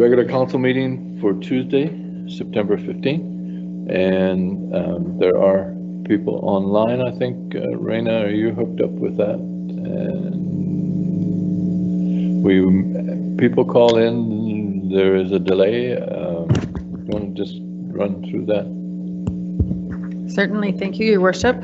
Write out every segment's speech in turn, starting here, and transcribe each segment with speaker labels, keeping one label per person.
Speaker 1: regular council meeting for Tuesday, September 15th. And there are people online, I think. Raina, are you hooked up with that? And people call in, there is a delay. You want to just run through that?
Speaker 2: Certainly, thank you, Your Worship.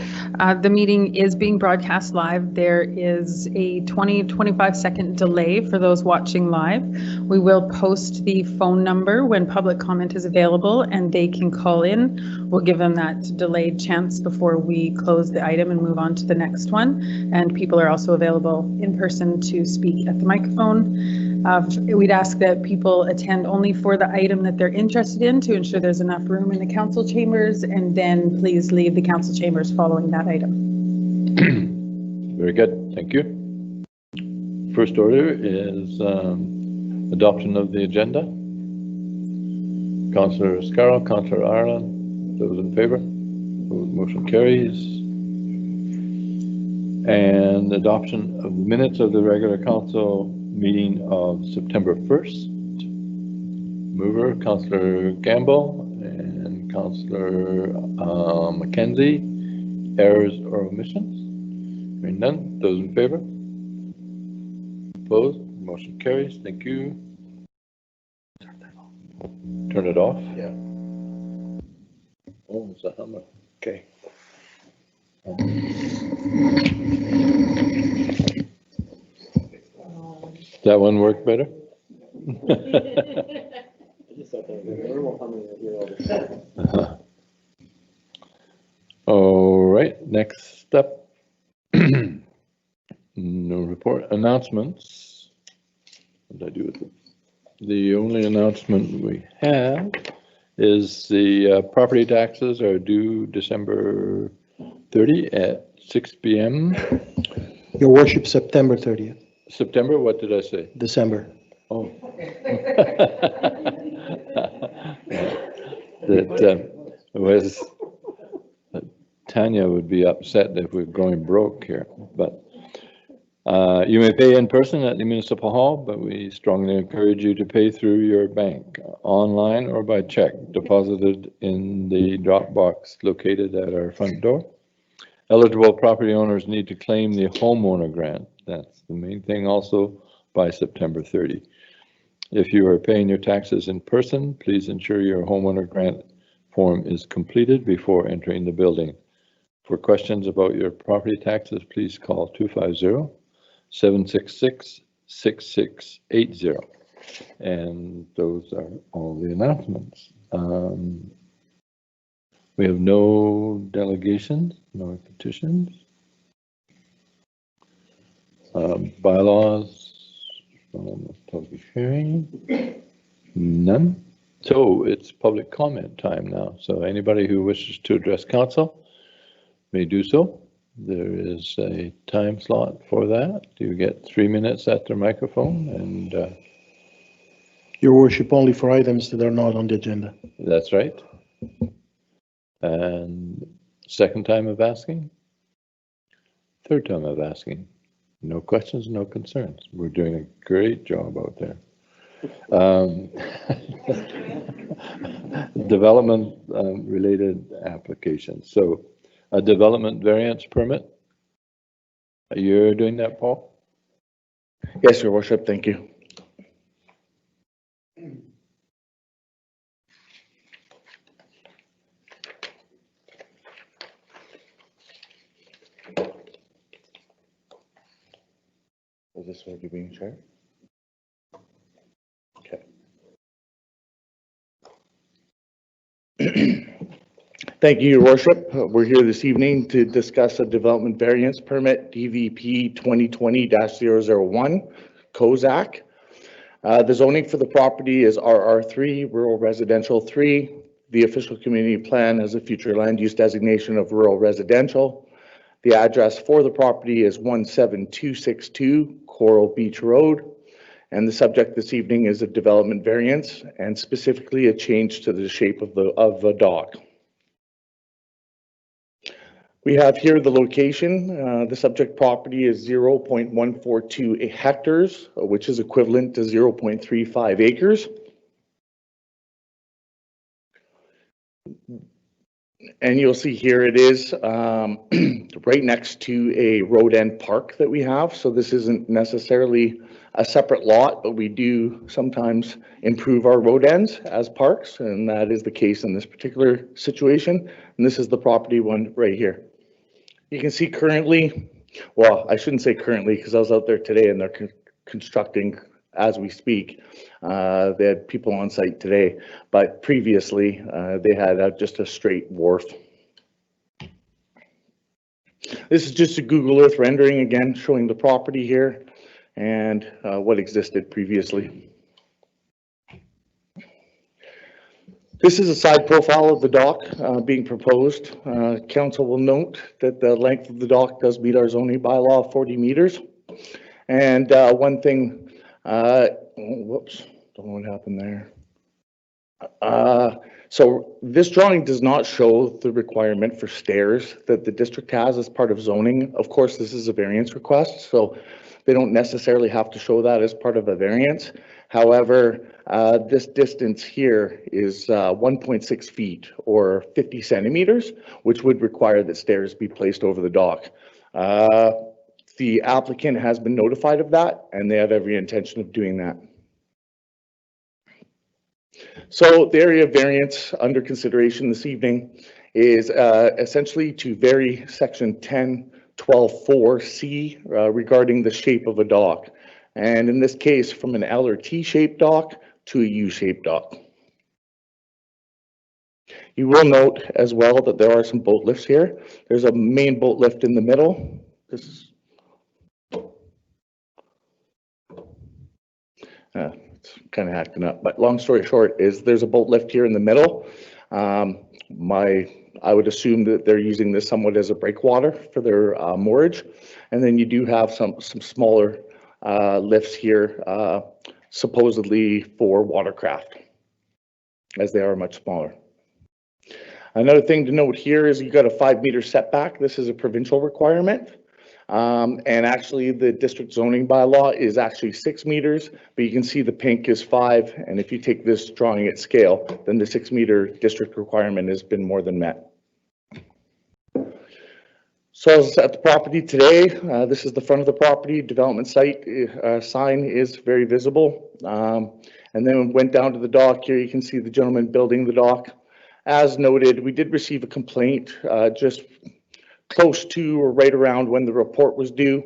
Speaker 2: The meeting is being broadcast live. There is a 20-25 second delay for those watching live. We will post the phone number when public comment is available and they can call in. We'll give them that delayed chance before we close the item and move on to the next one. And people are also available in person to speak at the microphone. We'd ask that people attend only for the item that they're interested in to ensure there's enough room in the council chambers, and then please leave the council chambers following that item.
Speaker 1: Very good, thank you. First order is adoption of the agenda. Councillor Scarrow, Councillor Ireland, those in favor? Motion carries. And adoption of the minutes of the regular council meeting of September 1st. Mover, Councillor Gamble and Councillor Mackenzie. Errors or omissions? Hearing none. Those in favor? Opposed? Motion carries. Thank you. Turn it off?
Speaker 3: Yeah.
Speaker 1: Oh, it's a hammer. Okay. That one work better? All right, next up. No report. Announcements. What did I do with it? The only announcement we have is the property taxes are due December 30 at 6 p.m.
Speaker 3: Your Worship, September 30th.
Speaker 1: September, what did I say?
Speaker 3: December.
Speaker 1: Oh. That was, Tanya would be upset if we're going broke here, but you may pay in person at the Municipal Hall, but we strongly encourage you to pay through your bank, online or by check, deposited in the drop box located at our front door. Eligible property owners need to claim the homeowner grant. That's the main thing, also by September 30. If you are paying your taxes in person, please ensure your homeowner grant form is completed before entering the building. For questions about your property taxes, please call 250-766-6680. And those are all the announcements. We have no delegations, no petitions. Bylaws, public hearing, none. So it's public comment time now. So anybody who wishes to address council may do so. There is a time slot for that. You get 3 minutes at the microphone, and
Speaker 3: Your Worship, only for items that are not on the agenda.
Speaker 1: that's right. And second time of asking, third time of asking. No questions, no concerns. We're doing a great job out there. Development related applications. So a development variance permit. You're doing that, Paul?
Speaker 4: Yes, Your Worship, thank you. Is this what you're being shared? Okay. Thank you, Your Worship. We're here this evening to discuss a development variance permit, DVP 2020-001, COZAC. The zoning for the property is RR3, Rural Residential 3. The official community plan has a future land use designation of rural residential. The address for the property is 17262 Coral Beach Road. And the subject this evening is a development variance, and specifically a change to the shape of the dock. We have here the location. The subject property is 0.142 hectares, which is equivalent to 0.35 acres. And you'll see here it is right next to a road end park that we have. So this isn't necessarily a separate lot, but we do sometimes improve our road ends as parks, and that is the case in this particular situation. And this is the property one right here. You can see currently, well, I shouldn't say currently because I was out there today and they're constructing as we speak. They had people on site today, but previously they had just a straight wharf. This is just a Google Earth rendering again, showing the property here and what existed previously. This is a side profile of the dock being proposed. Council will note that the length of the dock does meet our zoning bylaw of 40 meters. And one thing, whoops, don't know what happened there. So this drawing does not show the requirement for stairs that the district has as part of zoning. Of course, this is a variance request, so they don't necessarily have to show that as part of a variance. However, this distance here is 1.6 feet or 50 centimeters, which would require that stairs be placed over the dock. The applicant has been notified of that, and they have every intention of doing that. So the area of variance under consideration this evening is essentially to vary section 10.12.4C regarding the shape of a dock. And in this case, from an L or T shaped dock to a U shaped dock. You will note as well that there are some boat lifts here. There's a main boat lift in the middle. This is it's kind of acting up, but long story short is there's a boat lift here in the middle. I would assume that they're using this somewhat as a breakwater for their moorage. And then you do have some smaller lifts here, supposedly for watercraft, as they are much smaller. Another thing to note here is you've got a 5-meter setback. This is a provincial requirement. And actually the district zoning bylaw is actually 6 meters, but you can see the pink is 5. And if you take this drawing at scale, then the 6-meter district requirement has been more than met. So I was at the property today. This is the front of the property. Development site sign is very visible. And then went down to the dock here. You can see the gentleman building the dock. As noted, we did receive a complaint just close to or right around when the report was due.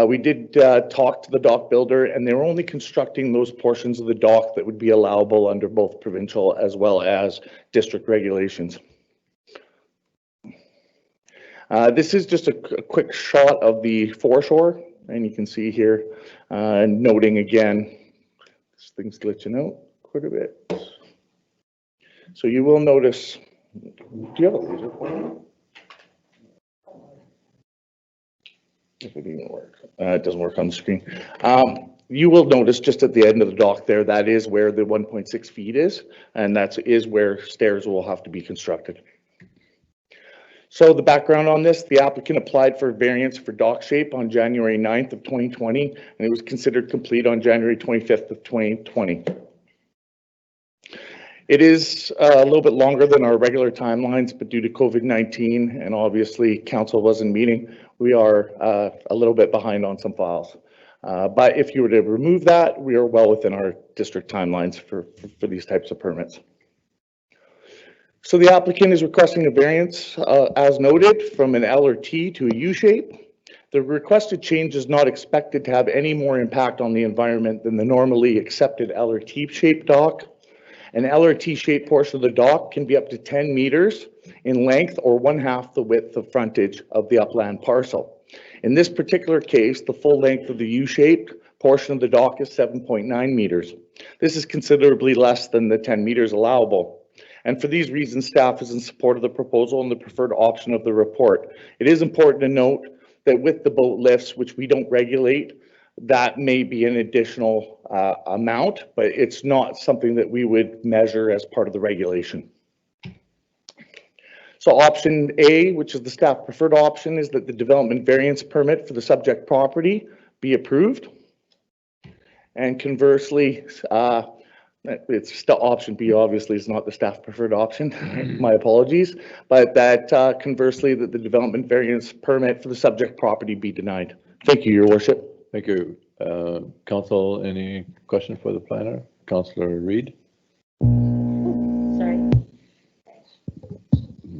Speaker 4: We did talk to the dock builder, and they were only constructing those portions of the dock that would be allowable under both provincial as well as district regulations. This is just a quick shot of the foreshore, and you can see here, noting again, this thing's glitching out quite a bit. So you will notice, do you have a laser pointer? If it didn't work, it doesn't work on the screen. You will notice just at the end of the dock there, that is where the 1.6 feet is, and that is where stairs will have to be constructed. So the background on this, the applicant applied for variance for dock shape on January 9th of 2020, and it was considered complete on January 25th of 2020. It is a little bit longer than our regular timelines, but due to COVID-19 and obviously council wasn't meeting, we are a little bit behind on some files. But if you were to remove that, we are well within our district timelines for these types of permits. So the applicant is requesting a variance, as noted, from an L or T to a U shape. The requested change is not expected to have any more impact on the environment than the normally accepted L or T shaped dock. An L or T shaped portion of the dock can be up to 10 meters in length or 1/2 the width of frontage of the upland parcel. In this particular case, the full length of the U-shaped portion of the dock is 7.9 meters. This is considerably less than the 10 meters allowable. And for these reasons, staff is in support of the proposal and the preferred option of the report. It is important to note that with the boat lifts, which we don't regulate, that may be an additional amount, but it's not something that we would measure as part of the regulation. So option A, which is the staff preferred option, is that the development variance permit for the subject property be approved. And conversely, it's still option B, obviously, is not the staff preferred option. My apologies. But that conversely, that the development variance permit for the subject property be denied. Thank you, Your Worship.
Speaker 1: Thank you. Council, any question for the planner? Councillor Reid?
Speaker 5: Sorry.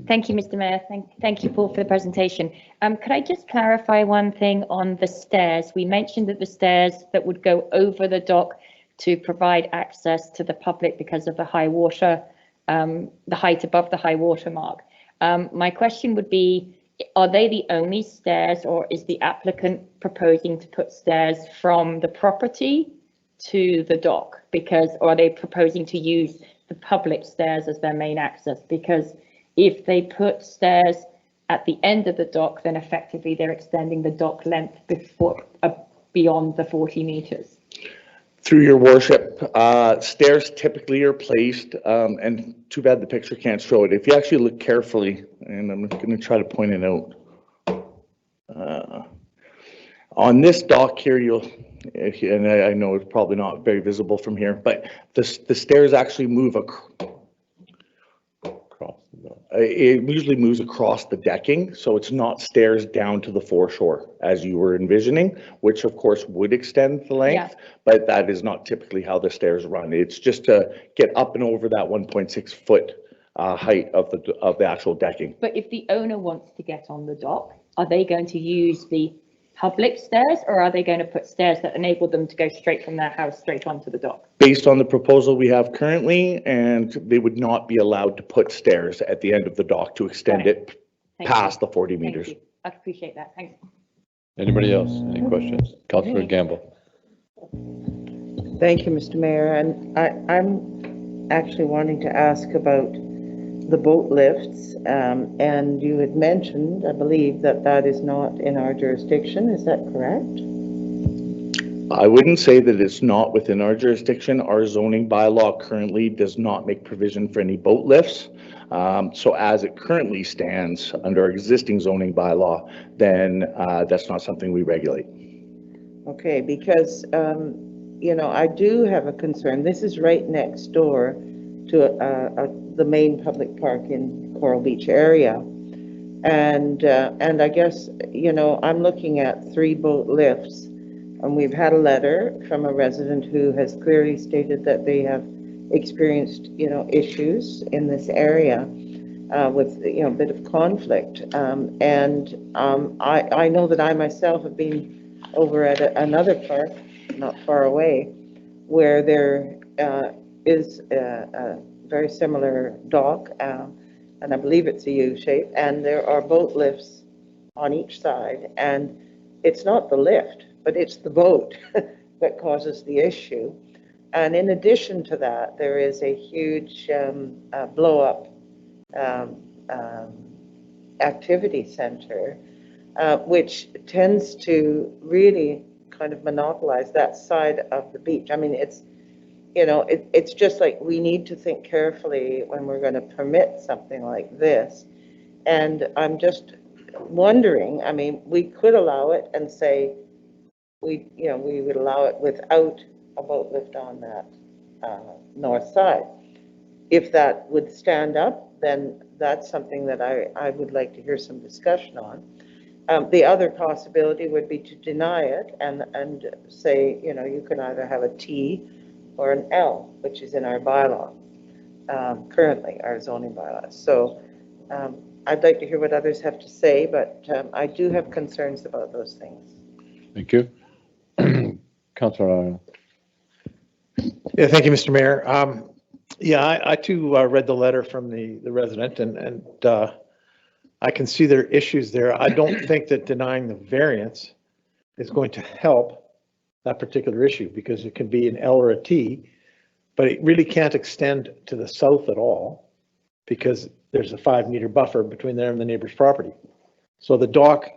Speaker 5: Thank you, Mr. Mayor. Thank you, Paul, for the presentation. Could I just clarify one thing on the stairs? We mentioned that the stairs that would go over the dock to provide access to the public because of the high water, the height above the high water mark. My question would be, are they the only stairs, or is the applicant proposing to put stairs from the property to the dock? Or are they proposing to use the public stairs as their main access? Because if they put stairs at the end of the dock, then effectively they're extending the dock length beyond the 40 meters.
Speaker 4: Through Your Worship, stairs typically are placed, and too bad the picture can't show it. If you actually look carefully, and I'm going to try to point it out. On this dock here, and I know it's probably not very visible from here, but the stairs actually move it usually moves across the decking, so it's not stairs down to the foreshore as you were envisioning, which of course would extend the length, but that is not typically how the stairs run. It's just to get up and over that 1.6 foot height of the actual decking.
Speaker 5: But if the owner wants to get on the dock, are they going to use the public stairs, or are they going to put stairs that enable them to go straight from their house straight onto the dock?
Speaker 4: Based on the proposal we have currently, and they would not be allowed to put stairs at the end of the dock to extend it past the 40 meters.
Speaker 5: Thank you. I appreciate that. Thanks.
Speaker 1: Anybody else? Any questions? Councillor Gamble.
Speaker 6: Thank you, Mr. Mayor. And I'm actually wanting to ask about the boat lifts, and you had mentioned, I believe, that is not in our jurisdiction. Is that correct?
Speaker 4: I wouldn't say that it's not within our jurisdiction. Our zoning bylaw currently does not make provision for any boat lifts. So as it currently stands under our existing zoning bylaw, then that's not something we regulate.
Speaker 6: Okay, because, you know, I do have a concern. This is right next door to the main public park in Coral Beach area. And I guess, you know, I'm looking at 3 boat lifts, and we've had a letter from a resident who has clearly stated that they have experienced, you know, issues in this area with, you know, a bit of conflict. I know that I myself have been over at another park not far away where there is a very similar dock, and I believe it's a U shape, and there are boat lifts on each side, and it's not the lift, but it's the boat that causes the issue. And in addition to that, there is a huge blow up activity center, which tends to really kind of monopolize that side of the beach. I mean, it's, you know, it's just like we need to think carefully when we're going to permit something like this. And I'm just wondering, I mean, we could allow it and say we would allow it without a boat lift on that north side. If that would stand up, then that's something that I would like to hear some discussion on. The other possibility would be to deny it and say, you know, you can either have a T or an L, which is in our bylaw, currently, our zoning bylaws. So I'd like to hear what others have to say, but I do have concerns about those things.
Speaker 1: Thank you. Councillor Arnold.
Speaker 7: Yeah, thank you, Mr. Mayor. Yeah, I too read the letter from the resident, and I can see their issues there. I don't think that denying the variance is going to help that particular issue, because it can be an L or a T, but it really can't extend to the south at all because there's a 5-meter buffer between there and the neighbor's property. So the dock,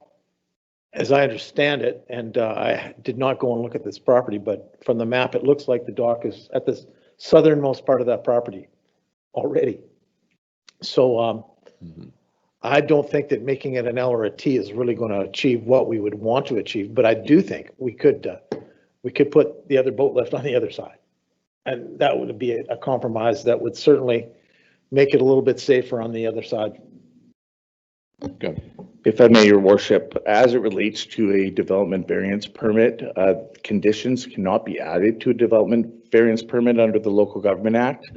Speaker 7: as I understand it, and I did not go and look at this property, but from the map, it looks like the dock is at the southernmost part of that property already. So I don't think that making it an L or a T is really going to achieve what we would want to achieve, but I do think we could put the other boat lift on the other side. and that would be a compromise that would certainly make it a little bit safer on the other side.
Speaker 1: Good.
Speaker 4: If I may, your worship, as it relates to a development variance permit, conditions cannot be added to a development variance permit under the Local Government Act.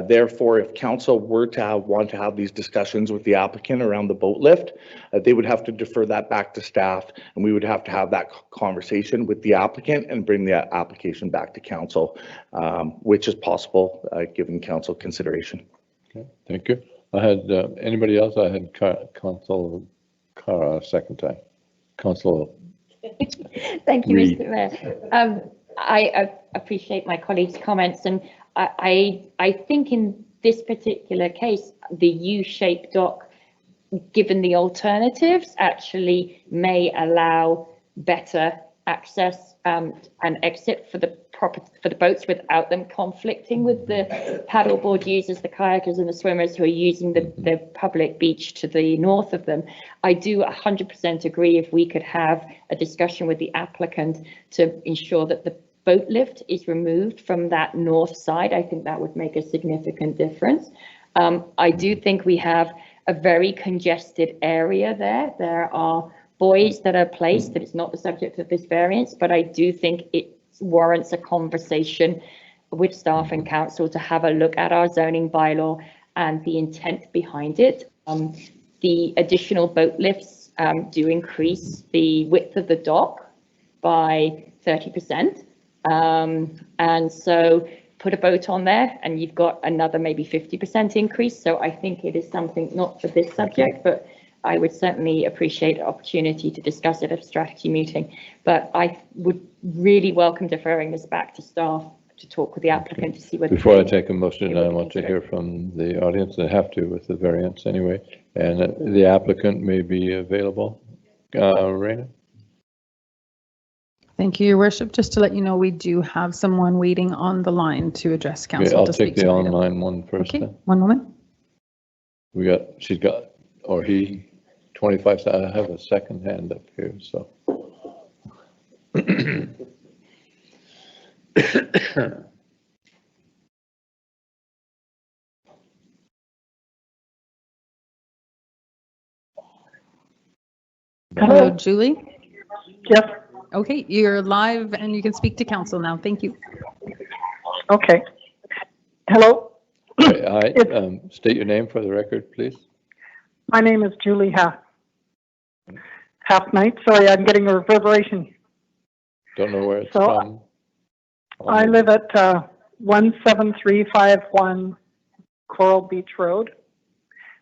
Speaker 4: Therefore, if council were to want to have these discussions with the applicant around the boat lift, they would have to defer that back to staff, and we would have to have that conversation with the applicant and bring the application back to council, which is possible given council consideration.
Speaker 1: Okay, thank you. I had, anybody else? I had Council Cara second time. Council.
Speaker 5: Thank you,
Speaker 1: Reid.
Speaker 5: Mr. Mayor. I appreciate my colleagues' comments, and I think in this particular case, the U-shaped dock, given the alternatives, actually may allow better access and exit for the boats without them conflicting with the paddleboard users, the kayakers and the swimmers who are using the public beach to the north of them. I do 100% agree if we could have a discussion with the applicant to ensure that the boat lift is removed from that north side. I think that would make a significant difference. I do think we have a very congested area there. There are buoys that are placed that it's not the subject of this variance, but I do think it warrants a conversation with staff and council to have a look at our zoning bylaw and the intent behind it. The additional boat lifts do increase the width of the dock by 30%. And so put a boat on there and you've got another maybe 50% increase. So I think it is something not for this subject, but I would certainly appreciate an opportunity to discuss it at a strategy meeting. But I would really welcome deferring this back to staff to talk with the applicant to see whether.
Speaker 1: Before I take a motion, I want to hear from the audience. I have to with the variance anyway. And the applicant may be available. Raina?
Speaker 2: Thank you, Your Worship. Just to let you know, we do have someone waiting on the line to address
Speaker 1: Okay,
Speaker 2: council.
Speaker 1: I'll
Speaker 2: to
Speaker 1: take
Speaker 2: speak
Speaker 1: the
Speaker 2: to item.
Speaker 1: online one first.
Speaker 2: Okay,
Speaker 1: Then.
Speaker 2: one moment.
Speaker 1: She's got, or he, 25, I have a second hand up here, so.
Speaker 2: Hello, Julie.
Speaker 8: Yes,
Speaker 2: Okay, you're live and you can speak to council now. Thank you.
Speaker 8: okay. Hello,
Speaker 1: Hi, state your name for the record, please.
Speaker 8: my name is Julie Half Night. Sorry, I'm getting a reverberation.
Speaker 1: Don't know where it's
Speaker 8: So,
Speaker 1: from.
Speaker 8: I live at 17351 Coral Beach Road.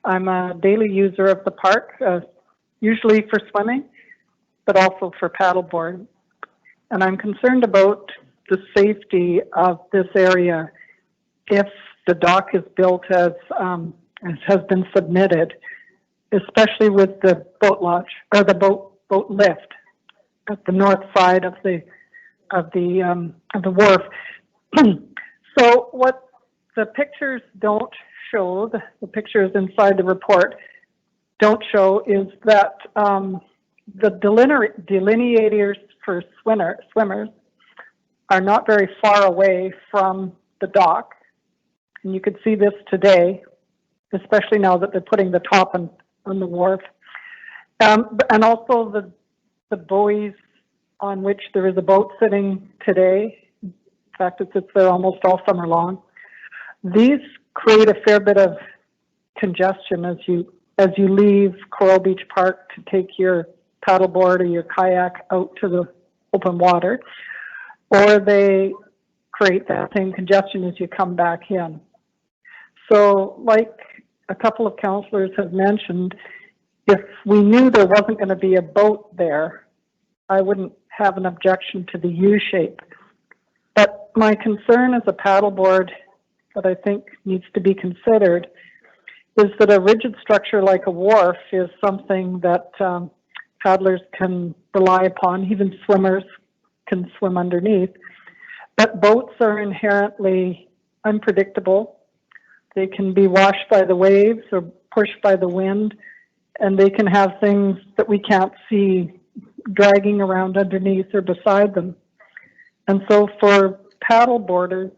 Speaker 8: I'm a daily user of the park, usually for swimming, but also for paddleboard. And I'm concerned about the safety of this area if the dock is built as has been submitted, especially with the boat launch or the boat lift at the north side of the wharf. So what the pictures don't show, the pictures inside the report don't show, is that the delineators for swimmers are not very far away from the dock. And you could see this today, especially now that they're putting the top on the wharf. And also the buoys on which there is a boat sitting today. In fact, it sits there almost all summer long. These create a fair bit of congestion as you leave Coral Beach Park to take your paddleboard or your kayak out to the open water, or they create that same congestion as you come back in. So, like a couple of councillors have mentioned, if we knew there wasn't going to be a boat there, I wouldn't have an objection to the U-shape. But my concern as a paddleboard that I think needs to be considered is that a rigid structure like a wharf is something that paddlers can rely upon, even swimmers can swim underneath. But boats are inherently unpredictable. They can be washed by the waves or pushed by the wind, and they can have things that we can't see dragging around underneath or beside them. And so for paddleboarders,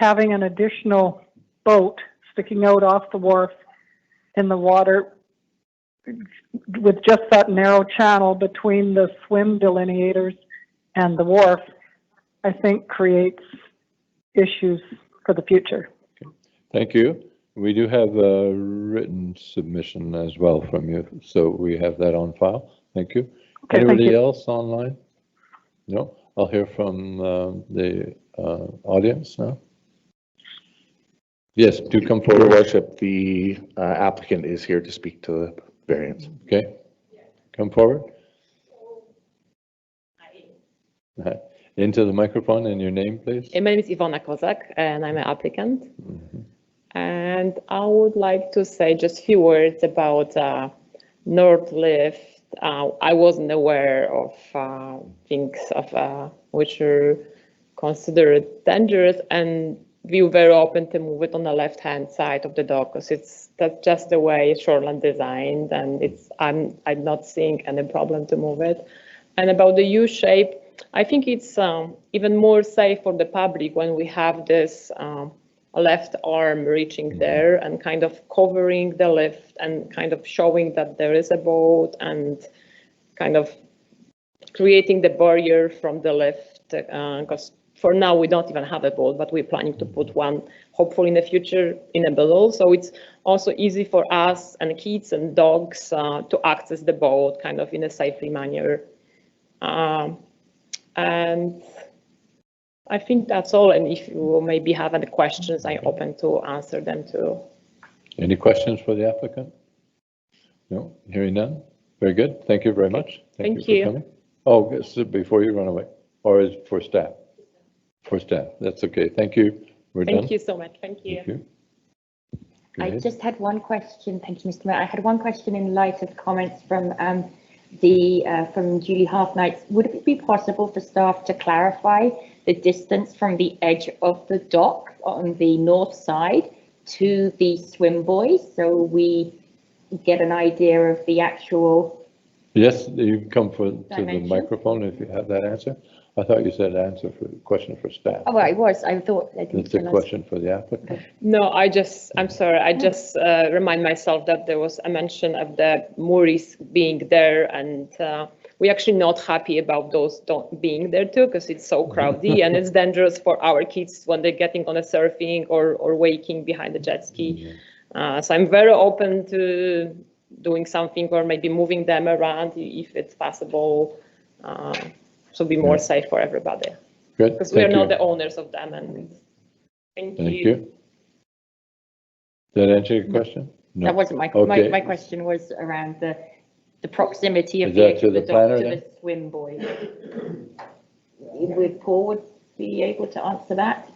Speaker 8: having an additional boat sticking out off the wharf in the water with just that narrow channel between the swim delineators and the wharf, I think creates issues for the future.
Speaker 1: Thank you. We do have a written submission as well from you, so we have that on file. Thank you.
Speaker 8: Okay, thank
Speaker 1: Anybody
Speaker 8: you.
Speaker 1: else online? No? I'll hear from the audience now. Yes, do come
Speaker 4: For your
Speaker 1: forward.
Speaker 4: worship, the applicant is here to speak to the variance.
Speaker 1: Okay, come forward. Into the microphone and your name, please.
Speaker 9: My name is Ivana Kozak, and I'm an applicant. And I would like to say just a few words about North Lift. I wasn't aware of things of which are considered dangerous, and we were very open to move it on the left-hand side of the dock because that's just the way shoreline designed, and I'm not seeing any problem to move it. And about the U shape, I think it's even more safe for the public when we have this left arm reaching there and kind of covering the lift and kind of showing that there is a boat and kind of creating the barrier from the lift, because for now we don't even have a boat, but we're planning to put one hopefully in the future in a below. So it's also easy for us and kids and dogs to access the boat kind of in a safely manner. And I think that's all. And if you maybe have any questions, I'm open to answer them too.
Speaker 1: Any questions for the applicant? No, hearing none. Very good. Thank you very much.
Speaker 9: Thank
Speaker 1: For
Speaker 9: you.
Speaker 1: coming. Oh, yes, before you run away, or is it for staff? For staff, that's okay. Thank you. We're done.
Speaker 9: Thank you so much. Thank you.
Speaker 1: Thank you. Go
Speaker 5: I
Speaker 1: ahead.
Speaker 5: just had one question. Thank you, Mr. Mayor. I had one question in light of comments from from Julie Halfnight. Would it be possible for staff to clarify the distance from the edge of the dock on the north side to the swim buoys, so we get an idea of the actual?
Speaker 1: Yes, you can come to the
Speaker 5: Dimension.
Speaker 1: microphone if you have that answer. I thought you said answer for question for staff.
Speaker 5: Oh, I was. I thought. I didn't
Speaker 1: It's a
Speaker 5: realize.
Speaker 1: question for the applicant.
Speaker 9: No, I'm sorry. I just remind myself that there was a mention of the moorings being there, and we're actually not happy about those being there too, because it's so crowded and it's dangerous for our kids when they're getting on a surfing or waking behind the jet ski. So I'm very open to doing something or maybe moving them around if it's possible. So be more safe for everybody,
Speaker 1: Good.
Speaker 9: because we are
Speaker 1: Thank
Speaker 9: not
Speaker 1: you.
Speaker 9: the owners of them. And thank
Speaker 1: Thank you. Did that answer your question? No.
Speaker 5: That wasn't my
Speaker 1: Okay.
Speaker 5: my question was around the proximity of
Speaker 1: Is
Speaker 5: the
Speaker 1: that
Speaker 5: edge
Speaker 1: to
Speaker 5: of the
Speaker 1: the
Speaker 5: dock
Speaker 1: planner
Speaker 5: to
Speaker 1: then?
Speaker 5: the swim buoy. Would Paul would be able to answer that?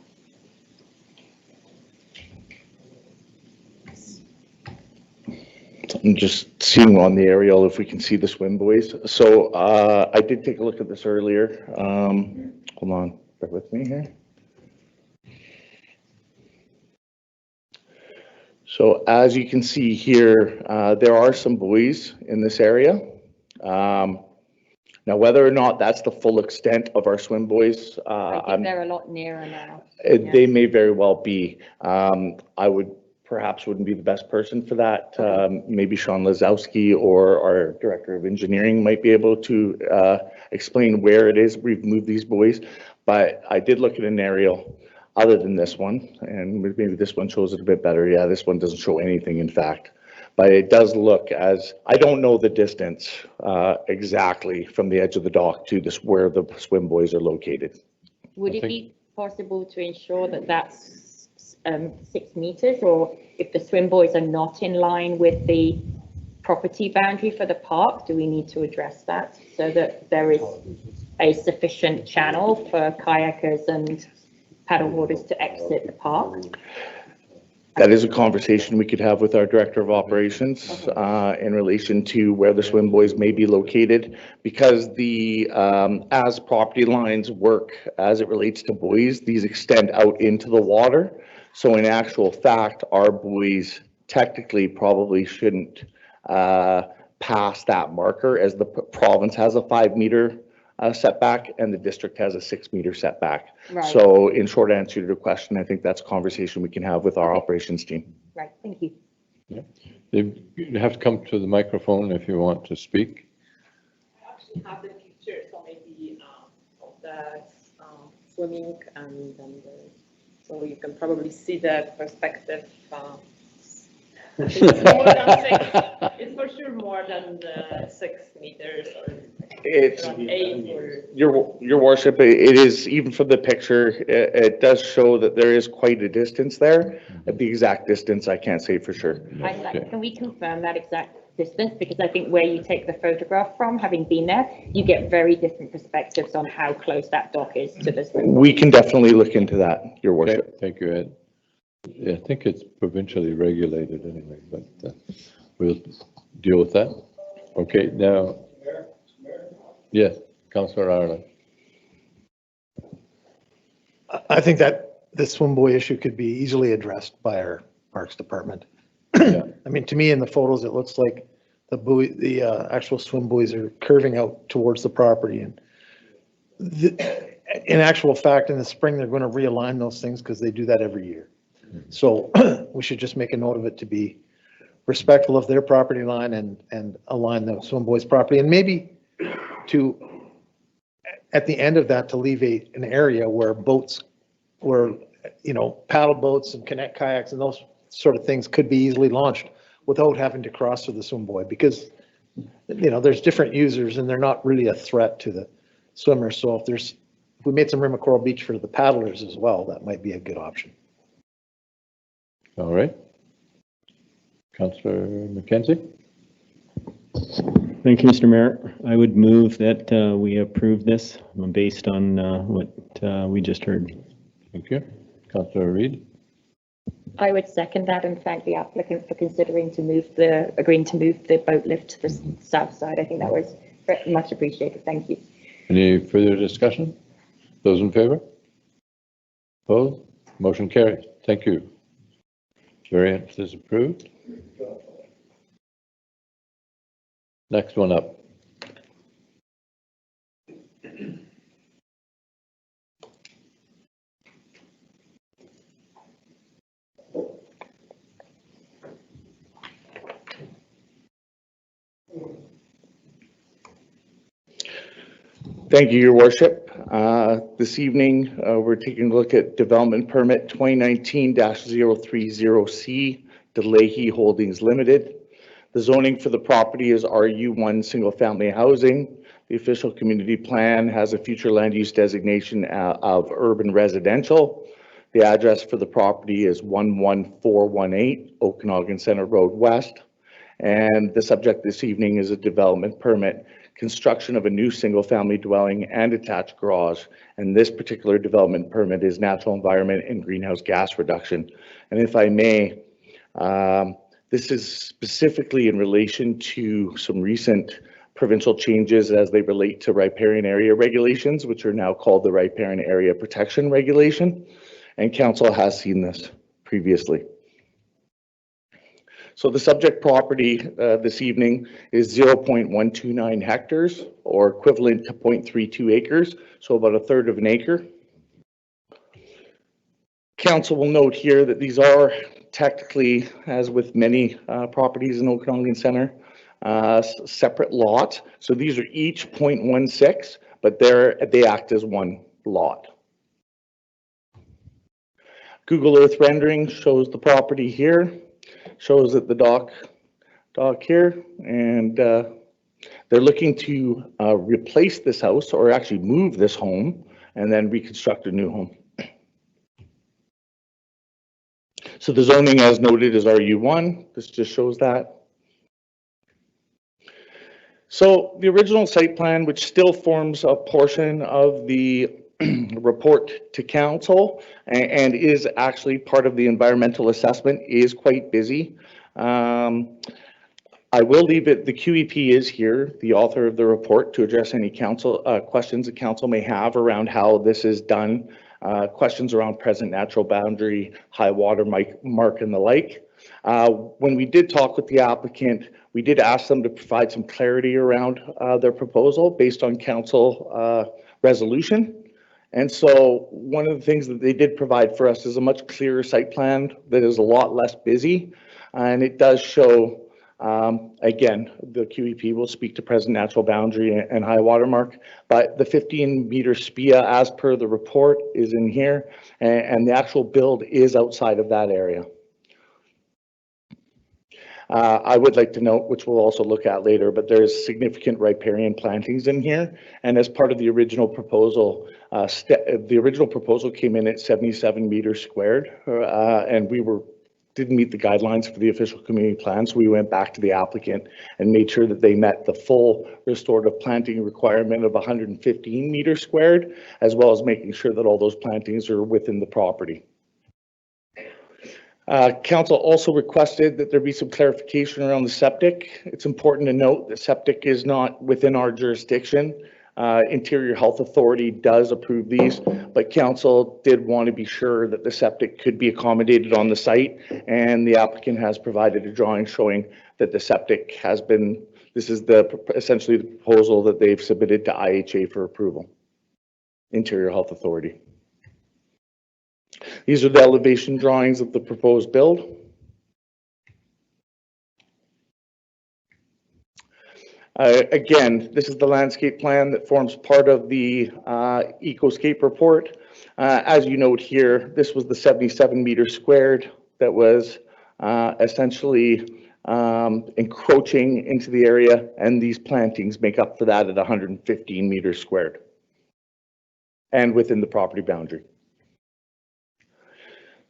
Speaker 4: I'm just seeing on the aerial if we can see the swim buoys. So I did take a look at this earlier. Hold on, bear with me here. So as you can see here, there are some buoys in this area. Now, whether or not that's the full extent of our swim buoys,
Speaker 5: I think they're a lot nearer now.
Speaker 4: they may very well be. I perhaps wouldn't be the best person for that. Maybe Sean Lazowski or our Director of Engineering might be able to explain where it is we've moved these buoys. But I did look at an aerial other than this one, and maybe this one shows it a bit better. Yeah, this one doesn't show anything, in fact. But it does look as, I don't know the distance exactly from the edge of the dock to where the swim buoys are located.
Speaker 5: Would it be possible to ensure that that's 6 meters, or if the swim buoys are not in line with the property boundary for the park, do we need to address that so that there is a sufficient channel for kayakers and paddleboarders to exit the park?
Speaker 4: That is a conversation we could have with our Director of Operations in relation to where the swim buoys may be located, because as property lines work as it relates to buoys, these extend out into the water. So in actual fact, our buoys technically probably shouldn't pass that marker, as the province has a 5 meter setback, and the district has a 6-meter setback.
Speaker 5: Right.
Speaker 4: So in short answer to your question, I think that's a conversation we can have with our operations team.
Speaker 5: Right, thank you.
Speaker 1: You have to come to the microphone if you want to speak.
Speaker 9: I actually have the picture, so maybe of the swimming so you can probably see the perspective. It's more than 6. It's for sure more than the 6 meters or
Speaker 4: It's,
Speaker 9: 8 or.
Speaker 4: your worship, it is, even from the picture, it does show that there is quite a distance there. The exact distance, I can't say for sure.
Speaker 5: Can we confirm that exact distance? Because I think where you take the photograph from, having been there, you get very different perspectives on how close that dock is to the swim.
Speaker 4: We can definitely look into that, your
Speaker 1: Okay,
Speaker 4: worship.
Speaker 1: thank you, Ed. Yeah, I think it's provincially regulated anyway, but we'll deal with that. Okay, now. Yes, Councillor Ireland.
Speaker 7: I think that the swim buoy issue could be easily addressed by our Parks Department.
Speaker 1: Yeah.
Speaker 7: I mean, to me, in the photos, it looks like the buoy, the actual swim buoys are curving out towards the property. And in actual fact, in the spring, they're going to realign those things because they do that every year. So we should just make a note of it to be respectful of their property line and align the swim buoys property. And maybe to, at the end of that, to leave an area where boats, where, paddle boats and connect kayaks and those sort of things could be easily launched without having to cross through the swim buoy, because, there's different users and they're not really a threat to the swimmers. So if we made some room at Coral Beach for the paddlers as well, that might be a good option.
Speaker 1: All right. Councillor McKenzie?
Speaker 10: Thank you, Mr. Mayor. I would move that we approve this based on what we just heard.
Speaker 1: Thank you. Councillor Reid?
Speaker 5: I would second that and thank the applicant for agreeing to move the boat lift to the south side. I think that was very much appreciated. Thank you.
Speaker 1: Any further discussion? Those in favor? Opposed? Motion carries. Thank you. Variance is approved. Next one up.
Speaker 4: Thank you, Your Worship. This evening, we're taking a look at development permit 2019-030C, DeLahey Holdings Limited. The zoning for the property is RU1 single-family housing. The official community plan has a future land use designation of urban residential. The address for the property is 11418 Okanagan Center Road West. And the subject this evening is a development permit, construction of a new single-family dwelling and attached garage. And this particular development permit is natural environment and greenhouse gas reduction. And if I may, this is specifically in relation to some recent provincial changes as they relate to riparian area regulations, which are now called the Riparian Area Protection Regulation. And council has seen this previously. So the subject property this evening is 0.129 hectares, or equivalent to 0.32 acres, so about a third of an acre. Council will note here that these are technically, as with many properties in Okanagan Center, separate lots. So these are each 0.16, but they act as one lot. Google Earth rendering shows the property here, shows that the dock here, and they're looking to replace this house, or actually move this home and then reconstruct a new home. So the zoning, as noted, is RU1. This just shows that. So the original site plan, which still forms a portion of the report to council and is actually part of the environmental assessment, is quite busy. I will leave it, the QEP is here, the author of the report, to address any council questions the council may have around how this is done questions around present natural boundary, high water mark and the like. When we did talk with the applicant, we did ask them to provide some clarity around their proposal based on council resolution. And so one of the things that they did provide for us is a much clearer site plan that is a lot less busy. And it does show, again, the QEP will speak to present natural boundary and high water mark, but the 15-meter SPIA as per the report is in here, and the actual build is outside of that area. I would like to note, which we'll also look at later, but there's significant riparian plantings in here. And as part of the original proposal, the original proposal came in at 77 meters squared, and we didn't meet the guidelines for the official community plan. So we went back to the applicant and made sure that they met the full restorative planting requirement of 115 meters squared, as well as making sure that all those plantings are within the property. Council also requested that there be some clarification around the septic. It's important to note that septic is not within our jurisdiction. Interior Health Authority does approve these, but council did want to be sure that the septic could be accommodated on the site, and the applicant has provided a drawing showing that the septic has been, this is essentially the proposal that they've submitted to IHA for approval, Interior Health Authority. These are the elevation drawings of the proposed build. Again, this is the landscape plan that forms part of the Ecoscape report. As you note here, this was the 77 meters squared that was essentially encroaching into the area, and these plantings make up for that at 115 meters squared and within the property boundary.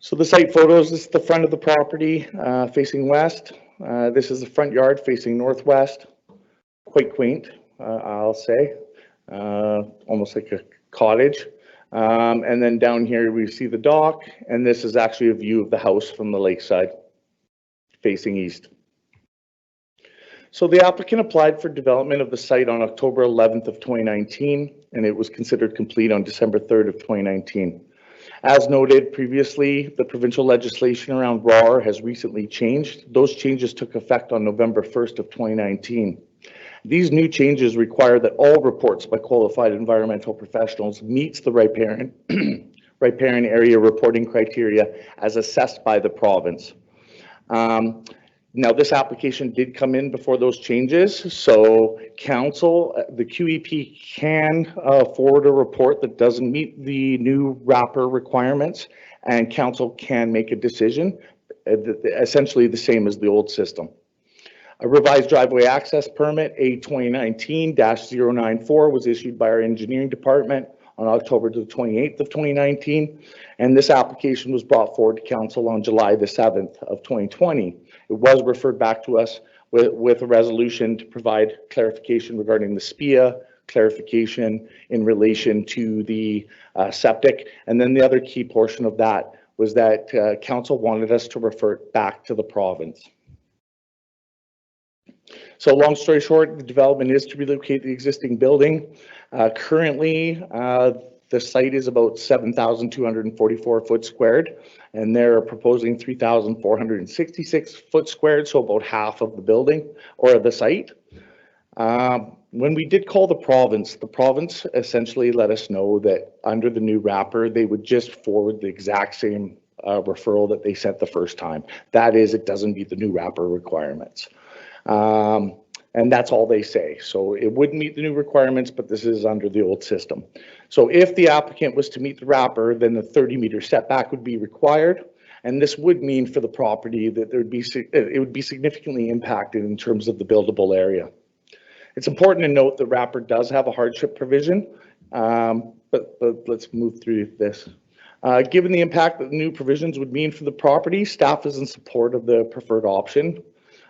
Speaker 4: So the site photos, this is the front of the property facing west. This is the front yard facing northwest. Quite quaint, I'll say, almost like a cottage. And then down here we see the dock, and this is actually a view of the house from the lakeside facing east. So the applicant applied for development of the site on October 11th of 2019, and it was considered complete on December 3rd of 2019. As noted previously, the provincial legislation around RAR has recently changed. Those changes took effect on November 1st of 2019. These new changes require that all reports by qualified environmental professionals meets the riparian area reporting criteria as assessed by the province. Now, this application did come in before those changes, so council, the QEP can forward a report that doesn't meet the new wrapper requirements, and council can make a decision, essentially the same as the old system. A revised driveway access permit, A2019-094, was issued by our engineering department on October the 28th of 2019, and this application was brought forward to council on July the 7th of 2020. It was referred back to us with a resolution to provide clarification regarding the SPIA, clarification in relation to the septic, and then the other key portion of that was that council wanted us to refer it back to the province. So long story short, the development is to relocate the existing building. Currently, the site is about 7,244 foot squared, and they're proposing 3,466 foot squared, so about half of the building or the site. When we did call the province essentially let us know that under the new wrapper, they would just forward the exact same referral that they sent the first time. That is, it doesn't meet the new wrapper requirements. And that's all they say. So it wouldn't meet the new requirements, but this is under the old system. So if the applicant was to meet the wrapper, then the 30-meter setback would be required. And this would mean for the property that it would be significantly impacted in terms of the buildable area. It's important to note the wrapper does have a hardship provision, but let's move through this. Given the impact that the new provisions would mean for the property, staff is in support of the preferred option.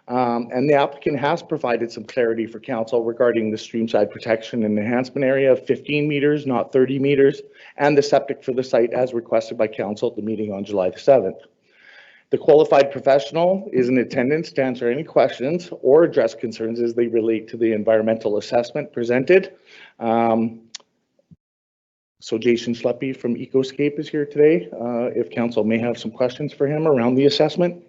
Speaker 4: And the applicant has provided some clarity for council regarding the streamside protection and enhancement area of 15 meters, not 30 meters, and the septic for the site as requested by council at the meeting on July the 7th. The qualified professional is in attendance to answer any questions or address concerns as they relate to the environmental assessment presented. So Jason Schleppe from Ecoscape is here today. If council may have some questions for him around the assessment.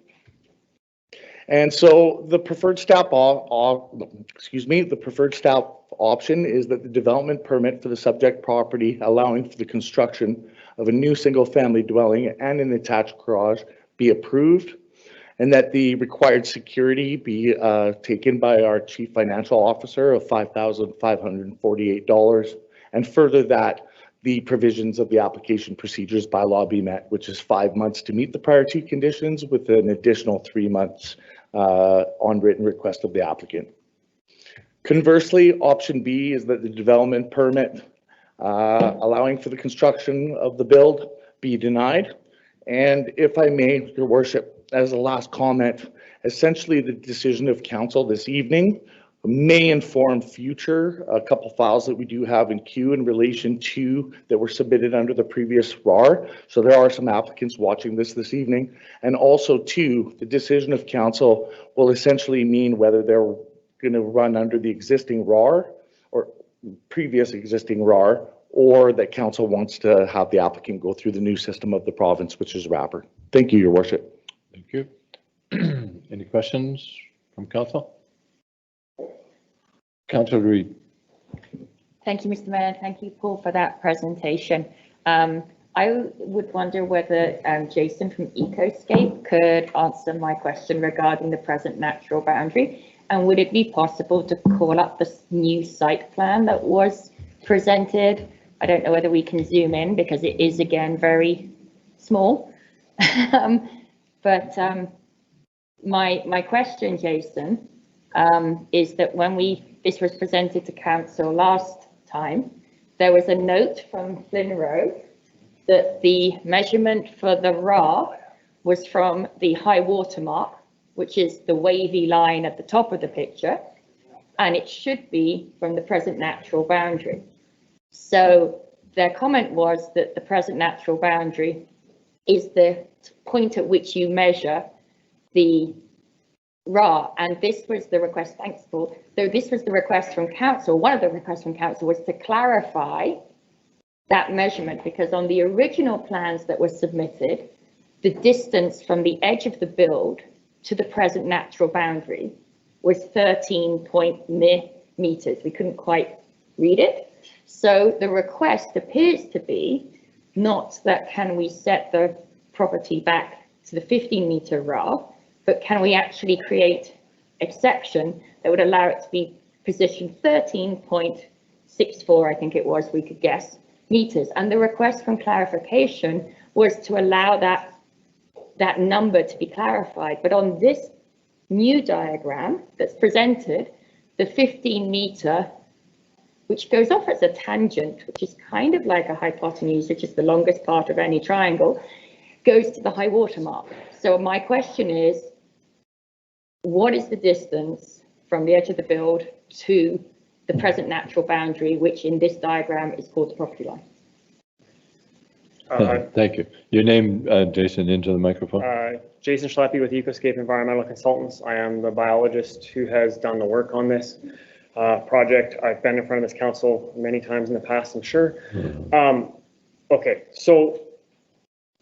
Speaker 4: And so the preferred staff option is that the development permit for the subject property allowing for the construction of a new single-family dwelling and an attached garage be approved, and that the required security be taken by our chief financial officer of $5,548, and further that the provisions of the application procedures bylaw be met, which is 5 months to meet the prior two conditions with an additional 3 months on written request of the applicant. Conversely, option B is that the development permit allowing for the construction of the build be denied. And if I may, Your Worship, as a last comment, essentially the decision of council this evening may inform future, a couple files that we do have in queue in relation to that were submitted under the previous RAR. So there are some applicants watching this evening. And also too, the decision of council will essentially mean whether they're going to run under the existing RAR or previous existing RAR, or that council wants to have the applicant go through the new system of the province, which is RAPR. Thank you, Your Worship.
Speaker 1: Thank you. Any questions from council? Councillor Reid.
Speaker 5: Thank you, Mr. Mayor. Thank you, Paul, for that presentation. I would wonder whether Jason from Ecoscape could answer my question regarding the present natural boundary. And would it be possible to call up this new site plan that was presented? I don't know whether we can zoom in because it is again very small. But my question, Jason, is that when this was presented to council last time, there was a note from Flynn Rowe that the measurement for the RAR was from the high water mark, which is the wavy line at the top of the picture, and it should be from the present natural boundary. So their comment was that the present natural boundary is the point at which you measure the RAR, and this was the request, thanks Paul, so this was the request from council, one of the requests from council was to clarify that measurement, because on the original plans that were submitted, the distance from the edge of the build to the present natural boundary was 13 meters. We couldn't quite read it. So the request appears to be not that can we set the property back to the 15-meter RAR, but can we actually create exception that would allow it to be positioned 13.64, I think it was, we could guess, meters. And the request from clarification was to allow that number to be clarified. But on this new diagram that's presented, the 15-meter, which goes off as a tangent, which is kind of like a hypotenuse, which is the longest part of any triangle, goes to the high water mark. So my question is, what is the distance from the edge of the build to the present natural boundary, which in this diagram is called the property line?
Speaker 1: Thank you. Your name, Jason, into the microphone.
Speaker 11: Jason Schleppe with Ecoscape Environmental Consultants. I am the biologist who has done the work on this project. I've been in front of this council many times in the past, I'm sure. Okay, so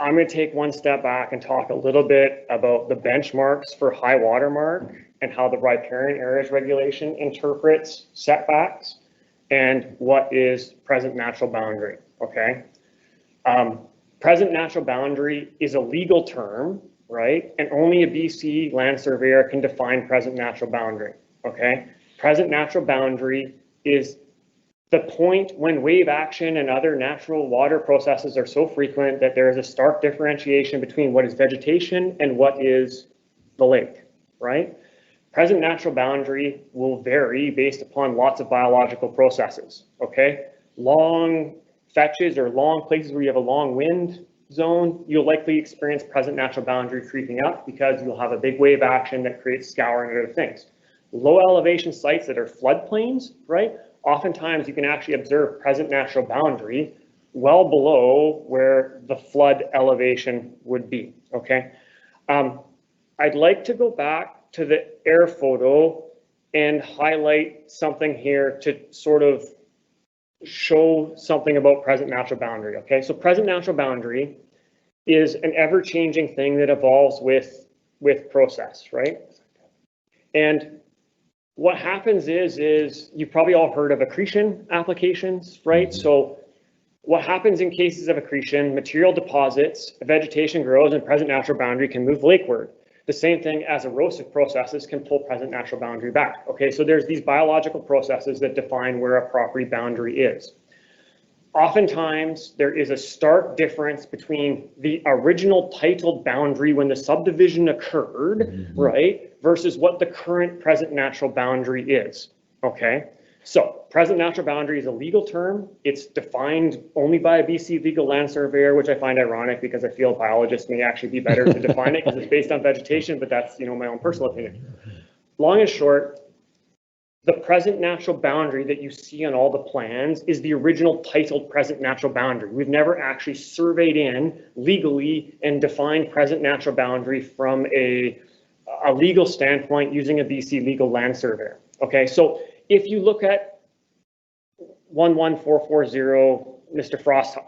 Speaker 11: I'm going to take one step back and talk a little bit about the benchmarks for high water mark and how the riparian areas regulation interprets setbacks and what is present natural boundary, okay? Present natural boundary is a legal term, right? And only a BC land surveyor can define present natural boundary, okay? Present natural boundary is the point when wave action and other natural water processes are so frequent that there is a stark differentiation between what is vegetation and what is the lake, right? Present natural boundary will vary based upon lots of biological processes, okay? Long fetches or long places where you have a long wind zone, you'll likely experience present natural boundary creeping up because you'll have a big wave action that creates scouring and other things. Low elevation sites that are floodplains, right? Oftentimes you can actually observe present natural boundary well below where the flood elevation would be, okay? I'd like to go back to the air photo and highlight something here to sort of show something about present natural boundary, okay? So present natural boundary is an ever-changing thing that evolves with process, right? And what happens is you've probably all heard of accretion applications, right? So what happens in cases of accretion, material deposits, vegetation grows, and present natural boundary can move lakeward. The same thing as erosive processes can pull present natural boundary back. Okay, so there's these biological processes that define where a property boundary is. Oftentimes, there is a stark difference between the original titled boundary when the subdivision occurred, right, versus what the current present natural boundary is. Okay, so present natural boundary is a legal term. It's defined only by a BC legal land surveyor, which I find ironic because I feel biologists may actually be better to define it because it's based on vegetation, but that's, you know, my own personal opinion. Long and short, the present natural boundary that you see on all the plans is the original titled present natural boundary. We've never actually surveyed in legally and defined present natural boundary from a legal standpoint using a BC legal land surveyor. Okay, so if you look at 11440, Mr. Frost,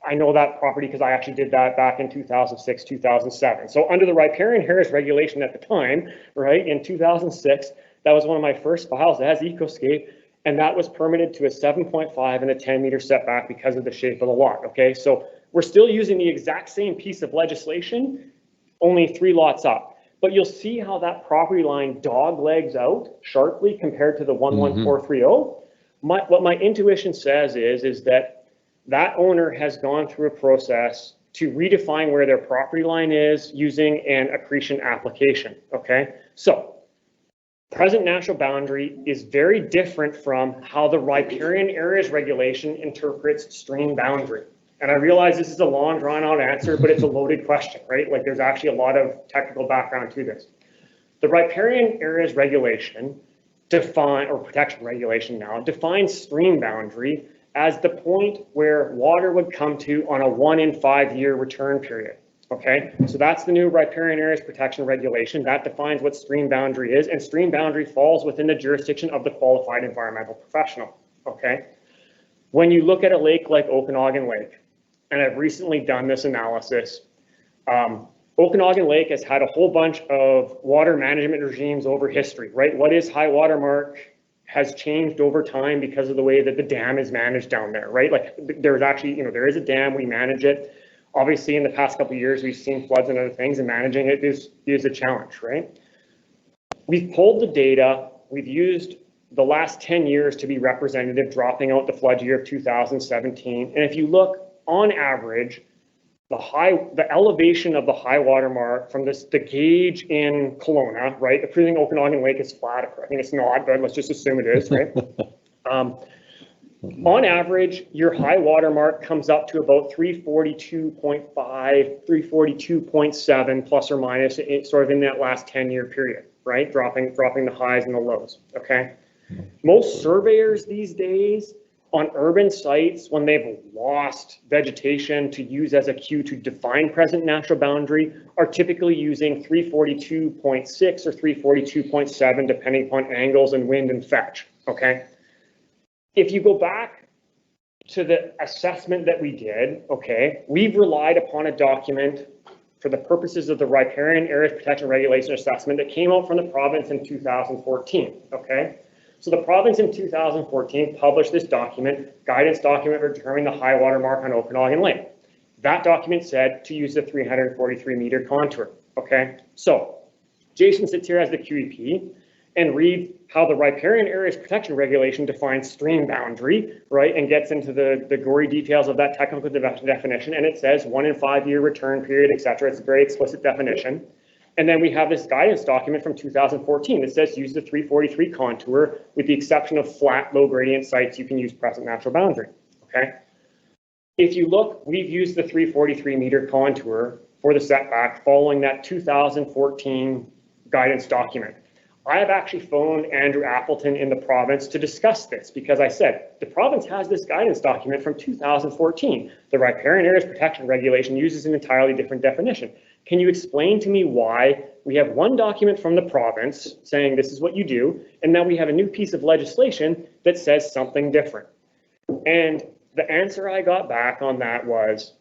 Speaker 11: I know that property because I actually did that back in 2006, 2007. So under the riparian Harris regulation at the time, right, in 2006, that was one of my first files that has ecoscape, and that was permitted to a 7.5 and a 10-meter setback because of the shape of the lot, okay? So we're still using the exact same piece of legislation, only 3 lots up. But you'll see how that property line dog legs out sharply compared to the 11430. What my intuition says is that owner has gone through a process to redefine where their property line is using an accretion application, okay? So present natural boundary is very different from how the riparian areas regulation interprets stream boundary. And I realize this is a long drawn out answer, but it's a loaded question, right? Like there's actually a lot of technical background to this. The riparian areas regulation protection regulation now defines stream boundary as the point where water would come to on a 1 in 5 year return period. Okay, so that's the new riparian areas protection regulation that defines what stream boundary is, and stream boundary falls within the jurisdiction of the qualified environmental professional. Okay, when you look at a lake like Okanagan Lake, and I've recently done this analysis, Okanagan Lake has had a whole bunch of water management regimes over history, right? What is high water mark has changed over time because of the way that the dam is managed down there, right? Like there's actually, there is a dam, we manage it. Obviously, in the past couple of years, we've seen floods and other things, and managing it is a challenge, right? We've pulled the data. We've used the last 10 years to be representative, dropping out the flood year of 2017. And if you look on average, the elevation of the high water mark from the gauge in Kelowna, right? Assuming Okanagan Lake is flat. I mean, it's not, but let's just assume it is, right? On average, your high water mark comes up to about 342.5, 342.7 plus or minus, sort of in that last 10-year period, right? Dropping the highs and the lows, okay? Most surveyors these days on urban sites, when they've lost vegetation to use as a cue to define present natural boundary, are typically using 342.6 or 342.7, depending upon angles and wind and fetch, okay? If you go back to the assessment that we did, okay, we've relied upon a document for the purposes of the riparian areas protection regulation assessment that came out from the province in 2014, okay? So the province in 2014 published this document, guidance document for determining the high water mark on Okanagan Lake. That document said to use the 343 meter contour, okay? So Jason sits here as the QEP and reads how the riparian areas protection regulation defines stream boundary, right, and gets into the gory details of that technical definition, and it says 1 in 5 year return period, etc. It's a very explicit definition. And then we have this guidance document from 2014 that says use the 343 contour with the exception of flat, low gradient sites, you can use present natural boundary, okay? If you look, we've used the 343 meter contour for the setback following that 2014 guidance document. I have actually phoned Andrew Appleton in the province to discuss this because I said, the province has this guidance document from 2014. The riparian areas protection regulation uses an entirely different definition. Can you explain to me why we have one document from the province saying this is what you do, and now we have a new piece of legislation that says something different? And the answer I got back on that was,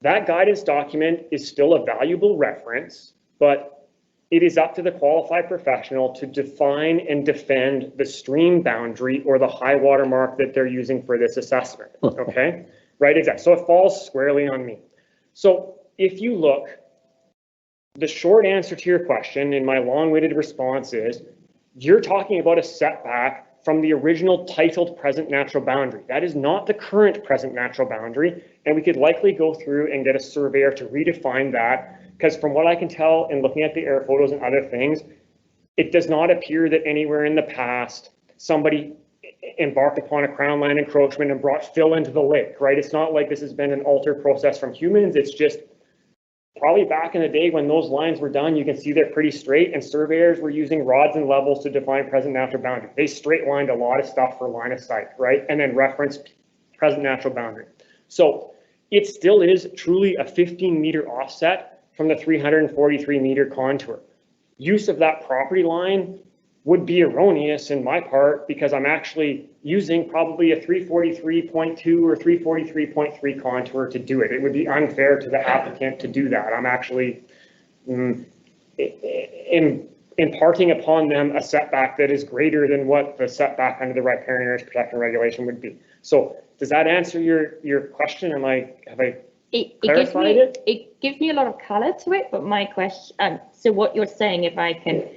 Speaker 11: that guidance document is still a valuable reference, but it is up to the qualified professional to define and defend the stream boundary or the high water mark that they're using for this assessment, okay? Right, exactly. So it falls squarely on me. So if you look, the short answer to your question in my long-winded response is, you're talking about a setback from the original titled present natural boundary. That is not the current present natural boundary, and we could likely go through and get a surveyor to redefine that, because from what I can tell in looking at the air photos and other things, it does not appear that anywhere in the past somebody embarked upon a crown land encroachment and brought fill into the lake, right? It's not like this has been an altered process from humans. It's just probably back in the day when those lines were done, you can see they're pretty straight, and surveyors were using rods and levels to define present natural boundary. They straight lined a lot of stuff for line of sight, right? And then referenced present natural boundary. So it still is truly a 15-meter offset from the 343-meter contour. Use of that property line would be erroneous in my part, because I'm actually using probably a 343.2 or 343.3 contour to do it. It would be unfair to the applicant to do that. I'm actually imparting upon them a setback that is greater than what the setback under the riparian areas protection regulation would be. So does that answer your question? Have I clarified it?
Speaker 5: It gives me a lot of color to it, but my question, so what you're saying, if I can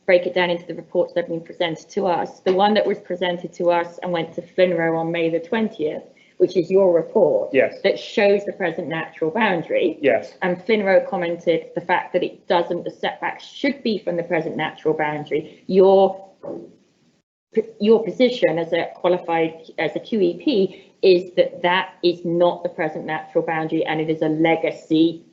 Speaker 5: break it down into the reports that have been presented to us, the one that was presented to us and went to FLNRO on May the 20th, which is your report,
Speaker 11: yes,
Speaker 5: that shows the present natural boundary.
Speaker 11: Yes.
Speaker 5: And FLNRO commented the fact that it doesn't, the setback should be from the present natural boundary. Your position as a qualified, as a QEP, is that that is not the present natural boundary and it is a legacy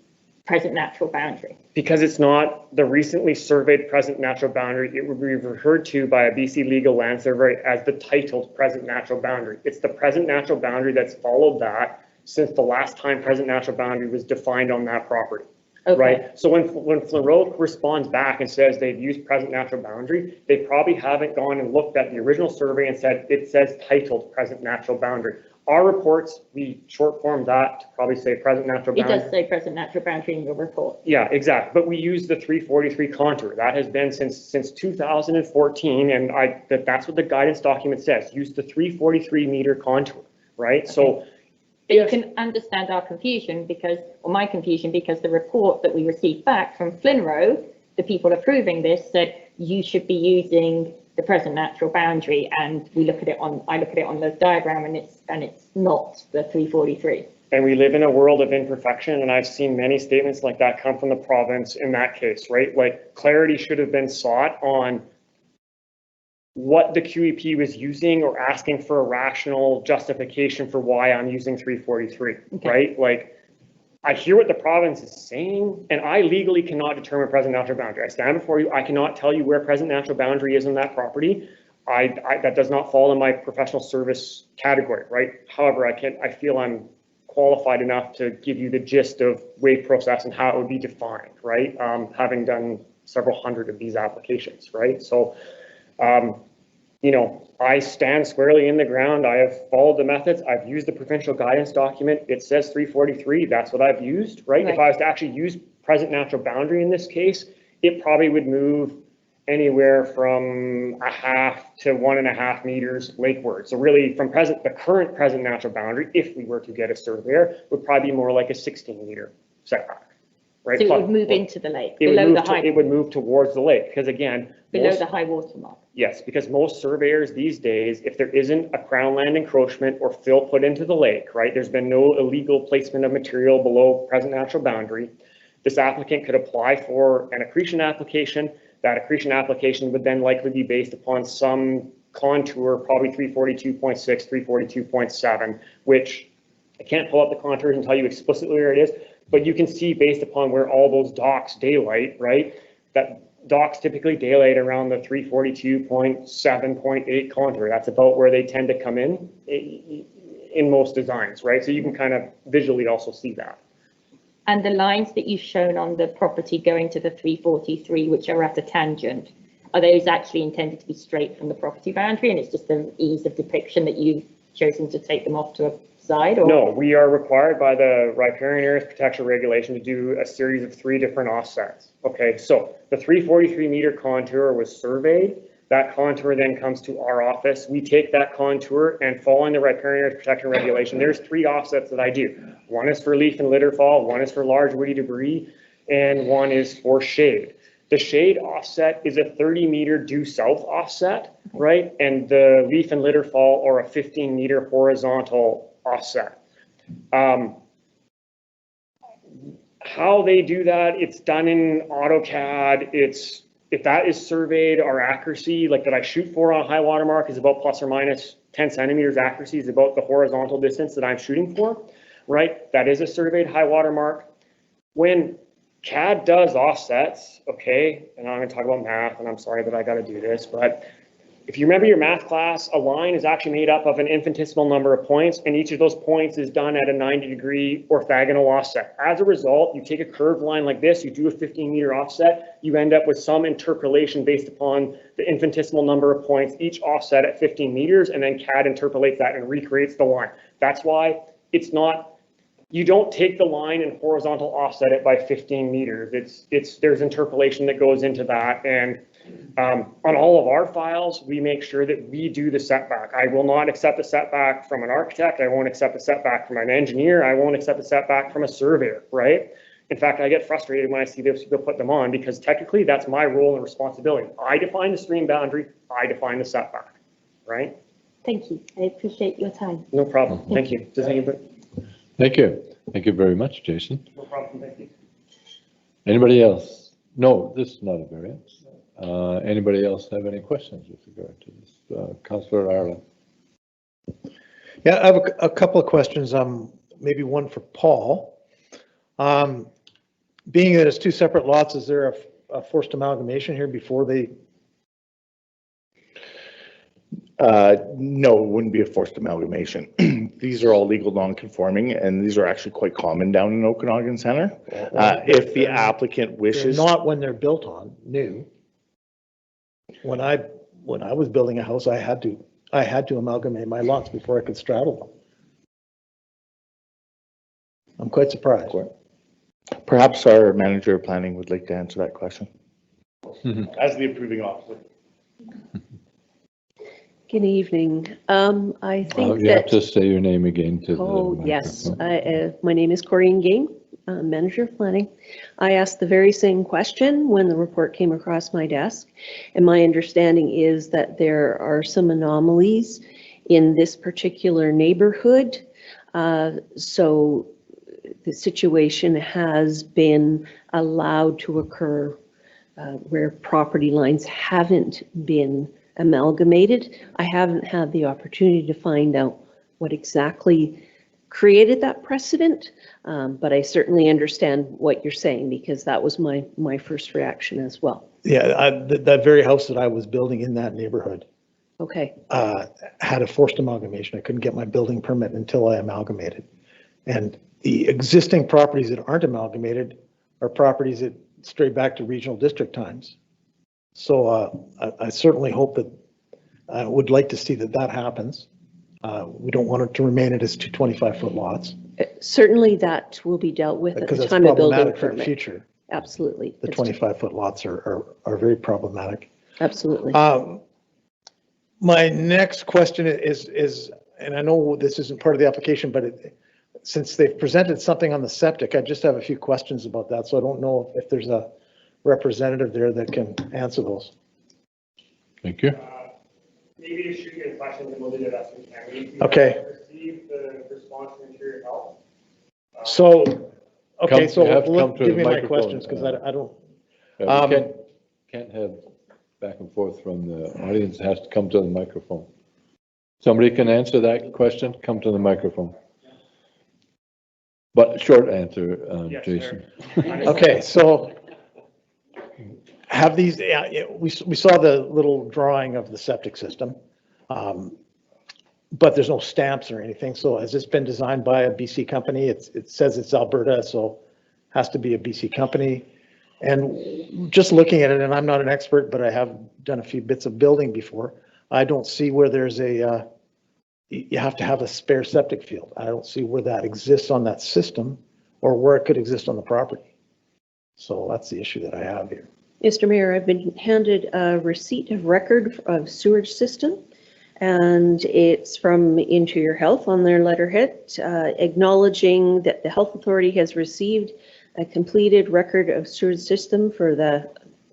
Speaker 5: present natural boundary.
Speaker 11: Because it's not the recently surveyed present natural boundary, it would be referred to by a BC legal land survey as the titled present natural boundary. It's the present natural boundary that's followed that since the last time present natural boundary was defined on that property. Okay. Right? So when FLNRO responds back and says they've used present natural boundary, they probably haven't gone and looked at the original survey and said it says titled present natural boundary. Our reports, we short form that to probably say present natural boundary.
Speaker 5: It does say present natural boundary in your report.
Speaker 11: Yeah, exactly. But we use the 343 contour. That has been since 2014, and that's what the guidance document says. Use the 343 meter contour, right? Okay. So
Speaker 5: you can understand our confusion because, or my confusion, because the report that we received back from FLNRO, the people approving this, said you should be using the present natural boundary, and I look at it on the diagram, and it's not the 343.
Speaker 11: And we live in a world of imperfection, and I've seen many statements like that come from the province in that case, right? Like clarity should have been sought on what the QEP was using or asking for a rational justification for why I'm using 343, okay. Right? Like, I hear what the province is saying, and I legally cannot determine present natural boundary. I stand before you, I cannot tell you where present natural boundary is on that property. That does not fall in my professional service category, right? However, I feel I'm qualified enough to give you the gist of wave process and how it would be defined, right? Having done several hundred of these applications, right? So, you know, I stand squarely in the ground. I have followed the methods. I've used the provincial guidance document. It says 343. That's what I've used, right? If I was to actually use present natural boundary in this case, it probably would move anywhere from 0.5 to 1.5 meters lakeward. So really from the current present natural boundary, if we were to get a surveyor, would probably be more like a 16-meter setback. Right?
Speaker 5: So it would move into the lake,
Speaker 11: it would move towards the lake, because again,
Speaker 5: below the high water mark.
Speaker 11: Yes, because most surveyors these days, if there isn't a crown land encroachment or fill put into the lake, right, there's been no illegal placement of material below present natural boundary, this applicant could apply for an accretion application. That accretion application would then likely be based upon some contour, probably 342.6, 342.7, which I can't pull up the contours and tell you explicitly where it is, but you can see based upon where all those docks daylight, right, that docks typically daylight around the 342.7.8 contour. That's about where they tend to come in most designs, right? So you can kind of visually also see that.
Speaker 5: And the lines that you've shown on the property going to the 343, which are at a tangent, are those actually intended to be straight from the property boundary, and it's just an ease of depiction that you chosen to take them off to a side, or?
Speaker 11: No, we are required by the riparian areas protection regulation to do a series of 3 different offsets. Okay, so the 343 meter contour was surveyed. That contour then comes to our office. We take that contour, and following the riparian areas protection regulation, there's 3 offsets that I do. One is for leaf and litter fall, one is for large woody debris, and one is for shade. The shade offset is a 30 meter due south offset, right? And the leaf and litter fall are a 15 meter horizontal offset. How they do that, it's done in AutoCAD. If that is surveyed, our accuracy, like that I shoot for on high water mark, is about plus or minus 10 centimeters. Accuracy is about the horizontal distance that I'm shooting for, right? That is a surveyed high water mark. When CAD does offsets, okay, and I'm going to talk about math, and I'm sorry that I got to do this, but if you remember your math class, a line is actually made up of an infinitesimal number of points, and each of those points is done at a 90-degree orthogonal offset. As a result, you take a curved line like this, you do a 15-meter offset, you end up with some interpolation based upon the infinitesimal number of points, each offset at 15 meters, and then CAD interpolates that and recreates the line. That's why it's not, you don't take the line and horizontal offset it by 15 meters. There's interpolation that goes into that, and on all of our files, we make sure that we do the setback. I will not accept a setback from an architect. I won't accept a setback from an engineer. I won't accept a setback from a surveyor, right? In fact, I get frustrated when I see those people put them on, because technically that's my role and responsibility. I define the stream boundary. I define the setback, right?
Speaker 5: Thank you. I appreciate your time.
Speaker 11: No problem. Thank you. Does anybody?
Speaker 1: Thank you. Thank you very much, Jason.
Speaker 11: No problem. Thank you.
Speaker 1: Anybody else? No, this is not a variance. Anybody else have any questions with regard to this? Councillor Ireland.
Speaker 7: Yeah, I have a couple of questions, maybe one for Paul. Being that it's 2 separate lots, is there a forced amalgamation here before they?
Speaker 4: No, it wouldn't be a forced amalgamation. These are all legal non-conforming, and these are actually quite common down in Okanagan Center. If the applicant wishes.
Speaker 7: Not when they're built on, new. When I was building a house, I had to amalgamate my lots before I could straddle them. I'm quite surprised.
Speaker 4: Perhaps our manager of planning would like to answer that question. As the approving officer.
Speaker 12: Good evening. I think
Speaker 1: you have to say your name again to the microphone.
Speaker 12: Yes. My name is Corinne Game, Manager of Planning. I asked the very same question when the report came across my desk, and my understanding is that there are some anomalies in this particular neighborhood. So the situation has been allowed to occur where property lines haven't been amalgamated. I haven't had the opportunity to find out what exactly created that precedent, but I certainly understand what you're saying, because that was my first reaction as well.
Speaker 7: Yeah, that very house that I was building in that neighborhood
Speaker 12: Okay.
Speaker 7: Had a forced amalgamation. I couldn't get my building permit until I amalgamated. And the existing properties that aren't amalgamated are properties that stray back to regional district times. So I certainly hope that, I would like to see that happens. We don't want it to remain as 2 25-foot lots.
Speaker 12: Certainly that will be dealt with at
Speaker 7: Because
Speaker 12: the
Speaker 7: it's
Speaker 12: time of building
Speaker 7: problematic for the
Speaker 12: permit.
Speaker 7: future.
Speaker 12: Absolutely.
Speaker 7: The 25-foot lots are very problematic.
Speaker 12: Absolutely.
Speaker 7: My next question is, and I know this isn't part of the application, but since they've presented something on the septic, I just have a few questions about that. So I don't know if there's a representative there that can answer those.
Speaker 1: Thank you.
Speaker 11: Maybe just shoot your questions and we'll do the best we can. We
Speaker 7: Okay.
Speaker 11: received the response from Interior Health.
Speaker 7: So, okay,
Speaker 1: You have to come to
Speaker 7: give
Speaker 1: the
Speaker 7: me my
Speaker 1: microphone.
Speaker 7: questions, because I don't.
Speaker 1: We can't have back and forth from the audience. It has to come to the microphone. Somebody can answer that question, come to the microphone. But short answer,
Speaker 11: Yes,
Speaker 1: Jason.
Speaker 7: Okay, so have these, we saw the little drawing of the septic system, but there's no stamps or anything. So has this been designed by a BC company? It says it's Alberta, so has to be a BC company. And just looking at it, and I'm not an expert, but I have done a few bits of building before, I don't see where there's a you have to have a spare septic field. I don't see where that exists on that system or where it could exist on the property. So that's the issue that I have here.
Speaker 12: Mr. Mayor, I've been handed a receipt of record of sewage system, and it's from Interior Health on their letterhead, acknowledging that the health authority has received a completed record of sewage system for the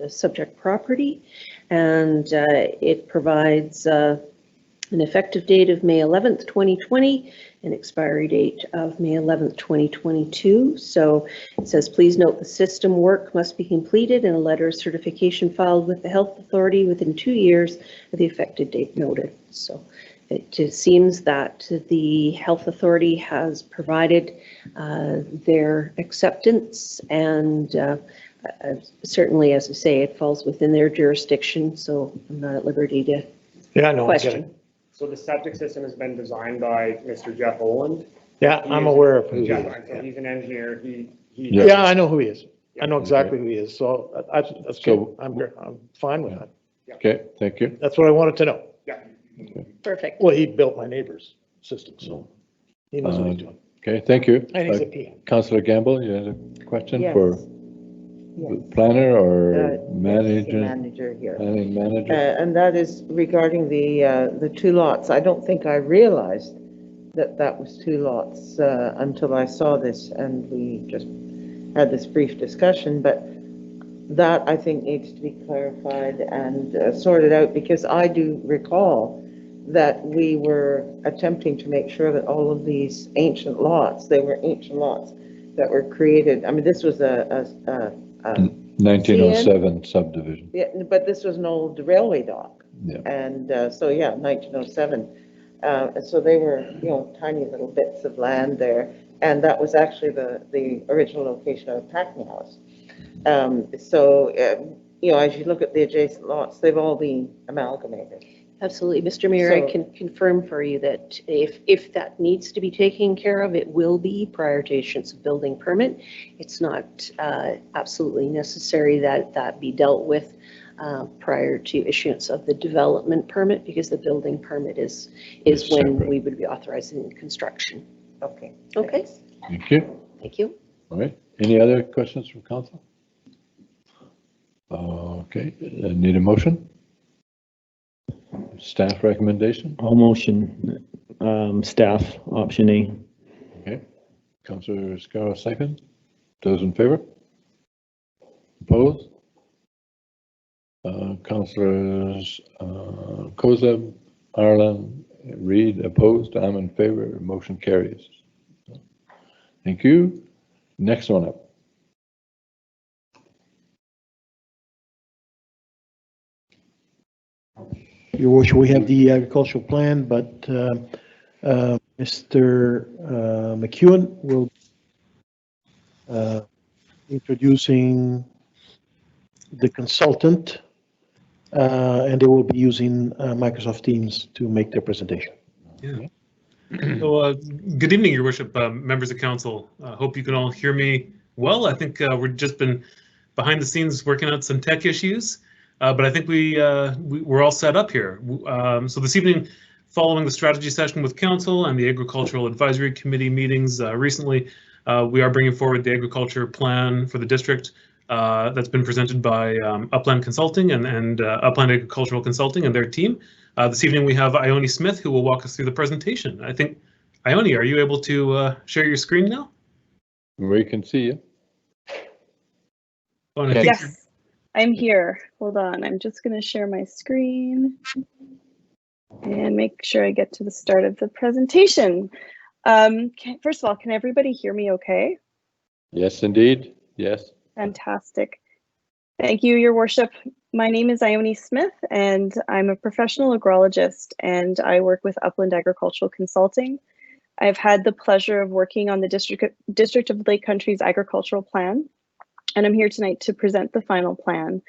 Speaker 12: subject property, and it provides an effective date of May 11th, 2020, an expiry date of May 11th, 2022. So it says, please note the system work must be completed and a letter of certification filed with the health authority within 2 years of the effective date noted. So it just seems that the health authority has provided their acceptance, and certainly, as I say, it falls within their jurisdiction, so I'm not at liberty to question.
Speaker 11: So the septic system has been designed by Mr. Jeff Oland.
Speaker 7: Yeah, I'm aware of who he is.
Speaker 11: So he's an engineer.
Speaker 7: Yeah, I know who he is. I know exactly who he is. So that's good. I'm fine with that.
Speaker 1: Okay, thank you.
Speaker 7: That's what I wanted to know.
Speaker 11: Yeah.
Speaker 12: Perfect.
Speaker 7: Well, he built my neighbor's system, so he knows what he's doing.
Speaker 1: Okay, thank you.
Speaker 7: And he's a PM.
Speaker 1: Councillor Gamble, you had a question
Speaker 6: Yes.
Speaker 1: for
Speaker 6: Yes.
Speaker 1: the planner or
Speaker 6: Yes,
Speaker 1: manager?
Speaker 6: the manager here.
Speaker 1: Planning manager?
Speaker 6: And that is regarding the two lots. I don't think I realized that that was two lots until I saw this, and we just had this brief discussion, but that I think needs to be clarified and sorted out, because I do recall that we were attempting to make sure that all of these ancient lots, they were ancient lots that were created. I mean, this was a
Speaker 1: 1907 subdivision.
Speaker 6: yeah, but this was an old railway dock.
Speaker 1: Yeah.
Speaker 6: And so, yeah, 1907. So they were, tiny little bits of land there. And that was actually the original location of a packing house. So, as you look at the adjacent lots, they've all been amalgamated.
Speaker 12: Absolutely. Mr. Mayor, I
Speaker 6: So-
Speaker 12: can confirm for you that if that needs to be taken care of, it will be prior to issuance of building permit. It's not absolutely necessary that that be dealt with prior to issuance of the development permit, because the building permit is
Speaker 1: It's
Speaker 12: when
Speaker 1: separate.
Speaker 12: we would be authorizing the construction.
Speaker 6: Okay.
Speaker 12: Okay,
Speaker 1: Thank you.
Speaker 12: thank you.
Speaker 1: All right. Any other questions from council? Okay, need a motion? Staff recommendation?
Speaker 10: All motion, staff, option A.
Speaker 1: Okay. Councillor Scarrow, second. Those in favor? Opposed? Councillors Koza, Ireland, Reed, opposed. I'm in favor. Motion carries. Thank you. Next one up.
Speaker 3: Your worship, we have the agricultural plan, but Mr. McEwen will introducing the consultant, and they will be using Microsoft Teams to make their presentation.
Speaker 13: Yeah. So, good evening, Your Worship, members of council. Hope you can all hear me well. I think we've just been behind the scenes working out some tech issues, but I think we're all set up here. So this evening, following the strategy session with council and the Agricultural Advisory Committee meetings recently, we are bringing forward the agriculture plan for the district that's been presented by Upland Consulting and Upland Agricultural Consulting and their team. This evening we have Ione Smith, who will walk us through the presentation. I think, Ione, are you able to share your screen now?
Speaker 1: We can see you.
Speaker 13: Oh, and I think
Speaker 14: Yes, I'm here. Hold on, I'm just going to share my screen and make sure I get to the start of the presentation. First of all, can everybody hear me okay?
Speaker 1: Yes, indeed. Yes.
Speaker 14: Fantastic. Thank you, Your Worship. My name is Ione Smith, and I'm a professional agrologist, and I work with Upland Agricultural Consulting. I've had the pleasure of working on the District of Lake Country's agricultural plan, and I'm here tonight to present the final plan.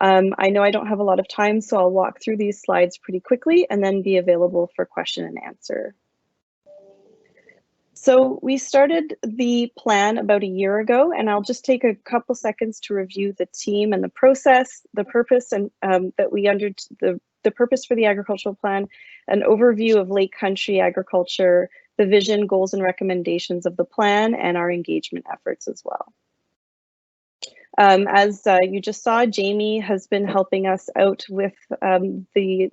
Speaker 14: I know I don't have a lot of time, so I'll walk through these slides pretty quickly and then be available for question and answer. So we started the plan about a year ago, and I'll just take a couple seconds to review the team and the process, the purpose, and the purpose for the agricultural plan, an overview of Lake Country agriculture, the vision, goals, and recommendations of the plan, and our engagement efforts as well. As you just saw, Jamie has been helping us out with the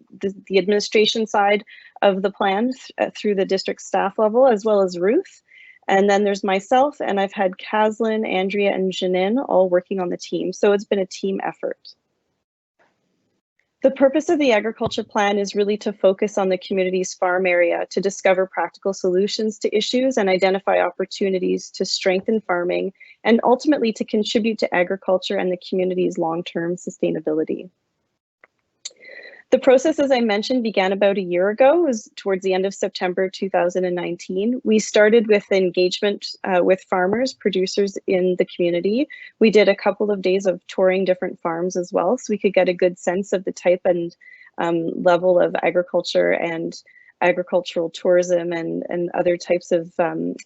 Speaker 14: administration side of the plan through the district staff level, as well as Ruth. And then there's myself, and I've had Caslin, Andrea, and Janine all working on the team. So it's been a team effort. The purpose of the agriculture plan is really to focus on the community's farm area to discover practical solutions to issues and identify opportunities to strengthen farming and ultimately to contribute to agriculture and the community's long-term sustainability. The process, as I mentioned, began about a year ago. It was towards the end of September 2019. We started with engagement with farmers, producers in the community. We did a couple of days of touring different farms as well, so we could get a good sense of the type and level of agriculture and agricultural tourism and other types of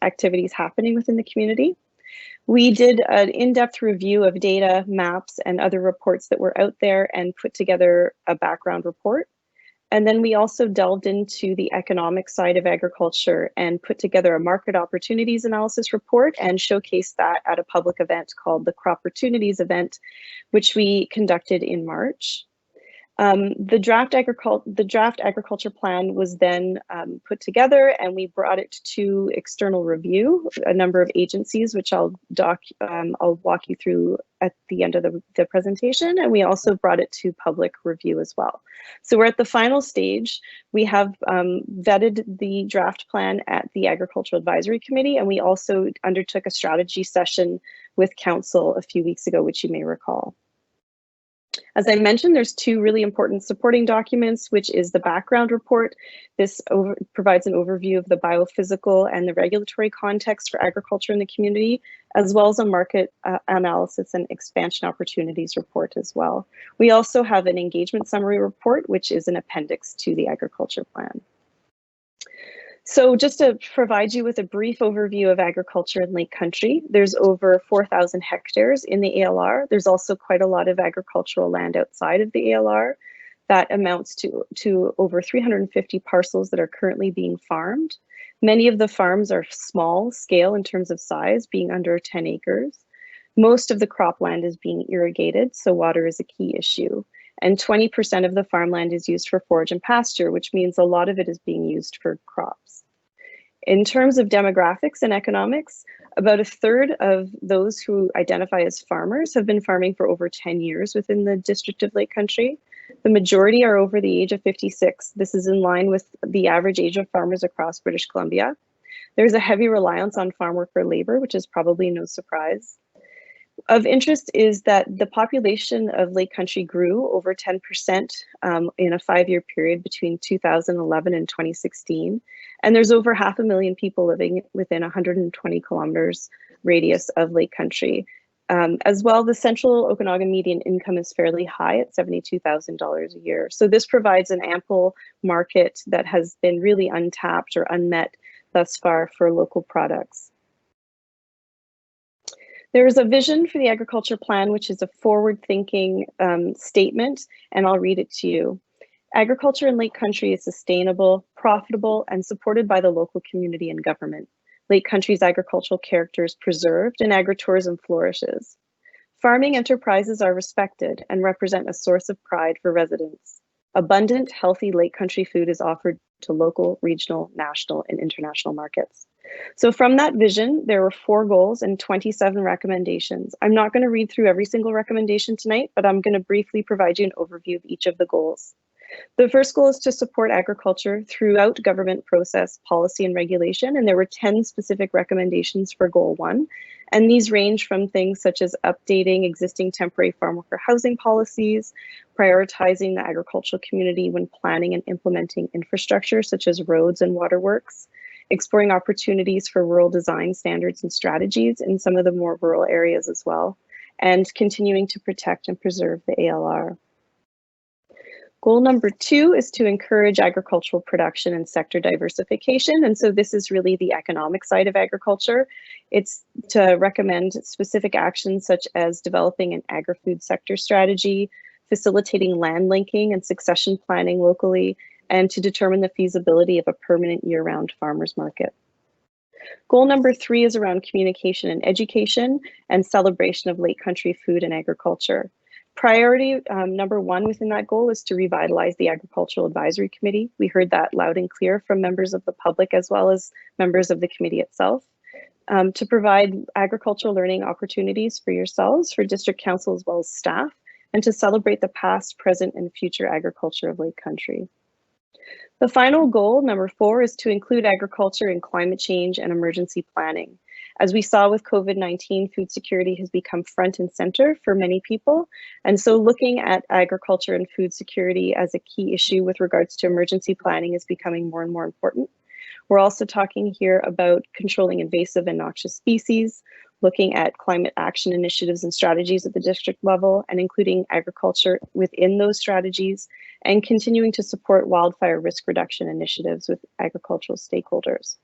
Speaker 14: activities happening within the community. We did an in-depth review of data, maps, and other reports that were out there and put together a background report. And then we also delved into the economic side of agriculture and put together a market opportunities analysis report and showcased that at a public event called the Crop Opportunities event, which we conducted in March. The draft agriculture plan was then put together, and we brought it to external review, a number of agencies, which I'll walk you through at the end of the presentation, and we also brought it to public review as well. So we're at the final stage. We have vetted the draft plan at the Agricultural Advisory Committee, and we also undertook a strategy session with Council a few weeks ago, which you may recall. As I mentioned, there's two really important supporting documents, which is the background report. This provides an overview of the biophysical and the regulatory context for agriculture in the community, as well as a market analysis and expansion opportunities report as well. We also have an engagement summary report, which is an appendix to the agriculture plan. So just to provide you with a brief overview of agriculture in Lake Country, there's over 4,000 hectares in the ALR. There's also quite a lot of agricultural land outside of the ALR. That amounts to over 350 parcels that are currently being farmed. Many of the farms are small scale in terms of size, being under 10 acres. Most of the cropland is being irrigated, so water is a key issue. And 20% of the farmland is used for forage and pasture, which means a lot of it is being used for crops. In terms of demographics and economics, about a third of those who identify as farmers have been farming for over 10 years within the District of Lake Country. The majority are over the age of 56. This is in line with the average age of farmers across British Columbia. There's a heavy reliance on farm worker labor, which is probably no surprise. Of interest is that the population of Lake Country grew over 10% in a 5-year period between 2011 and 2016. And there's over 500,000 people living within 120 kilometers radius of Lake Country. As well, the central Okanagan median income is fairly high at $72,000 a year. So this provides an ample market that has been really untapped or unmet thus far for local products. There is a vision for the agriculture plan, which is a forward-thinking statement, and I'll read it to you. Agriculture in Lake Country is sustainable, profitable, and supported by the local community and government. Lake Country's agricultural character is preserved and agritourism flourishes. Farming enterprises are respected and represent a source of pride for residents. Abundant, healthy Lake Country food is offered to local, regional, national, and international markets. So from that vision, there were 4 goals and 27 recommendations. I'm not going to read through every single recommendation tonight, but I'm going to briefly provide you an overview of each of the goals. The first goal is to support agriculture throughout government process, policy, and regulation, and there were 10 specific recommendations for Goal 1. And these range from things such as updating existing temporary farm worker housing policies, prioritizing the agricultural community when planning and implementing infrastructure such as roads and waterworks, exploring opportunities for rural design standards and strategies in some of the more rural areas as well, and continuing to protect and preserve the ALR. Goal number 2 is to encourage agricultural production and sector diversification. And so this is really the economic side of agriculture. It's to recommend specific actions such as developing an agri-food sector strategy, facilitating land linking and succession planning locally, and to determine the feasibility of a permanent year-round farmers market. Goal number 3 is around communication and education and celebration of Lake Country food and agriculture. Priority number 1 within that goal is to revitalize the Agricultural Advisory Committee. We heard that loud and clear from members of the public as well as members of the committee itself. To provide agricultural learning opportunities for yourselves, for district council as well as staff, and to celebrate the past, present, and future agriculture of Lake Country. The final goal, number 4, is to include agriculture in climate change and emergency planning. As we saw with COVID-19, food security has become front and center for many people. And so looking at agriculture and food security as a key issue with regards to emergency planning is becoming more and more important. We're also talking here about controlling invasive and noxious species, looking at climate action initiatives and strategies at the district level, and including agriculture within those strategies, and continuing to support wildfire risk reduction initiatives with agricultural stakeholders.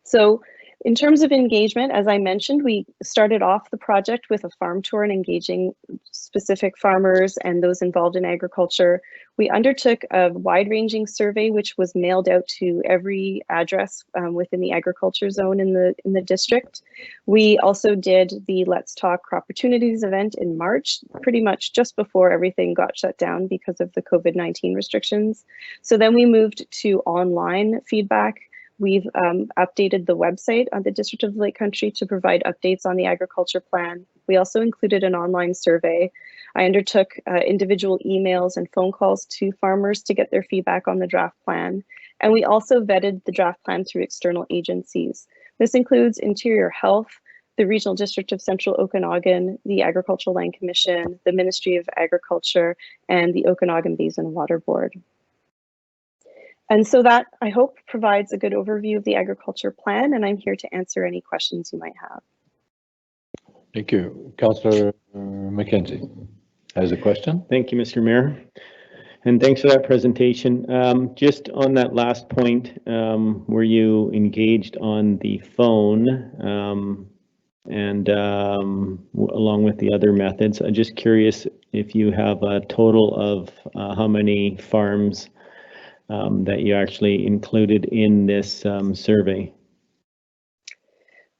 Speaker 14: So in terms of engagement, as I mentioned, we started off the project with a farm tour and engaging specific farmers and those involved in agriculture. We undertook a wide-ranging survey, which was mailed out to every address within the agriculture zone in the district. We also did the Let's Talk Crop Opportunities event in March, pretty much just before everything got shut down because of the COVID-19 restrictions. So then we moved to online feedback. We've updated the website on the District of Lake Country to provide updates on the agriculture plan. We also included an online survey. I undertook individual emails and phone calls to farmers to get their feedback on the draft plan. And we also vetted the draft plan through external agencies. This includes Interior Health, the Regional District of Central Okanagan, the Agricultural Land Commission, the Ministry of Agriculture, and the Okanagan Basin Water Board. And so that, I hope, provides a good overview of the agriculture plan, and I'm here to answer any questions you might have.
Speaker 1: Thank you. Councillor McKenzie has a question.
Speaker 10: Thank you, Mr. Mayor. And thanks for that presentation. Just on that last point, were you engaged on the phone and along with the other methods? I'm just curious if you have a total of how many farms that you actually included in this survey.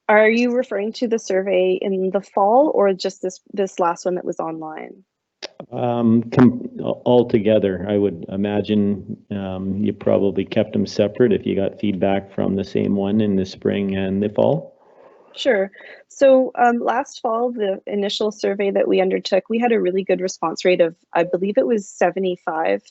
Speaker 14: Are you referring to the survey in the fall or just this last one that was online?
Speaker 10: All together, I would imagine you probably kept them separate if you got feedback from the same one in the spring and the fall.
Speaker 14: Sure. So last fall, the initial survey that we undertook, we had a really good response rate of, I believe it was 75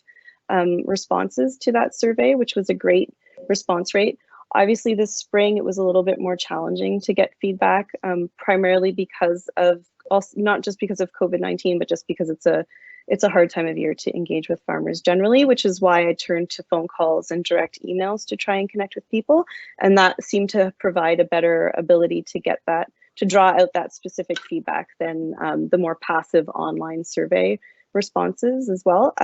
Speaker 14: responses to that survey, which was a great response rate. Obviously this spring, it was a little bit more challenging to get feedback, primarily because of, also, not just because of COVID-19, but just because it's a hard time of year to engage with farmers generally, which is why I turned to phone calls and direct emails to try and connect with people. And that seemed to provide a better ability to get that, to draw out that specific feedback than the more passive online survey responses as well.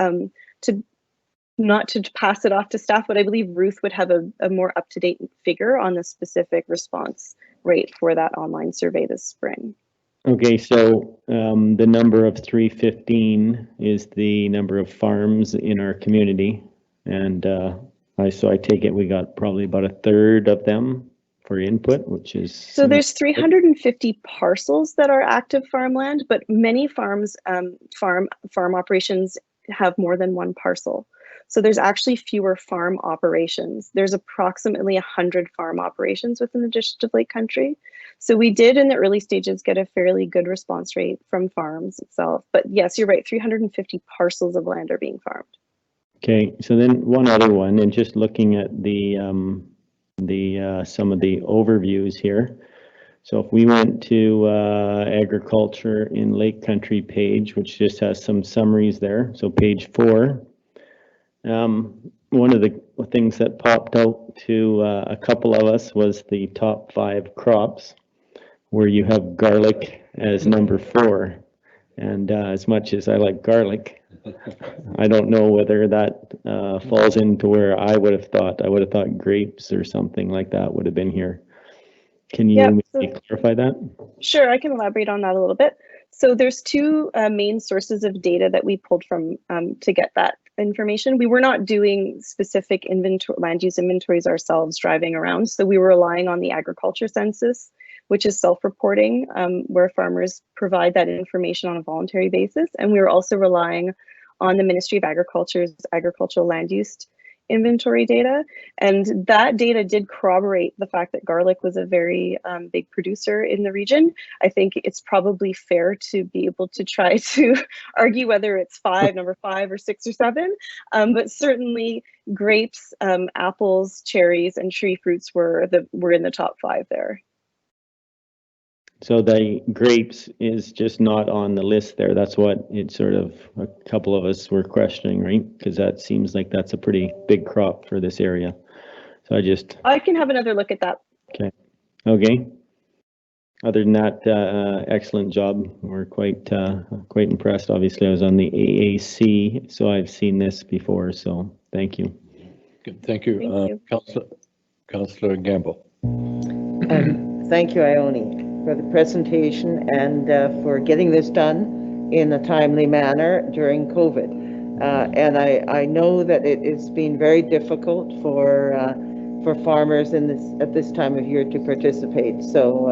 Speaker 14: Not to pass it off to staff, but I believe Ruth would have a more up-to-date figure on the specific response rate for that online survey this spring.
Speaker 10: Okay, so the number of 315 is the number of farms in our community, and so I take it we got probably about a third of them for input, which is...
Speaker 14: So there's 350 parcels that are active farmland, but many farms, farm operations have more than one parcel. So there's actually fewer farm operations. There's approximately 100 farm operations within the District of Lake Country. So we did in the early stages get a fairly good response rate from farms itself. But yes, you're right, 350 parcels of land are being farmed.
Speaker 10: Okay, so then one other one, and just looking at the some of the overviews here. So if we went to agriculture in Lake Country page, which just has some summaries there. So page 4. One of the things that popped out to a couple of us was the top 5 crops, where you have garlic as number 4. And as much as I like garlic, I don't know whether that falls into where I would have thought grapes or something like that would have been here. Can you maybe clarify that?
Speaker 14: Sure, I can elaborate on that a little bit. So there's 2 main sources of data that we pulled from to get that information. We were not doing specific land use inventories ourselves driving around. So we were relying on the agriculture census, which is self-reporting, where farmers provide that information on a voluntary basis. And we were also relying on the Ministry of Agriculture's agricultural land use inventory data. And that data did corroborate the fact that garlic was a very big producer in the region. I think it's probably fair to be able to try to argue whether it's number five or 6 or 7, but certainly grapes, apples, cherries, and tree fruits were in the top 5 there.
Speaker 10: So the grapes is just not on the list there. That's what it sort of, a couple of us were questioning, right? Because that seems like that's a pretty big crop for this area. So
Speaker 14: I can have another look at that.
Speaker 10: Okay. Other than that, excellent job. We're quite impressed. Obviously, I was on the AAC, so I've seen this before. So thank you.
Speaker 1: Good, thank you. Councillor Gamble.
Speaker 6: Thank you, Ione, for the presentation and for getting this done in a timely manner during COVID. And I know that it has been very difficult for farmers at this time of year to participate. So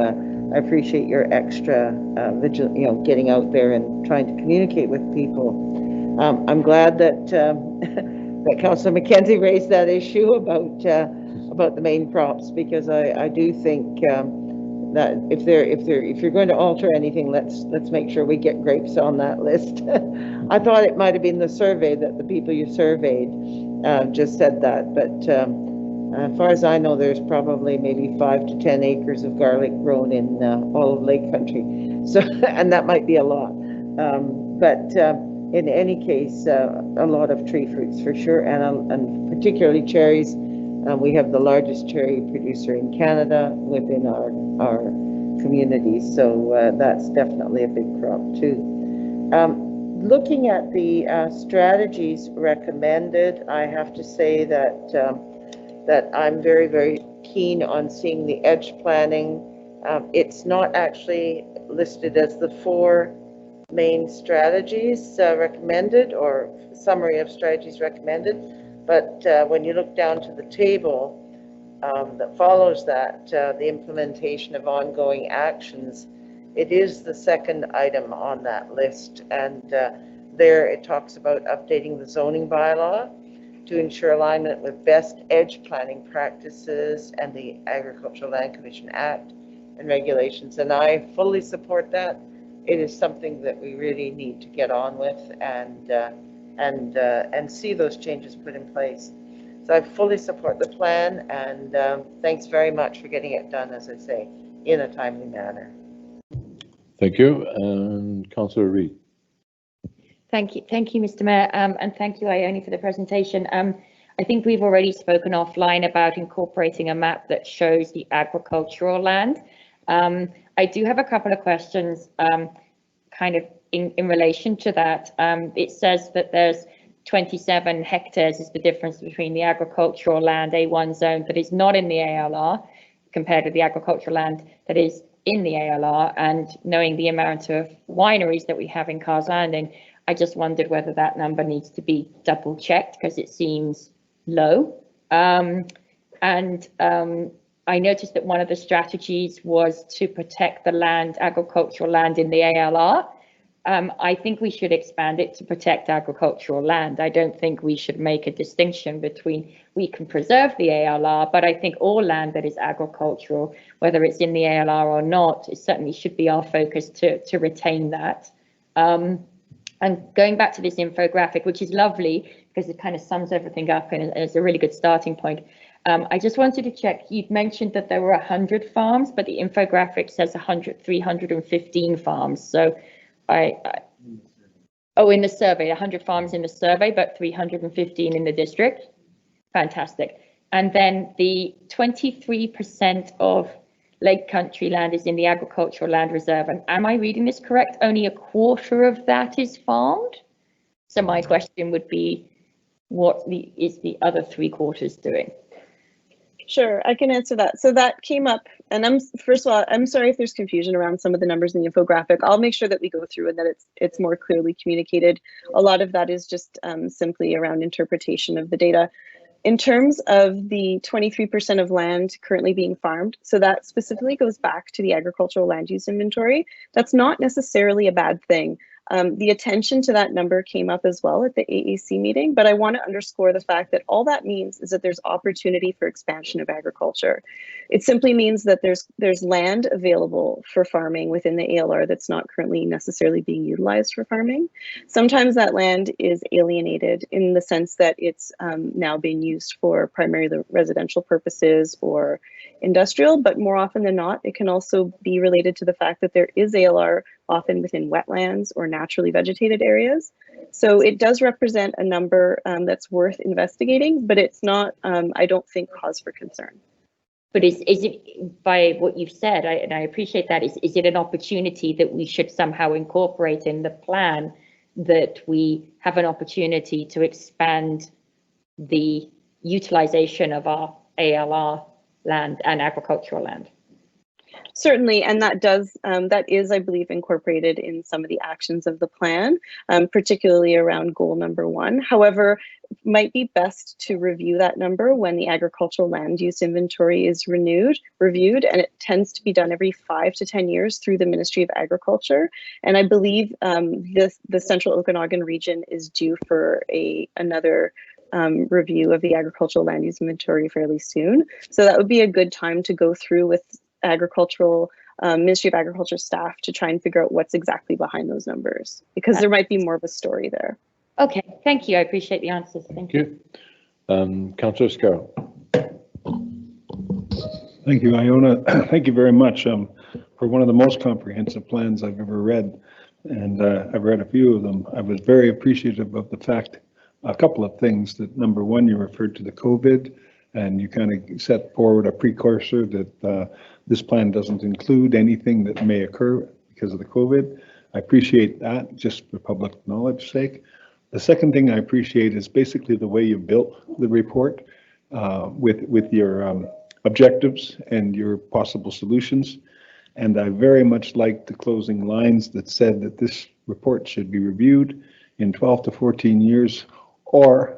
Speaker 6: I appreciate your extra vigilant, getting out there and trying to communicate with people. I'm glad that that Councillor McKenzie raised that issue about the main crops, because I do think that if you're going to alter anything, let's make sure we get grapes on that list. I thought it might have been the survey that the people you surveyed just said that, but as far as I know, there's probably maybe 5 to 10 acres of garlic grown in all of Lake Country, so and that might be a lot. But in any case, a lot of tree fruits for sure, and particularly cherries. We have the largest cherry producer in Canada within our community, so that's definitely a big crop too. Looking at the strategies recommended, I have to say that I'm very, very keen on seeing the edge planning. It's not actually listed as the 4 main strategies recommended, or summary of strategies recommended. But when you look down to the table that follows that, the implementation of ongoing actions, it is the 2nd item on that list. And there it talks about updating the zoning bylaw to ensure alignment with best edge planning practices and the Agricultural Land Commission Act and regulations. And I fully support that. It is something that we really need to get on with and see those changes put in place. So I fully support the plan, and thanks very much for getting it done, as I say, in a timely manner.
Speaker 1: Thank you. And Councillor Reid.
Speaker 5: Thank you, Mr. Mayor, and thank you, Ione, for the presentation. I think we've already spoken offline about incorporating a map that shows the agricultural land. I do have a couple of questions kind of in relation to that. It says that there's 27 hectares is the difference between the agricultural land A1 zone that is not in the ALR compared to the agricultural land that is in the ALR. And knowing the amount of wineries that we have in Carr's Landing, I just wondered whether that number needs to be double checked because it seems low. I noticed that one of the strategies was to protect the land, agricultural land in the ALR. I think we should expand it to protect agricultural land. I don't think we should make a distinction between we can preserve the ALR, but I think all land that is agricultural, whether it's in the ALR or not, it certainly should be our focus to retain that. And going back to this infographic, which is lovely because it kind of sums everything up and it's a really good starting point. I just wanted to check, you've mentioned that there were 100 farms, but the infographic says 315 farms. So in the survey, 100 farms in the survey, but 315 in the district. Fantastic. And then the 23% of Lake Country land is in the agricultural land reserve. And am I reading this correct? Only a quarter of that is farmed. So my question would be, what is the other 3/4 doing?
Speaker 14: Sure, I can answer that. So that came up, and first of all, I'm sorry if there's confusion around some of the numbers in the infographic. I'll make sure that we go through and that it's more clearly communicated. A lot of that is just simply around interpretation of the data. In terms of the 23% of land currently being farmed, so that specifically goes back to the agricultural land use inventory. That's not necessarily a bad thing. The attention to that number came up as well at the AAC meeting, but I want to underscore the fact that all that means is that there's opportunity for expansion of agriculture. It simply means that there's land available for farming within the ALR that's not currently necessarily being utilized for farming. Sometimes that land is alienated in the sense that it's now being used for primarily residential purposes or industrial, but more often than not, it can also be related to the fact that there is ALR often within wetlands or naturally vegetated areas. So it does represent a number that's worth investigating, but it's not, I don't think, cause for concern.
Speaker 5: But is it, by what you've said, and I appreciate that, is it an opportunity that we should somehow incorporate in the plan, that we have an opportunity to expand the utilization of our ALR land and agricultural land?
Speaker 14: Certainly, and that is, I believe, incorporated in some of the actions of the plan, particularly around goal number 1. However, it might be best to review that number when the agricultural land use inventory is reviewed, and it tends to be done every 5 to 10 years through the Ministry of Agriculture. And I believe the Central Okanagan region is due for another review of the agricultural land use inventory fairly soon. So that would be a good time to go through with Ministry of Agriculture staff to try and figure out what's exactly behind those numbers, because there might be more of a story there.
Speaker 5: Okay, thank you. I appreciate the answers. Thank you.
Speaker 1: Councillor Scarrow.
Speaker 15: Thank you, Iona. Thank you very much for one of the most comprehensive plans I've ever read, and I've read a few of them. I was very appreciative of the fact, a couple of things, that number 1, you referred to the COVID, and you kind of set forward a precursor that this plan doesn't include anything that may occur because of the COVID. I appreciate that, just for public knowledge sake. The second thing I appreciate is basically the way you built the report with your objectives and your possible solutions. And I very much liked the closing lines that said that this report should be reviewed in 12 to 14 years, or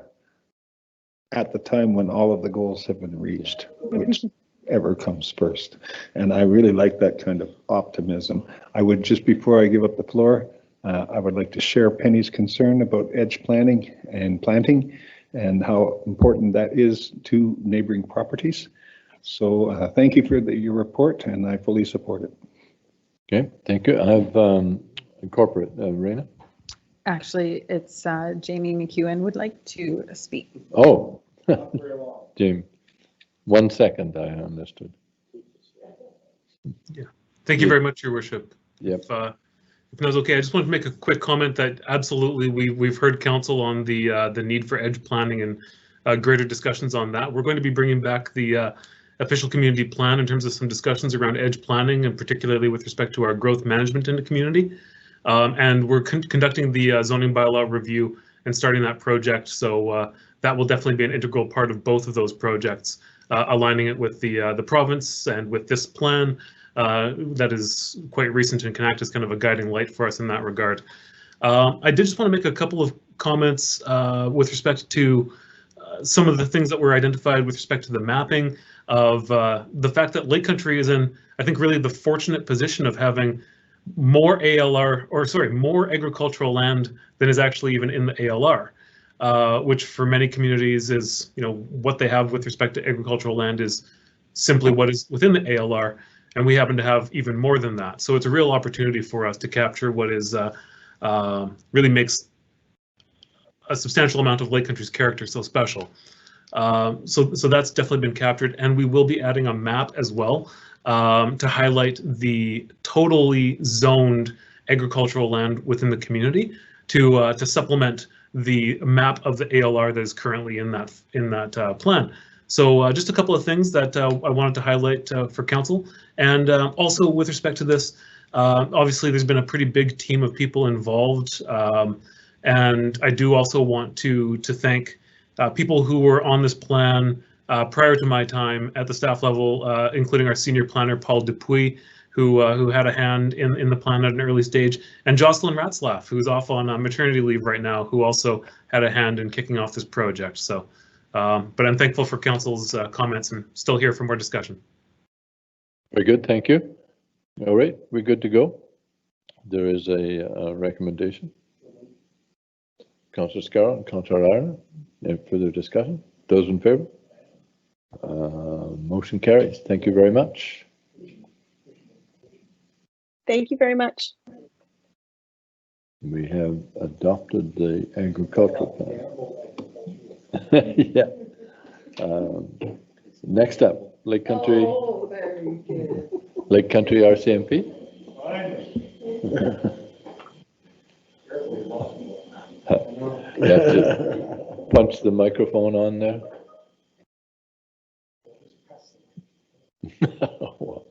Speaker 15: at the time when all of the goals have been reached, whichever comes first. And I really like that kind of optimism. I would, just before I give up the floor, I would like to share Penny's concern about edge planning and planting and how important that is to neighboring properties. So thank you for your report, and I fully support it.
Speaker 1: Okay, thank you. I have corporate, Raina.
Speaker 2: Actually, it's Jamie McEwen would like to speak.
Speaker 1: Oh, Jamie, 1 second, I understood.
Speaker 13: Yeah, thank you very much, Your Worship.
Speaker 1: Yep.
Speaker 13: If that was okay, I just wanted to make a quick comment that absolutely we've heard council on the need for edge planning and greater discussions on that. We're going to be bringing back the official community plan in terms of some discussions around edge planning, and particularly with respect to our growth management in the community. And we're conducting the zoning bylaw review and starting that project. So that will definitely be an integral part of both of those projects, aligning it with the province and with this plan that is quite recent and can act as kind of a guiding light for us in that regard. I did just want to make a couple of comments with respect to some of the things that were identified with respect to the mapping of the fact that Lake Country is in, I think, really the fortunate position of having more more agricultural land than is actually even in the ALR, which for many communities is, what they have with respect to agricultural land is simply what is within the ALR, and we happen to have even more than that. So it's a real opportunity for us to capture what is really makes a substantial amount of Lake Country's character so special. So that's definitely been captured, and we will be adding a map as well to highlight the totally zoned agricultural land within the community to supplement the map of the ALR that is currently in that plan. So just a couple of things that I wanted to highlight for council, and also with respect to this, obviously there's been a pretty big team of people involved, and I do also want to thank people who were on this plan prior to my time at the staff level, including our senior planner, Paul Dupuis, who had a hand in the plan at an early stage, and Jocelyn Ratzlaff, who's off on maternity leave right now, who also had a hand in kicking off this project. So, but I'm thankful for council's comments and still here for more discussion.
Speaker 1: Very good, thank you. All right, we're good to go. There is a recommendation. Councillor Scarlett and Councillor Ireland, any further discussion? Those in favour? Motion carries. Thank you very much.
Speaker 14: Thank you very much.
Speaker 1: We have adopted the agricultural plan. Yeah. Next up, Lake Country.
Speaker 6: Oh, very good.
Speaker 1: Lake Country RCMP. You have to punch the microphone on there. Well.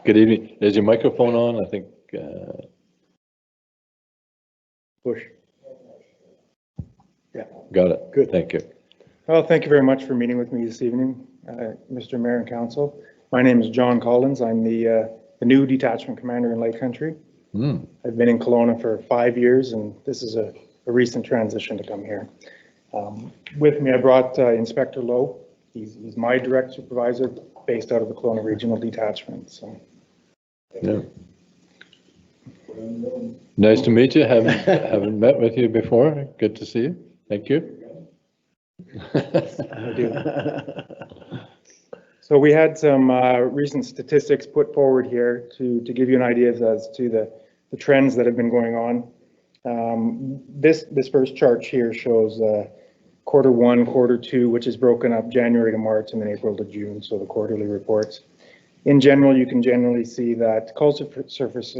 Speaker 1: Good evening. Is your microphone on? I think.
Speaker 16: Push. Yeah.
Speaker 1: Got it. Good. Thank you.
Speaker 16: Well, thank you very much for meeting with me this evening, Mr. Mayor and Council. My name is John Collins. I'm the new detachment commander in Lake Country. I've been in Kelowna for 5 years, and this is a recent transition to come here. With me, I brought Inspector Lowe. He's my direct supervisor based out of the Kelowna Regional Detachment. So.
Speaker 1: Yeah. Nice to meet you. Haven't met with you before. Good to see you. Thank you.
Speaker 16: I do. So we had some recent statistics put forward here to give you an idea as to the trends that have been going on. This first chart here shows Q1, Q2, which is broken up January to March and then April to June, so the quarterly reports. In general, you can generally see that calls surface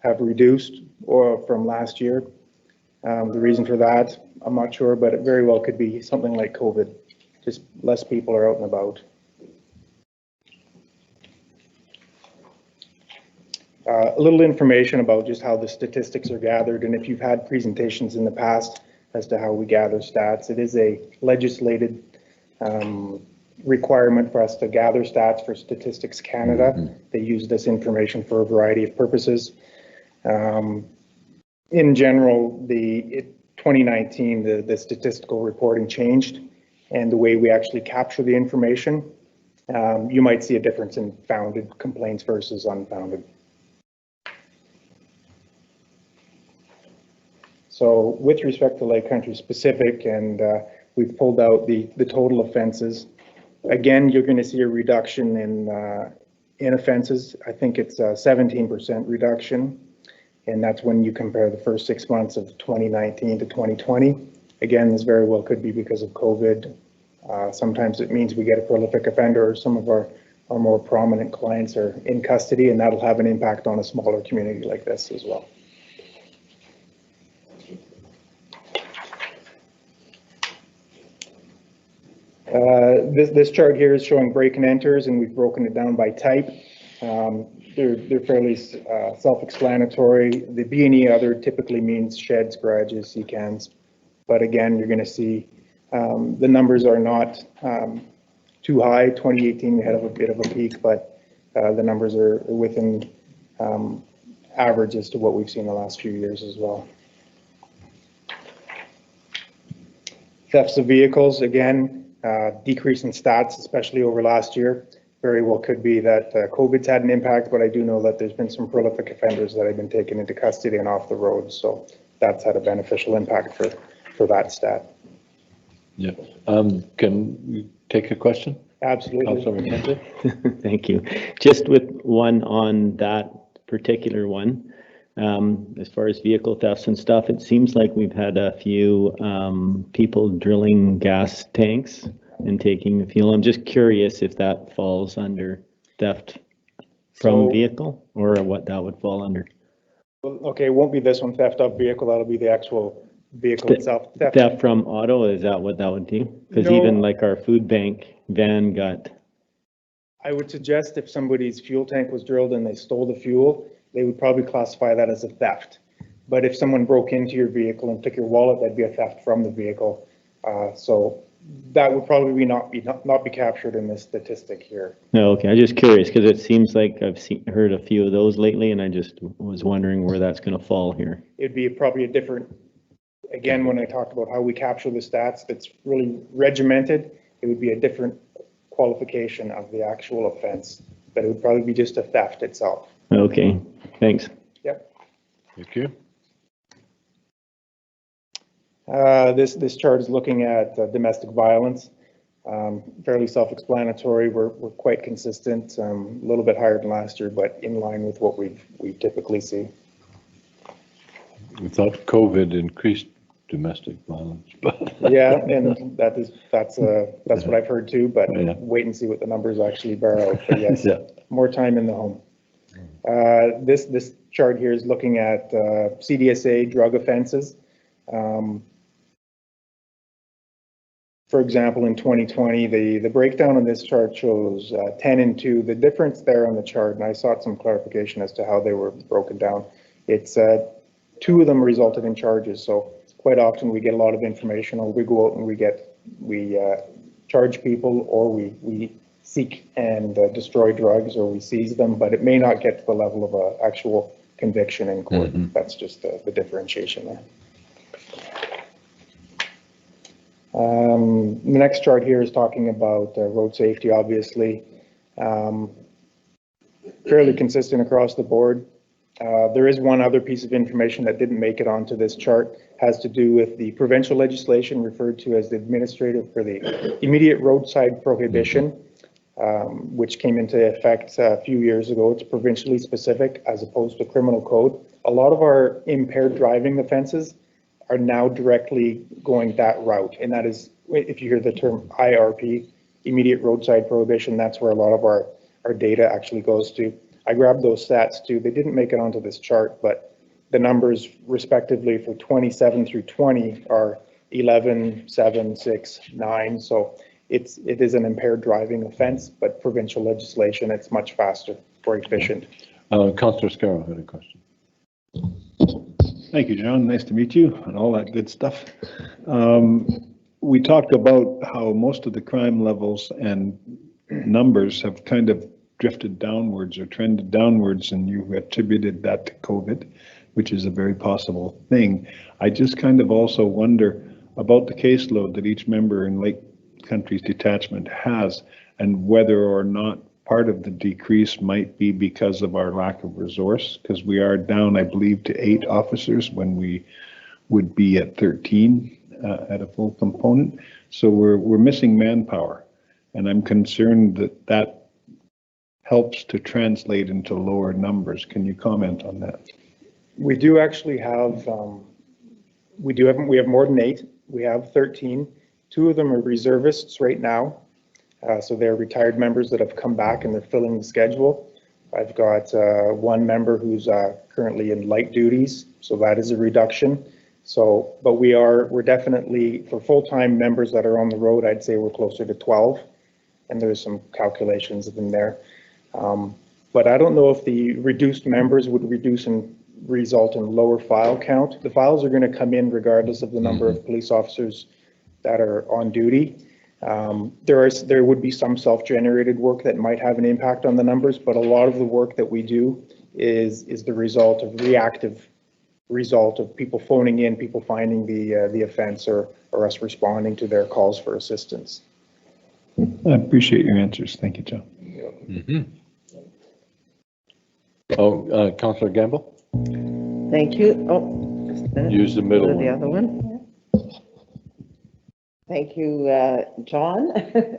Speaker 16: have reduced from last year. The reason for that, I'm not sure, but it very well could be something like COVID. Just less people are out and about. A little information about just how the statistics are gathered, and if you've had presentations in the past as to how we gather stats, it is a legislated requirement for us to gather stats for Statistics Canada. They use this information for a variety of purposes. In general, 2019, the statistical reporting changed, and the way we actually capture the information, you might see a difference in founded complaints versus unfounded. So with respect to Lake Country specific, and we've pulled out the total offenses. Again, you're going to see a reduction in offenses. I think it's a 17% reduction. And that's when you compare the first 6 months of 2019 to 2020. Again, this very well could be because of COVID. Sometimes it means we get a prolific offender, or some of our more prominent clients are in custody, and that'll have an impact on a smaller community like this as well. This chart here is showing break and enters, and we've broken it down by type. They're fairly self-explanatory. The B&E other typically means sheds, garages, sea-cans. But again, you're going to see the numbers are not too high. 2018, we had a bit of a peak, but the numbers are within average as to what we've seen the last few years as well. Thefts of vehicles, again, decrease in stats, especially over last year. Very well could be that COVID's had an impact, but I do know that there's been some prolific offenders that have been taken into custody and off the road. So that's had a beneficial impact for that stat.
Speaker 1: Yeah. Can we take a question?
Speaker 16: Absolutely.
Speaker 10: Thank you. Just with one on that particular one, as far as vehicle thefts and stuff, it seems like we've had a few people drilling gas tanks and taking the fuel. I'm just curious if that falls under theft from vehicle or what that would fall under.
Speaker 16: Well, okay, it won't be this one, theft of vehicle, that'll be the actual vehicle itself.
Speaker 10: Theft from auto, is that what that would be? Because
Speaker 16: No.
Speaker 10: even like our food bank van got,
Speaker 16: I would suggest if somebody's fuel tank was drilled and they stole the fuel, they would probably classify that as a theft. But if someone broke into your vehicle and took your wallet, that'd be a theft from the vehicle. So that would probably not be captured in this statistic here.
Speaker 10: no, okay, I'm just curious, because it seems like I've heard a few of those lately, and I just was wondering where that's gonna fall here.
Speaker 16: It'd be probably a different, again, when I talked about how we capture the stats, that's really regimented, it would be a different qualification of the actual offense, but it would probably be just a theft itself.
Speaker 10: Okay, thanks.
Speaker 16: Yep.
Speaker 1: Thank you.
Speaker 16: This chart is looking at domestic violence. Fairly self-explanatory. We're quite consistent, a little bit higher than last year, but in line with what we typically see.
Speaker 1: We thought COVID increased domestic violence, but.
Speaker 16: Yeah, and that's what I've heard too, but
Speaker 1: Yeah.
Speaker 16: wait and see what the numbers actually bear out. But yes,
Speaker 1: Yeah.
Speaker 16: more time in the home. This chart here is looking at CDSA drug offenses. For example, in 2020, the breakdown on this chart shows 10 and 2. The difference there on the chart, and I sought some clarification as to how they were broken down. It's 2 of them resulted in charges. So quite often we get a lot of information, or we go out and we charge people, or we seek and destroy drugs, or we seize them, but it may not get to the level of an actual conviction in court. That's just the differentiation there. The next chart here is talking about road safety, obviously. Fairly consistent across the board. There is one other piece of information that didn't make it onto this chart, has to do with the provincial legislation referred to as the administrative for the immediate roadside prohibition, which came into effect a few years ago. It's provincially specific as opposed to criminal code. A lot of our impaired driving offenses are now directly going that route. And that is, if you hear the term IRP, immediate roadside prohibition, that's where a lot of our data actually goes to. I grabbed those stats too. They didn't make it onto this chart, but the numbers respectively for 27 through 20 are 11, 7, 6, 9. So it is an impaired driving offense, but provincial legislation, it's much faster, more efficient.
Speaker 1: Councillor Scarrow had a question.
Speaker 15: Thank you, John. Nice to meet you and all that good stuff. We talked about how most of the crime levels and numbers have kind of drifted downwards or trended downwards, and you attributed that to COVID, which is a very possible thing. I just kind of also wonder about the caseload that each member in Lake Country's detachment has, and whether or not part of the decrease might be because of our lack of resource, because we are down, I believe, to 8 officers when we would be at 13 at a full component. So we're missing manpower, and I'm concerned that that helps to translate into lower numbers. Can you comment on that?
Speaker 16: We do actually have, we have more than 8. We have 13. 2 of them are reservists right now. So they're retired members that have come back and they're filling the schedule. I've got 1 member who's currently in light duties, so that is a reduction. So, but we're definitely, for full-time members that are on the road, I'd say we're closer to 12, and there's some calculations in there. But I don't know if the reduced members would result in lower file count. The files are going to come in regardless of the number of police officers that are on duty. There would be some self-generated work that might have an impact on the numbers, but a lot of the work that we do is the result of reactive result of people phoning in, people finding the offense, or us responding to their calls for assistance.
Speaker 15: I appreciate your answers. Thank you, John.
Speaker 1: Councillor Gamble?
Speaker 6: Thank you. Oh, just a minute.
Speaker 1: Use the middle
Speaker 6: Go to the
Speaker 1: one.
Speaker 6: other one. Thank you, John.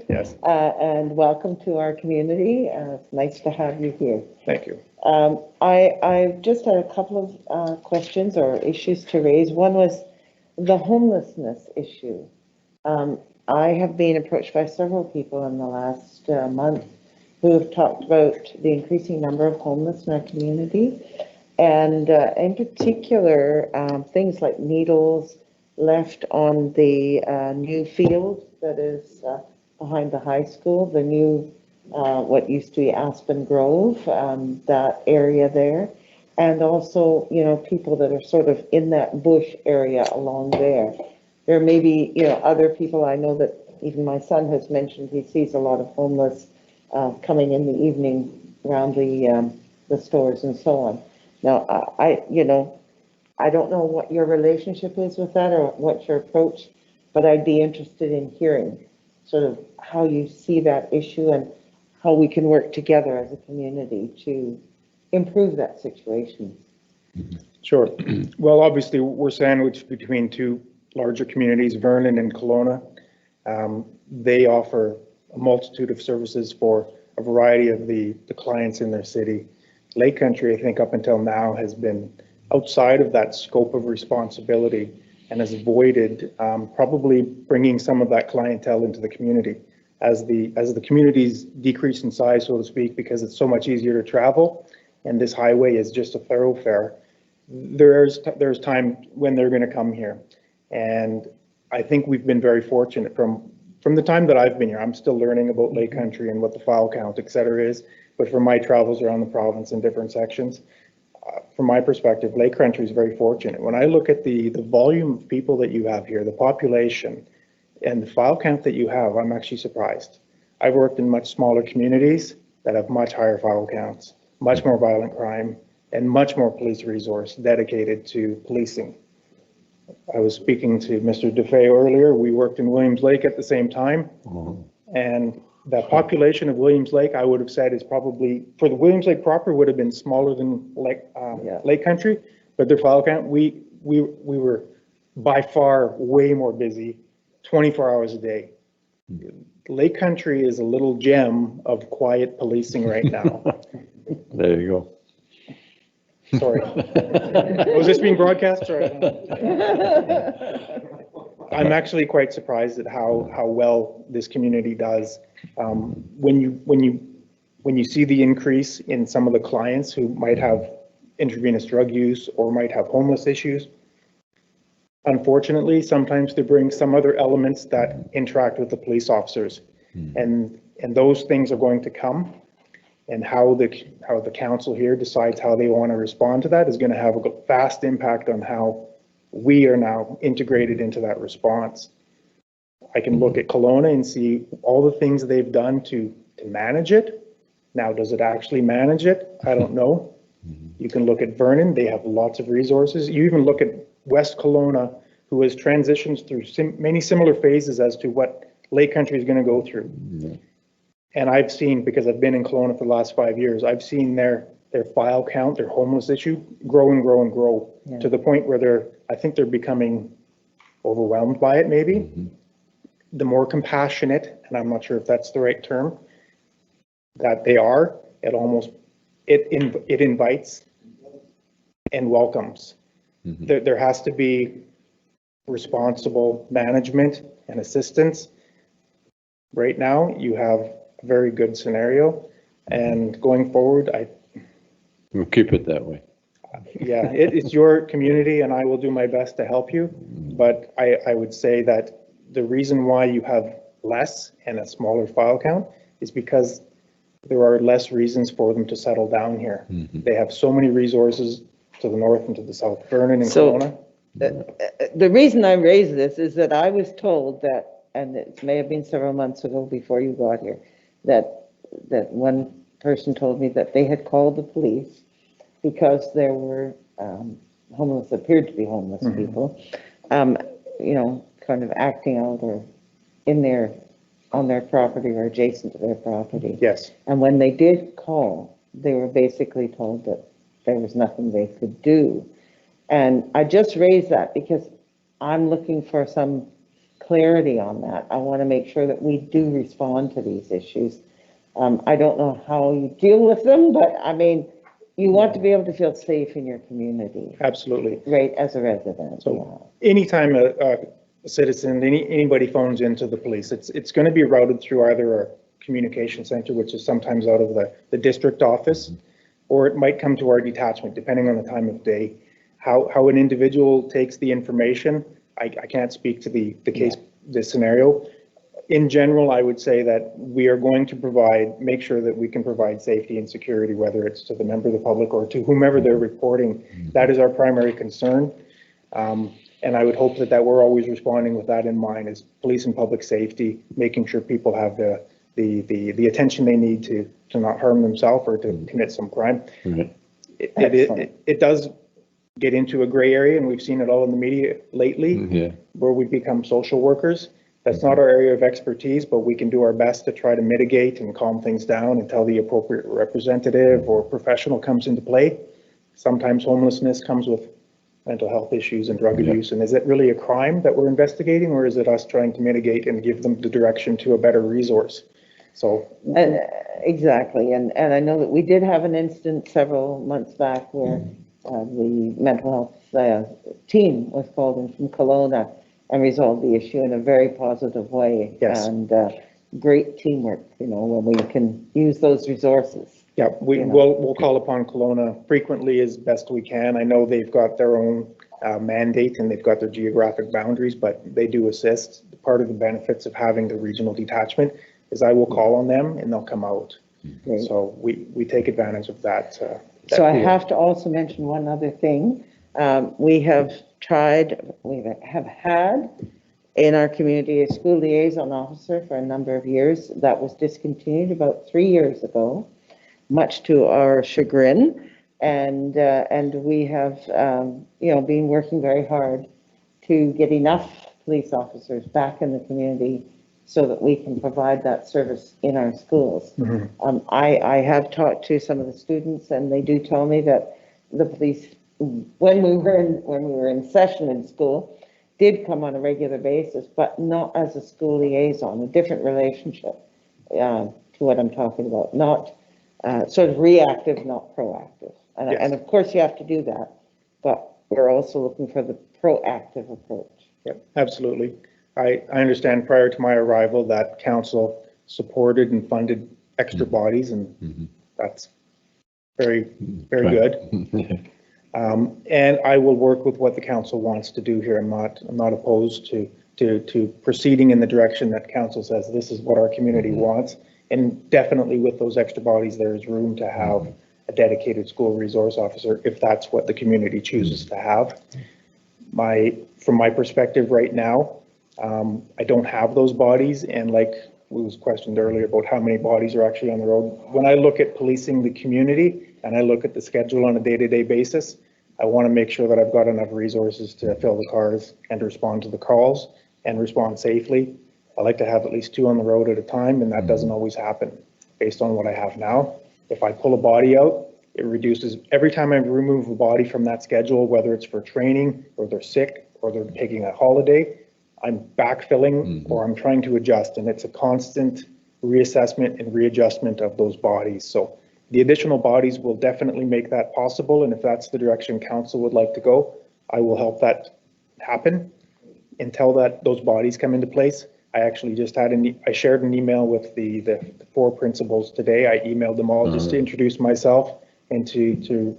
Speaker 16: Yes.
Speaker 6: And welcome to our community. It's nice to have you here.
Speaker 16: Thank you.
Speaker 6: I just had a couple of questions or issues to raise. One was the homelessness issue. I have been approached by several people in the last month who have talked about the increasing number of homeless in our community. And in particular, things like needles left on the new field that is behind the high school, the new, what used to be Aspen Grove, that area there. And also, you know, people that are sort of in that bush area along there. There may be, you know, other people, I know that even my son has mentioned he sees a lot of homeless coming in the evening around the stores and so on. Now, you know, I don't know what your relationship is with that or what's your approach, but I'd be interested in hearing sort of how you see that issue and how we can work together as a community to improve that situation.
Speaker 16: Sure. Well, obviously, we're sandwiched between two larger communities, Vernon and Kelowna. They offer a multitude of services for a variety of the clients in their city. Lake Country, I think up until now, has been outside of that scope of responsibility and has avoided probably bringing some of that clientele into the community. As the communities decrease in size, so to speak, because it's so much easier to travel, and this highway is just a thoroughfare, there's time when they're going to come here. And I think we've been very fortunate from the time that I've been here. I'm still learning about Lake Country and what the file count, et cetera, is, but from my travels around the province in different sections, from my perspective, Lake Country is very fortunate. When I look at the volume of people that you have here, the population, and the file count that you have, I'm actually surprised. I've worked in much smaller communities that have much higher file counts, much more violent crime, and much more police resource dedicated to policing. I was speaking to Mr. DeFay earlier. We worked in Williams Lake at the same time. And the population of Williams Lake, I would have said, is probably, for the Williams Lake proper, would have been smaller than Lake Country, but their file count, we were by far way more busy, 24 hours a day. Lake Country is a little gem of quiet policing right now.
Speaker 1: There you go.
Speaker 16: Sorry. Was this being broadcast? Sorry. I'm actually quite surprised at how well this community does. When you see the increase in some of the clients who might have intravenous drug use or might have homeless issues, unfortunately, sometimes they bring some other elements that interact with the police officers, and those things are going to come. And how the council here decides how they want to respond to that is going to have a vast impact on how we are now integrated into that response. I can look at Kelowna and see all the things they've done to manage it. Now, does it actually manage it? I don't know. You can look at Vernon, they have lots of resources. You even look at West Kelowna, who has transitioned through many similar phases as to what Lake Country is going to go through. And I've seen, because I've been in Kelowna for the last 5 years, I've seen their file count, their homeless issue grow and grow and grow to the point where I think they're becoming overwhelmed by it maybe. The more compassionate, and I'm not sure if that's the right term, that they are, it invites and welcomes. There has to be responsible management and assistance. Right now, you have a very good scenario, and going forward,
Speaker 1: We'll keep it that way.
Speaker 16: Yeah, it's your community, and I will do my best to help you. But I would say that the reason why you have less and a smaller file count is because there are less reasons for them to settle down here. They have so many resources to the north and to the south, Vernon and Kelowna.
Speaker 6: The reason I raise this is that I was told that, and it may have been several months ago before you got here, that one person told me that they had called the police because there were homeless, appeared to be homeless people, you know, kind of acting out or on their property or adjacent to their property.
Speaker 16: Yes.
Speaker 6: And when they did call, they were basically told that there was nothing they could do. And I just raised that because I'm looking for some clarity on that. I want to make sure that we do respond to these issues. I don't know how you deal with them, but I mean, you want to be able to feel safe in your community.
Speaker 16: Absolutely.
Speaker 6: Right, as a resident.
Speaker 16: So anytime a citizen, anybody phones into the police, it's going to be routed through either a communication center, which is sometimes out of the district office. or it might come to our detachment, depending on the time of day. How an individual takes the information, I can't speak to the case, the scenario. In general, I would say that we are going to make sure that we can provide safety and security, whether it's to the member of the public or to whomever they're reporting. That is our primary concern. And I would hope that we're always responding with that in mind, as police and public safety, making sure people have the attention they need to not harm themselves or to commit some crime. It does get into a gray area, and we've seen it all in the media lately, where we become social workers. That's not our area of expertise, but we can do our best to try to mitigate and calm things down until the appropriate representative or professional comes into play. Sometimes homelessness comes with mental health issues and drug abuse. And is it really a crime that we're investigating, or is it us trying to mitigate and give them the direction to a better resource? So
Speaker 6: exactly, and I know that we did have an incident several months back where the mental health team was called in from Kelowna and resolved the issue in a very positive way.
Speaker 16: Yes.
Speaker 6: And great teamwork, you know, when we can use those resources.
Speaker 16: Yeah, we'll call upon Kelowna frequently as best we can. I know they've got their own mandate and they've got their geographic boundaries, but they do assist. Part of the benefits of having the regional detachment is I will call on them and they'll come out. So we take advantage of that.
Speaker 6: So I have to also mention one other thing. We have had in our community a school liaison officer for a number of years. That was discontinued about 3 years ago, much to our chagrin. And we have, been working very hard to get enough police officers back in the community so that we can provide that service in our schools. I have talked to some of the students, and they do tell me that the police, when we were in session in school, did come on a regular basis, but not as a school liaison, a different relationship to what I'm talking about, not sort of reactive, not proactive. And of course you have to do that, but we're also looking for the proactive approach.
Speaker 16: Yep, absolutely. I understand prior to my arrival that council supported and funded extra bodies, and that's very good. And I will work with what the council wants to do here. I'm not opposed to proceeding in the direction that council says this is what our community wants. And definitely with those extra bodies, there is room to have a dedicated school resource officer if that's what the community chooses to have. From my perspective right now, I don't have those bodies, and like was questioned earlier about how many bodies are actually on the road. When I look at policing the community and I look at the schedule on a day-to-day basis, I want to make sure that I've got enough resources to fill the cars and to respond to the calls and respond safely. I like to have at least 2 on the road at a time, and that doesn't always happen based on what I have now. If I pull a body out, it reduces every time I remove a body from that schedule, whether it's for training or they're sick or they're taking a holiday, I'm backfilling or I'm trying to adjust, and it's a constant reassessment and readjustment of those bodies. So the additional bodies will definitely make that possible, and if that's the direction council would like to go, I will help that happen. Until those bodies come into place, I actually just had I shared an email with the 4 principals today. I emailed them all just to introduce myself and to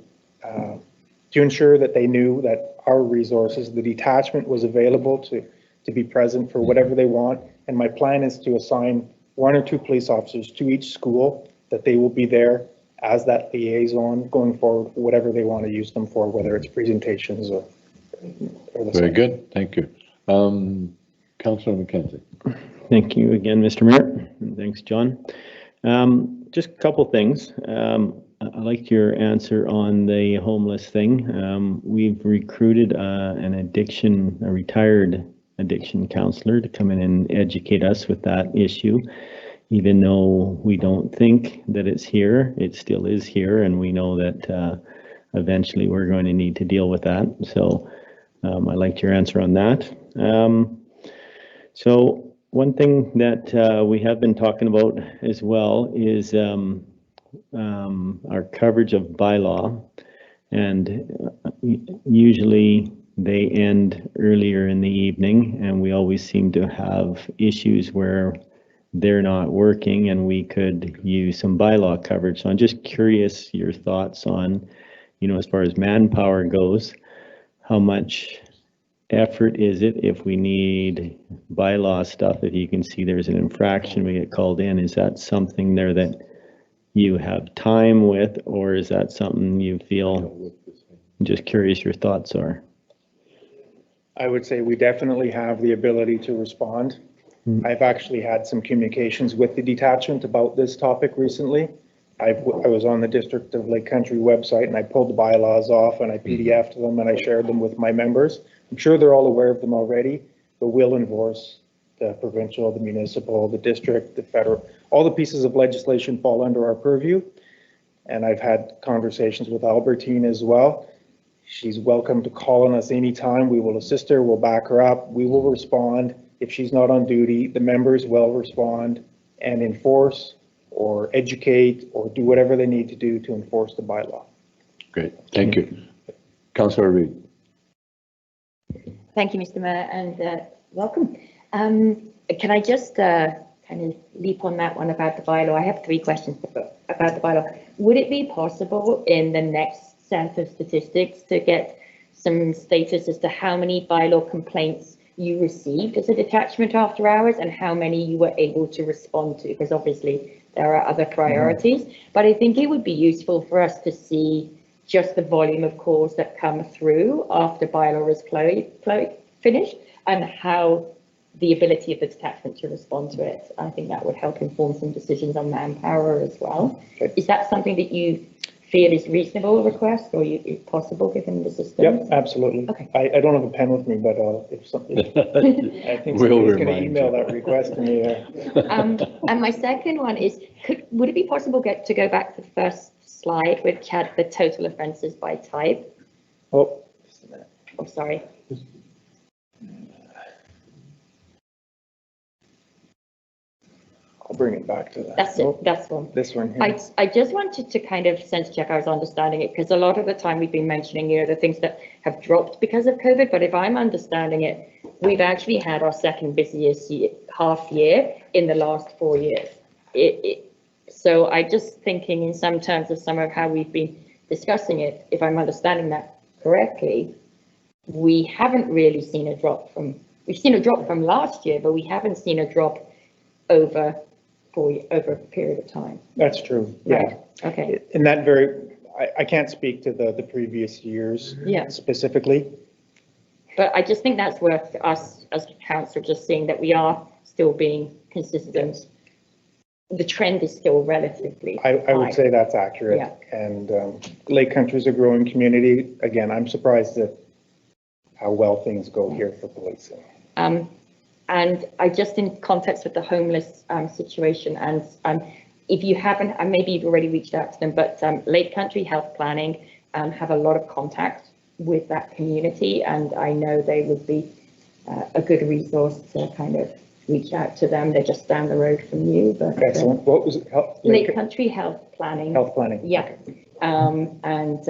Speaker 16: ensure that they knew that our resources, the detachment, was available to be present for whatever they want. And my plan is to assign 1 or 2 police officers to each school, that they will be there as that liaison going forward, whatever they want to use them for, whether it's presentations or the
Speaker 1: Very good, thank you. Councillor McKenzie.
Speaker 10: Thank you again, Mr. Mayor, and thanks, John. Just a couple things. I liked your answer on the homeless thing. We've recruited a retired addiction counselor to come in and educate us with that issue. Even though we don't think that it's here, it still is here, and we know that eventually we're going to need to deal with that. So I liked your answer on that. So one thing that we have been talking about as well is our coverage of bylaw, and usually they end earlier in the evening, and we always seem to have issues where they're not working and we could use some bylaw coverage. So I'm just curious your thoughts on, as far as manpower goes, how much effort is it if we need bylaw stuff? If you can see there's an infraction, we get called in, is that something there that you have time with, or is that something you feel? I'm just curious your thoughts are.
Speaker 16: I would say we definitely have the ability to respond. I've actually had some communications with the detachment about this topic recently. I was on the District of Lake Country website and I pulled the bylaws off and I PDF'd them and I shared them with my members. I'm sure they're all aware of them already, but we'll enforce the provincial, the municipal, the district, the federal, all the pieces of legislation fall under our purview. And I've had conversations with Albertine as well. She's welcome to call on us anytime. We will assist her, we'll back her up, we will respond. If she's not on duty, the members will respond and enforce or educate or do whatever they need to do to enforce the bylaw.
Speaker 1: Great, thank you. Councillor Reid.
Speaker 5: Thank you, Mr. Mayor, and welcome. Can I just kind of leap on that one about the bylaw? I have 3 questions about the bylaw. Would it be possible in the next set of statistics to get some status as to how many bylaw complaints you received as a detachment after hours and how many you were able to respond to? Because obviously there are other priorities, but I think it would be useful for us to see just the volume of calls that come through after bylaw is finished and how the ability of the detachment to respond to it. I think that would help inform some decisions on manpower as well. Okay. Is that something that you feel is reasonable request or is possible given the system?
Speaker 16: Yep, absolutely. Okay. I don't have a pen with me, but if something, I think somebody's going to email that request to me.
Speaker 5: And my second one is, would it be possible to go back to the first slide which had the total offences by type?
Speaker 16: Oh,
Speaker 5: just a minute. I'm sorry.
Speaker 16: I'll bring it back to that.
Speaker 5: That's it. That's one.
Speaker 16: This one here.
Speaker 5: I just wanted to kind of sense check I was understanding it, because a lot of the time we've been mentioning, the things that have dropped because of COVID, but if I'm understanding it, we've actually had our second busiest half year in the last 4 years. So I just thinking in some terms of some of how we've been discussing it, if I'm understanding that correctly, we haven't really seen a drop we've seen a drop from last year, but we haven't seen a drop over a period of time.
Speaker 16: That's true. Yeah.
Speaker 5: Right. Okay.
Speaker 16: In that I can't speak to the previous years specifically.
Speaker 5: But I just think that's worth us as council just seeing that we are still being consistent. Yes. The trend is still relatively
Speaker 16: I would say that's accurate.
Speaker 5: Yeah.
Speaker 16: And Lake Country is a growing community. Again, I'm surprised at how well things go here for policing.
Speaker 5: And I just in context with the homeless situation, and if you haven't, and maybe you've already reached out to them, but Lake Country Health Planning have a lot of contact with that community, and I know they would be a good resource to kind of reach out to them. They're just down the road from you. But
Speaker 16: excellent. What was it?
Speaker 5: Lake Country Health Planning.
Speaker 16: Health Planning.
Speaker 5: Yeah. Okay. And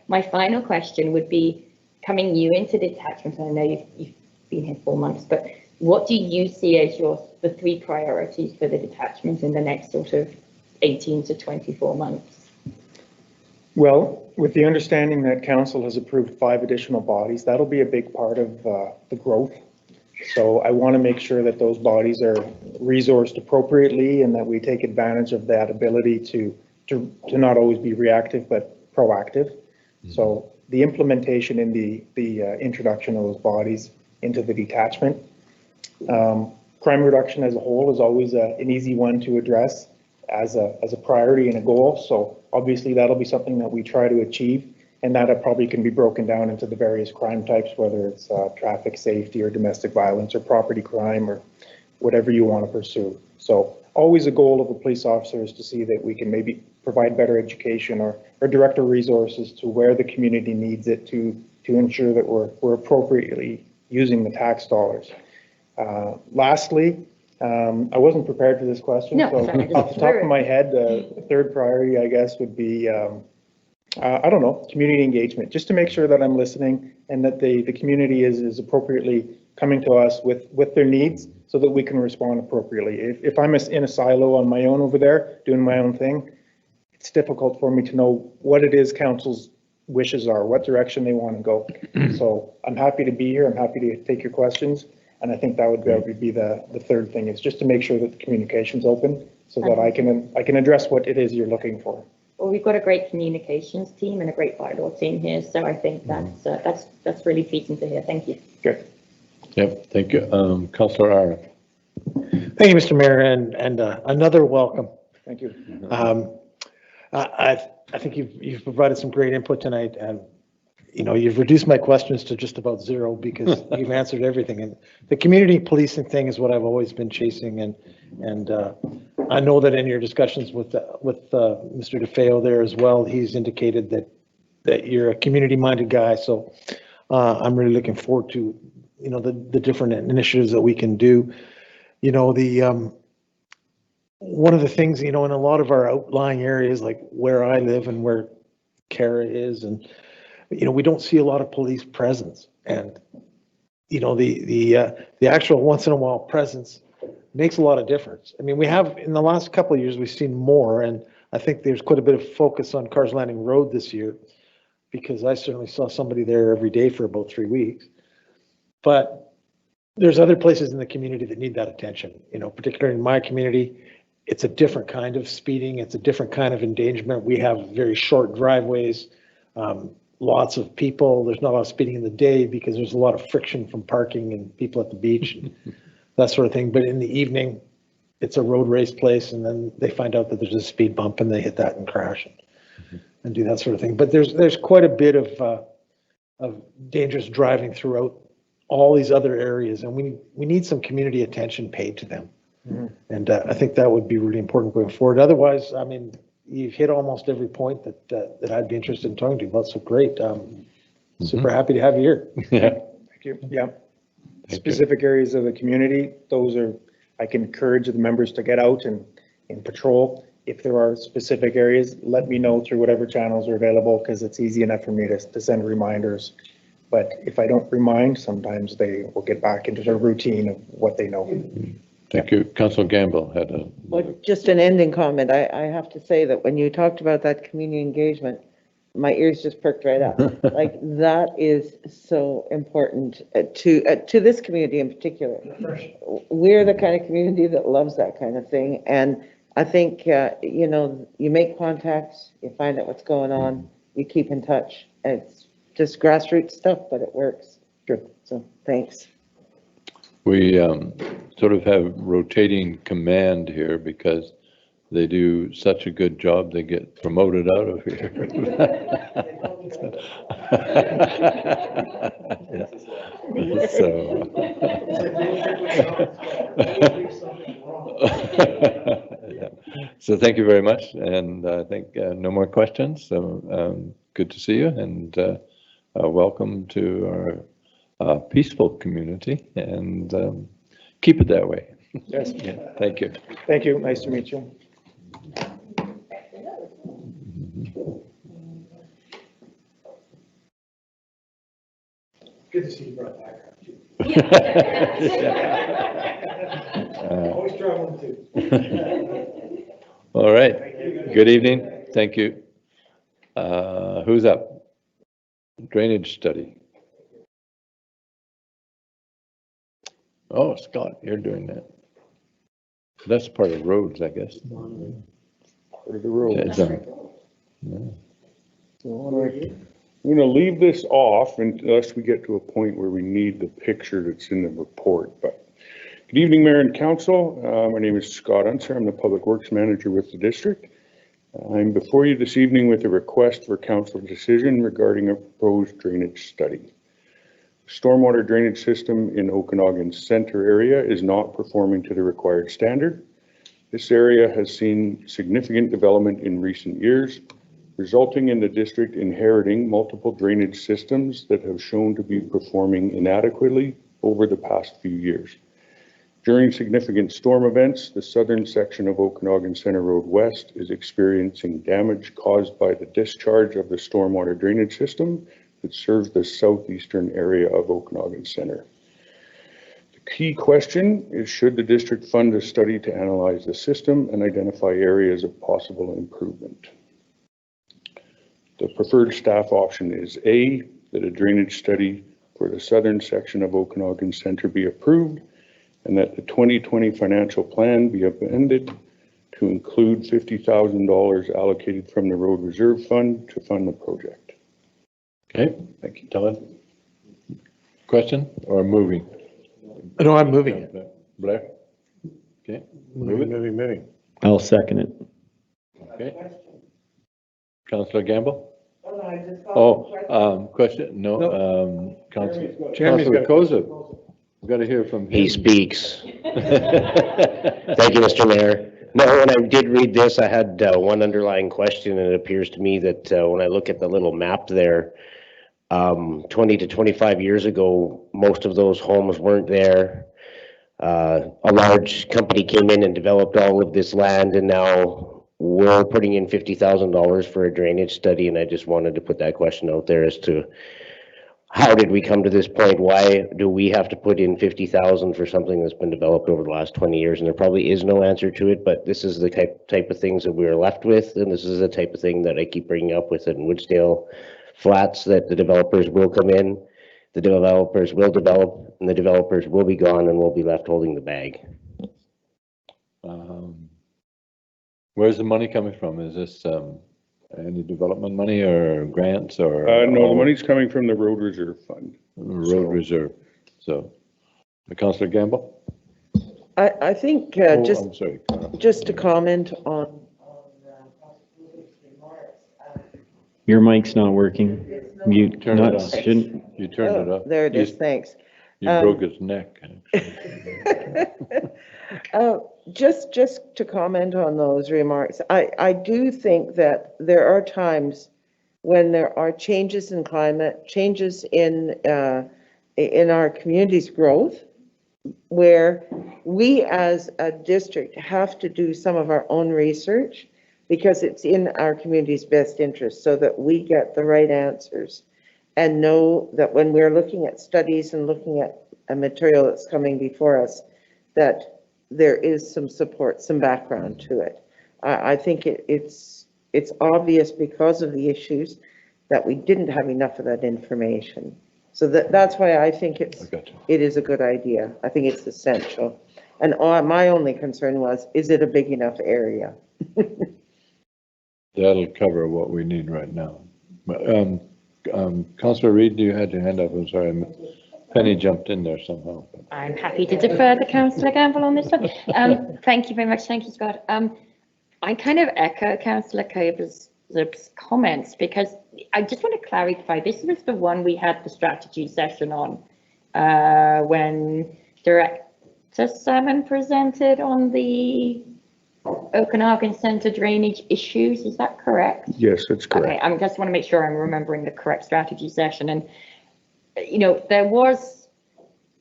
Speaker 5: my final question would be, coming new into detachment, I know you've been here 4 months, but what do you see as the 3 priorities for the detachment in the next sort of 18 to 24 months?
Speaker 16: Well, with the understanding that council has approved 5 additional bodies, that'll be a big part of the growth. So I want to make sure that those bodies are resourced appropriately and that we take advantage of that ability to not always be reactive, but proactive. Mm-hmm. So the implementation in the introduction of those bodies into the detachment. Crime reduction as a whole is always an easy one to address as a priority and a goal. So obviously that'll be something that we try to achieve, and that probably can be broken down into the various crime types, whether it's traffic safety or domestic violence or property crime or whatever you want to pursue. So always a goal of a police officer is to see that we can maybe provide better education or direct our resources to where the community needs it to ensure that we're appropriately using the tax dollars. Lastly, I wasn't prepared for this question, so off the top of my head, the 3rd priority, I guess, would be, I don't know, community engagement, just to make sure that I'm listening and that the community is appropriately coming to us with their needs so that we can respond appropriately. If I'm in a silo on my own over there, doing my own thing, it's difficult for me to know what it is council's wishes are, what direction they want to go. So I'm happy to be here. I'm happy to take your questions. And I think that would be the third thing, is just to make sure that the communication's open so that I can address what it is you're looking for.
Speaker 5: Well, we've got a great communications team and a great bylaw team here, so I think that's really pleasing to hear. Thank you.
Speaker 16: Good.
Speaker 1: Yep, thank you. Councillor Ara.
Speaker 7: Thank you, Mr. Mayor, and another welcome.
Speaker 16: Thank you.
Speaker 7: I think you've provided some great input tonight, and you know, you've reduced my questions to just about zero because you've answered everything. And the community policing thing is what I've always been chasing, and I know that in your discussions with Mr. DeFeo there as well, he's indicated that you're a community-minded guy. So I'm really looking forward to, you know, the different initiatives that we can do. You know, one of the things, you know, in a lot of our outlying areas, like where I live and where Cara is, and you know, we don't see a lot of police presence, and you know, the actual once in a while presence makes a lot of difference. I mean, we have in the last couple of years we've seen more, and I think there's quite a bit of focus on Cars Landing Road this year, because I certainly saw somebody there every day for about 3 weeks. But there's other places in the community that need that attention. You know, particularly in my community, it's a different kind of speeding. It's a different kind of endangerment. We have very short driveways, lots of people. There's not a lot of speeding in the day because there's a lot of friction from parking and people at the beach, that sort of thing. But in the evening, it's a road race place, and then they find out that there's a speed bump and they hit that and crash and do that sort of thing. But there's quite a bit of dangerous driving throughout all these other areas, and we need some community attention paid to them. And I think that would be really important going forward. Otherwise, I mean, you've hit almost every point that I'd be interested in talking to you about. So great. Super happy to have you here.
Speaker 1: Yeah.
Speaker 16: Thank you. Yeah. Specific areas of the community, those are, I can encourage the members to get out and patrol. If there are specific areas, let me know through whatever channels are available, because it's easy enough for me to send reminders. But if I don't remind, sometimes they will get back into their routine of what they know.
Speaker 1: Thank you. Councillor Gamble had a...
Speaker 6: Well, just an ending comment. I have to say that when you talked about that community engagement, my ears just perked right up. Like, that is so important to this community in particular. We're the kind of community that loves that kind of thing. And I think, you know, you make contacts, you find out what's going on, you keep in touch. It's just grassroots stuff, but it works.
Speaker 16: Good.
Speaker 6: So thanks.
Speaker 1: We sort of have rotating command here because they do such a good job, they get promoted out of here. So thank you very much, and I think no more questions. So good to see you, and welcome to our peaceful community, and keep it that way.
Speaker 16: Yes.
Speaker 1: Yeah, thank you.
Speaker 16: Thank you. Nice to meet you.
Speaker 7: Good to see you brought back.
Speaker 1: Always traveling too. All right. Good evening. Thank you. Who's up? Drainage study. Oh, Scott, you're doing that. That's part of roads, I guess.
Speaker 17: Part of the road.
Speaker 1: Yeah.
Speaker 17: So I'm going to leave this off unless we get to a point where we need the picture that's in the report. But good evening, Mayor and Council. My name is Scott Unser. I'm the Public Works Manager with the district. I'm before you this evening with a request for council decision regarding a proposed drainage study. Stormwater drainage system in Okanagan Center area is not performing to the required standard. This area has seen significant development in recent years, resulting in the district inheriting multiple drainage systems that have shown to be performing inadequately over the past few years. During significant storm events, the southern section of Okanagan Center Road West is experiencing damage caused by the discharge of the stormwater drainage system that serves the southeastern area of Okanagan Center. Key question is, should the district fund a study to analyze the system and identify areas of possible improvement? The preferred staff option is A, that a drainage study for the southern section of Okanagan Centre be approved and that the 2020 financial plan be amended to include $50,000 allocated from the road reserve fund to fund the project.
Speaker 1: Okay, thank you, Todd. Question or moving?
Speaker 7: No, I'm moving it.
Speaker 1: Blair? Okay,
Speaker 7: Moving.
Speaker 10: I'll second it.
Speaker 1: okay. Councillor Gamble? Oh, question? No, Councillor Koza. We've got to hear from him.
Speaker 18: He speaks. Thank you, Mr. Mayor. No, when I did read this, I had one underlying question, and it appears to me that when I look at the little map there, 20 to 25 years ago, most of those homes weren't there. A large company came in and developed all of this land, and now we're putting in $50,000 for a drainage study, and I just wanted to put that question out there as to how did we come to this point? Why do we have to put in $50,000 for something that's been developed over the last 20 years? And there probably is no answer to it, but this is the type of things that we are left with, and this is the type of thing that I keep bringing up with it in Woodsdale Flats, that the developers will come in, the developers will develop, and the developers will be gone, and we'll be left holding the bag.
Speaker 1: Where's the money coming from? Is this any development money or grants or?
Speaker 17: No, the money's coming from the road reserve fund.
Speaker 1: Road reserve. So, Councillor Gamble?
Speaker 6: I think
Speaker 1: I'm sorry.
Speaker 6: just to comment on.
Speaker 10: Your mic's not working. You
Speaker 1: Turn it off.
Speaker 10: shouldn't.
Speaker 1: You turned it off.
Speaker 6: There it is, thanks.
Speaker 1: You broke his neck.
Speaker 6: Just to comment on those remarks, I do think that there are times when there are changes in climate, changes in our community's growth, where we as a district have to do some of our own research because it's in our community's best interest so that we get the right answers and know that when we're looking at studies and looking at a material that's coming before us, that there is some support, some background to it. I think it's obvious because of the issues that we didn't have enough of that information. So that's why I think it is a good idea. I think it's essential. And my only concern was, is it a big enough area?
Speaker 1: That'll cover what we need right now. Councillor Reid, you had your hand up. I'm sorry. Penny jumped in there somehow.
Speaker 5: I'm happy to defer to Councillor Gamble on this one. Thank you very much. Thank you, Scott. I kind of echo Councillor Kova's comments because I just want to clarify. This was the one we had the strategy session on when Director Salmon presented on the Okanagan Centre drainage issues. Is that correct?
Speaker 17: Yes, that's correct.
Speaker 5: Okay, I just want to make sure I'm remembering the correct strategy session. And there was,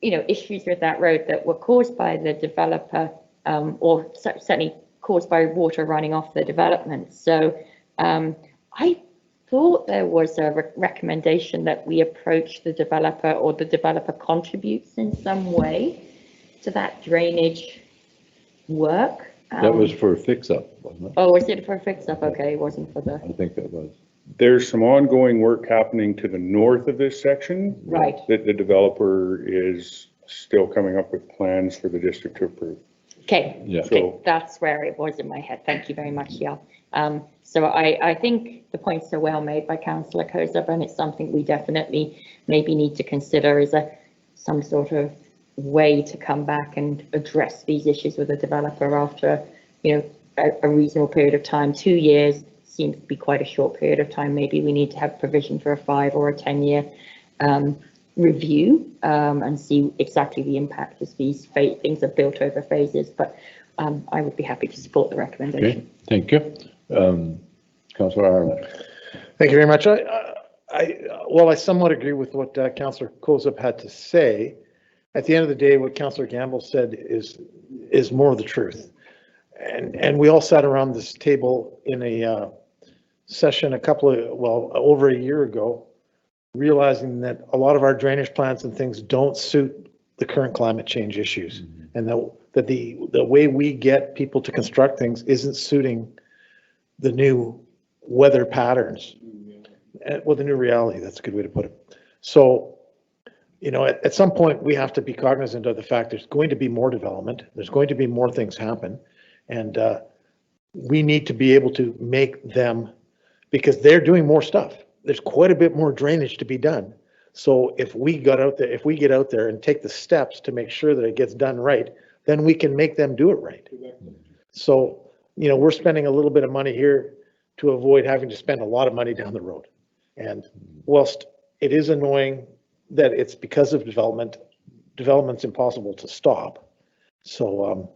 Speaker 5: issues with that road that were caused by the developer, or certainly caused by water running off the development. So I thought there was a recommendation that we approach the developer or the developer contributes in some way to that drainage work.
Speaker 1: That was for a fix-up, wasn't it?
Speaker 5: Oh, was it for a fix-up? Okay, it wasn't for the.
Speaker 1: I think it was.
Speaker 17: There's some ongoing work happening to the north of this section.
Speaker 5: Right.
Speaker 17: That the developer is still coming up with plans for the district to approve.
Speaker 5: Okay,
Speaker 1: yeah.
Speaker 5: Okay, that's where it was in my head. Thank you very much, yeah. So I think the points are well made by Councillor Koza, and it's something we definitely maybe need to consider as some sort of way to come back and address these issues with the developer after, a reasonable period of time. 2 years seems to be quite a short period of time. Maybe we need to have provision for a 5 or a 10-year review and see exactly the impact as these things are built over phases. But I would be happy to support the recommendation.
Speaker 1: Okay, thank you. Councillor Ireland.
Speaker 7: Thank you very much. I somewhat agree with what Councillor Kozub had to say. At the end of the day, what Councillor Gamble said is more of the truth. And we all sat around this table in a session over a year ago, realizing that a lot of our drainage plans and things don't suit the current climate change issues. And that the way we get people to construct things isn't suiting the new weather patterns. Well, the new reality, that's a good way to put it. So, you know, at some point, we have to be cognizant of the fact there's going to be more development, there's going to be more things happen, and we need to be able to make them, because they're doing more stuff. There's quite a bit more drainage to be done. So if we get out there and take the steps to make sure that it gets done right, then we can make them do it right. So, you know, we're spending a little bit of money here to avoid having to spend a lot of money down the road. And whilst it is annoying that it's because of development's impossible to stop. So,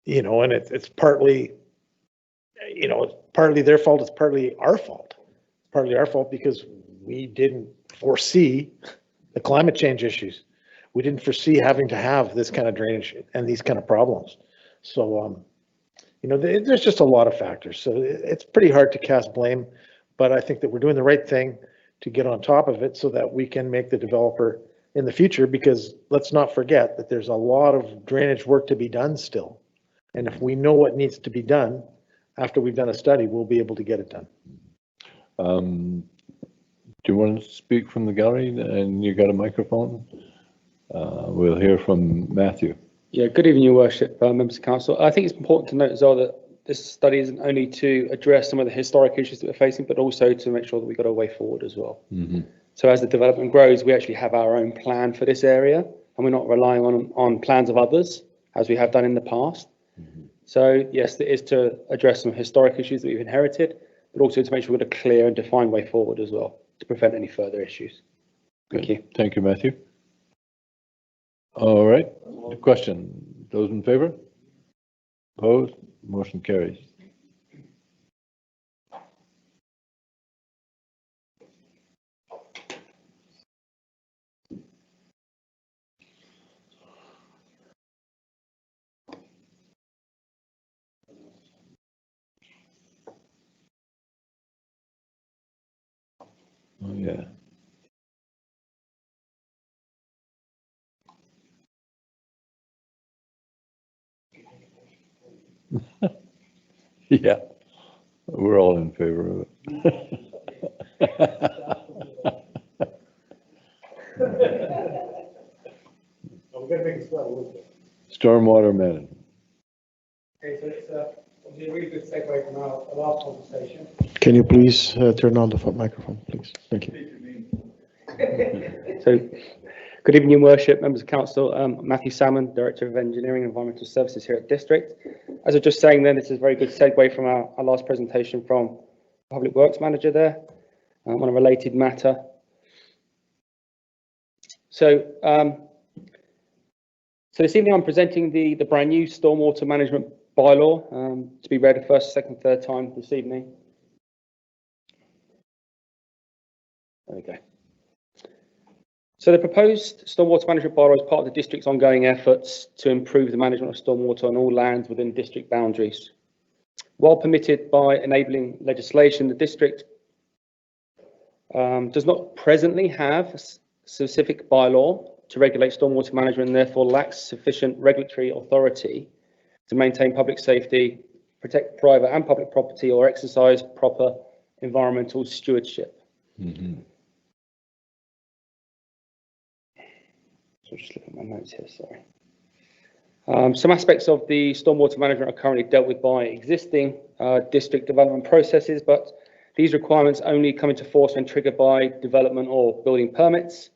Speaker 7: you know, and it's partly, you know, it's partly their fault, it's partly our fault. It's partly our fault because we didn't foresee the climate change issues. We didn't foresee having to have this kind of drainage and these kind of problems. So, you know, there's just a lot of factors. So it's pretty hard to cast blame, but I think that we're doing the right thing to get on top of it so that we can make the developer in the future, because let's not forget that there's a lot of drainage work to be done still. And if we know what needs to be done after we've done a study, we'll be able to get it done.
Speaker 1: Do you want to speak from the gallery? And you got a microphone? We'll hear from Matthew.
Speaker 19: Yeah, good evening, Your Worship, members of council. I think it's important to note as well that this study isn't only to address some of the historic issues that we're facing, but also to make sure that we've got a way forward as well. So as the development grows, we actually have our own plan for this area, and we're not relying on plans of others, as we have done in the past. So yes, it is to address some historic issues that we've inherited, but also to make sure we've got a clear and defined way forward as well, to prevent any further issues. Thank you.
Speaker 1: Thank you, Matthew. All right, the question, those in favor? Opposed? Motion carries. Oh, yeah. Yeah, we're all in favor of it.
Speaker 20: I'm gonna make it slow.
Speaker 1: Stormwater management.
Speaker 20: Okay, so it's a really good segue from our last conversation.
Speaker 3: Can you please turn on the microphone, please? Thank you.
Speaker 19: So, good evening, Your Worship, members of council. Matthew Salmon, Director of Engineering and Environmental Services here at District. As I was just saying then, this is a very good segue from our last presentation from Public Works Manager there on a related matter. So, so this evening I'm presenting the brand new stormwater management bylaw to be read a first, second, third time this evening. There we go. So the proposed stormwater management bylaw is part of the district's ongoing efforts to improve the management of stormwater on all lands within district boundaries. While permitted by enabling legislation, the district does not presently have a specific bylaw to regulate stormwater management and therefore lacks sufficient regulatory authority to maintain public safety, protect private and public property, or exercise proper environmental stewardship. So just look at my notes here, sorry. Some aspects of the stormwater management are currently dealt with by existing district development processes, but these requirements only come into force when triggered by development or building permits.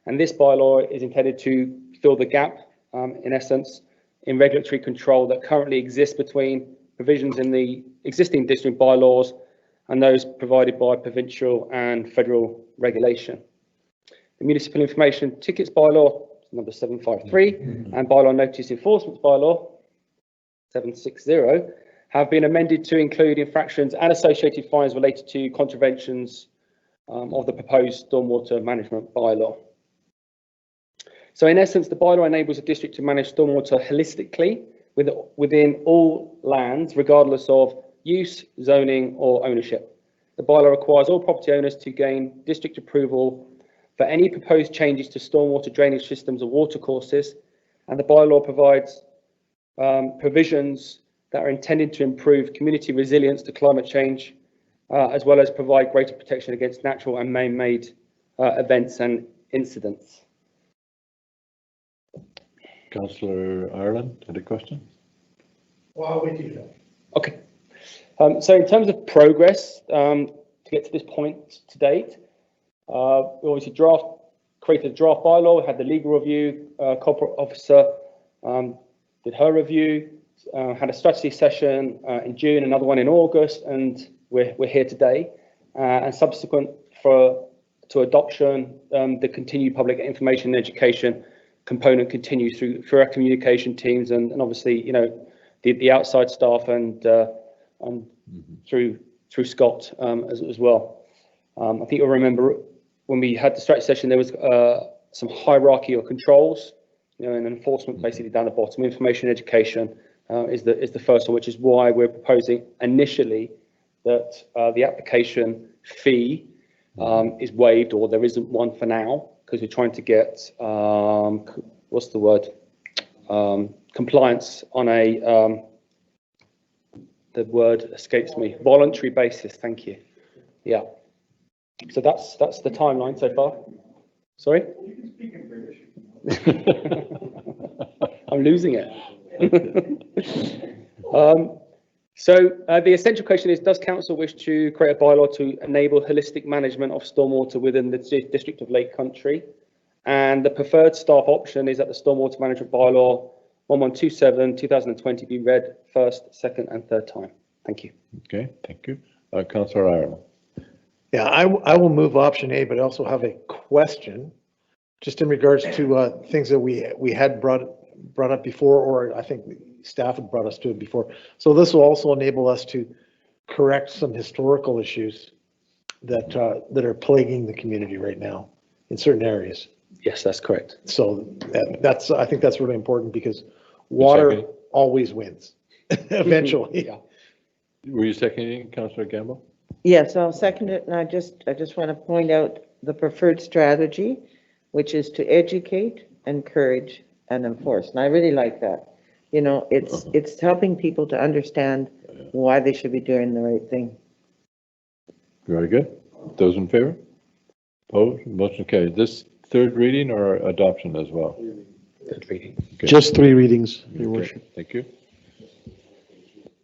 Speaker 19: And this bylaw is intended to fill the gap, in essence, in regulatory control that currently exists between provisions in the existing district bylaws and those provided by provincial and federal regulation. The Municipal Information Tickets Bylaw, number 753, and Bylaw Notice Enforcement Bylaw, 760, have been amended to include infractions and associated fines related to contraventions of the proposed stormwater management bylaw. So in essence, the bylaw enables a district to manage stormwater holistically within all lands, regardless of use, zoning, or ownership. The bylaw requires all property owners to gain district approval for any proposed changes to stormwater drainage systems or watercourses, and the bylaw provides provisions that are intended to improve community resilience to climate change, as well as provide greater protection against natural and man-made events and incidents.
Speaker 1: Councillor Ireland had a question?
Speaker 20: Well, we do that.
Speaker 19: Okay. So in terms of progress, to get to this point to date, we obviously created a draft bylaw, we had the legal review, corporate officer did her review, had a strategy session in June, another one in August, and we're here today. And subsequent to adoption, the continued public information and education component continues through our communication teams and obviously, you know, the outside staff and through Scott as well. I think you'll remember when we had the strategy session, there was some hierarchy or controls, you know, and enforcement basically down the bottom. Information education is the first one, which is why we're proposing initially that the application fee is waived, or there isn't one for now, because we're trying to get what's the word, compliance on a the word escapes me, voluntary basis. Thank you. Yeah. So that's the timeline so far. Sorry?
Speaker 20: You can speak in British.
Speaker 19: I'm losing it. So the essential question is, does council wish to create a bylaw to enable holistic management of stormwater within the District of Lake Country? And the preferred staff option is that the Stormwater Management Bylaw 1127 2020 be read first, second and third time. Thank you.
Speaker 1: Okay, thank you. Councillor Ireland.
Speaker 7: Yeah, I will move option A, but I also have a question just in regards to things that we had brought up before, or I think staff had brought us to it before. So this will also enable us to correct some historical issues that are plaguing the community right now in certain areas.
Speaker 19: Yes, that's correct.
Speaker 7: So I think that's really important, because water always wins eventually.
Speaker 19: Yeah.
Speaker 1: Were you seconding, Councillor Gamble?
Speaker 6: Yes, I'll second it, and I just want to point out the preferred strategy, which is to educate, encourage, and enforce. And I really like that. You know, it's helping people to understand why they should be doing the right thing.
Speaker 1: Very good. Those in favor? Opposed? Motion carried. This third reading or adoption as well?
Speaker 19: Third reading.
Speaker 1: Okay.
Speaker 3: Just 3 readings, Your
Speaker 1: Okay,
Speaker 3: Worship.
Speaker 1: thank you.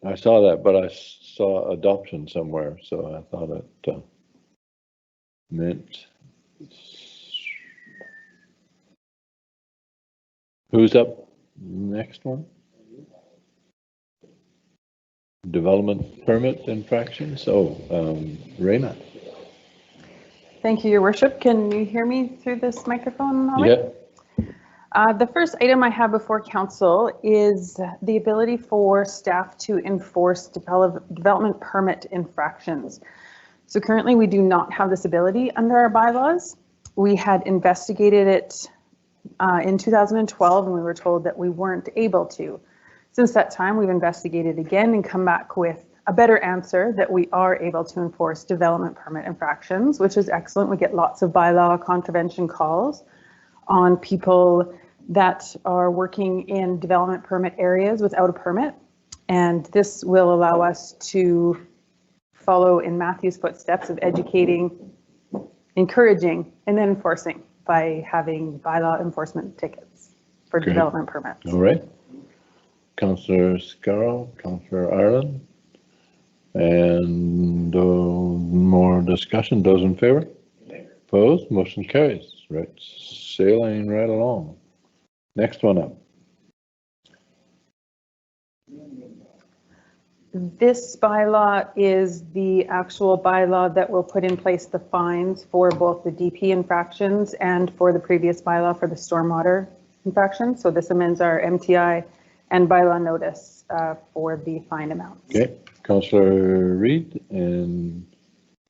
Speaker 1: I saw that, but I saw adoption somewhere, so I thought it meant. Who's up next one? Development permit infractions. Oh, Raina.
Speaker 2: Thank you, Your Worship. Can you hear me through this microphone? All right?
Speaker 1: Yeah.
Speaker 2: The first item I have before council is the ability for staff to enforce development permit infractions. So currently we do not have this ability under our bylaws. We had investigated it in 2012 and we were told that we weren't able to. Since that time, we've investigated again and come back with a better answer that we are able to enforce development permit infractions, which is excellent. We get lots of bylaw contravention calls on people that are working in development permit areas without a permit. And this will allow us to follow in Matthew's footsteps of educating, encouraging, and then enforcing by having bylaw enforcement tickets for
Speaker 1: Good.
Speaker 2: development permits.
Speaker 1: All right. Councillor Scarrow, Councillor Ireland, and more discussion. Those in favor? Opposed? Motion carries. Right, sailing right along. Next one up.
Speaker 2: This bylaw is the actual bylaw that will put in place the fines for both the DP infractions and for the previous bylaw for the stormwater infractions. So this amends our MTI and bylaw notice for the fine amounts.
Speaker 1: Okay, Councillor Reid, and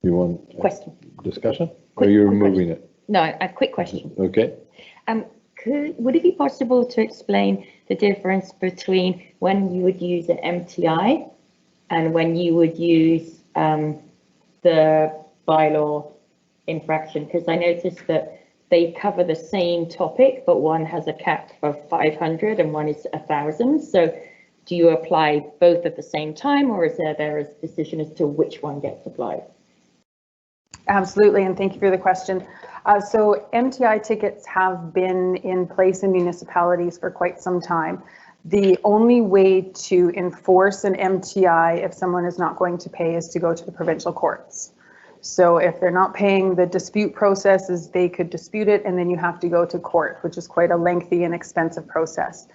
Speaker 1: you want
Speaker 5: Question.
Speaker 1: Discussion? Or you're moving it?
Speaker 5: No, a quick question.
Speaker 1: Okay.
Speaker 5: Would it be possible to explain the difference between when you would use an MTI and when you would use the bylaw infraction? Because I noticed that they cover the same topic, but one has a cap of 500 and one is 1,000. So do you apply both at the same time, or is there a decision as to which one gets applied?
Speaker 2: Absolutely, and thank you for the question. So MTI tickets have been in place in municipalities for quite some time. The only way to enforce an MTI if someone is not going to pay is to go to the provincial courts. So if they're not paying, the dispute process is they could dispute it, and then you have to go to court, which is quite a lengthy and expensive process.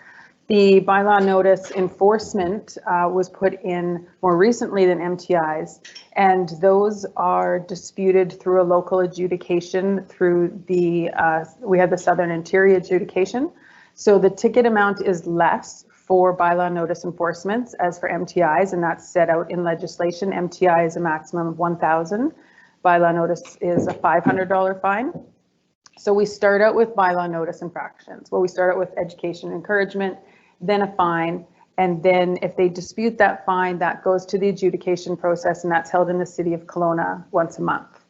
Speaker 2: The bylaw notice enforcement was put in more recently than MTIs, and those are disputed through a local adjudication through the, we have the Southern Interior adjudication. So the ticket amount is less for bylaw notice enforcements as for MTIs, and that's set out in legislation. MTI is a maximum of 1,000. Bylaw notice is a $500 fine. So we start out with bylaw notice infractions. Well, we start out with education encouragement, then a fine, and then if they dispute that fine, that goes to the adjudication process, and that's held in the city of Kelowna once a month.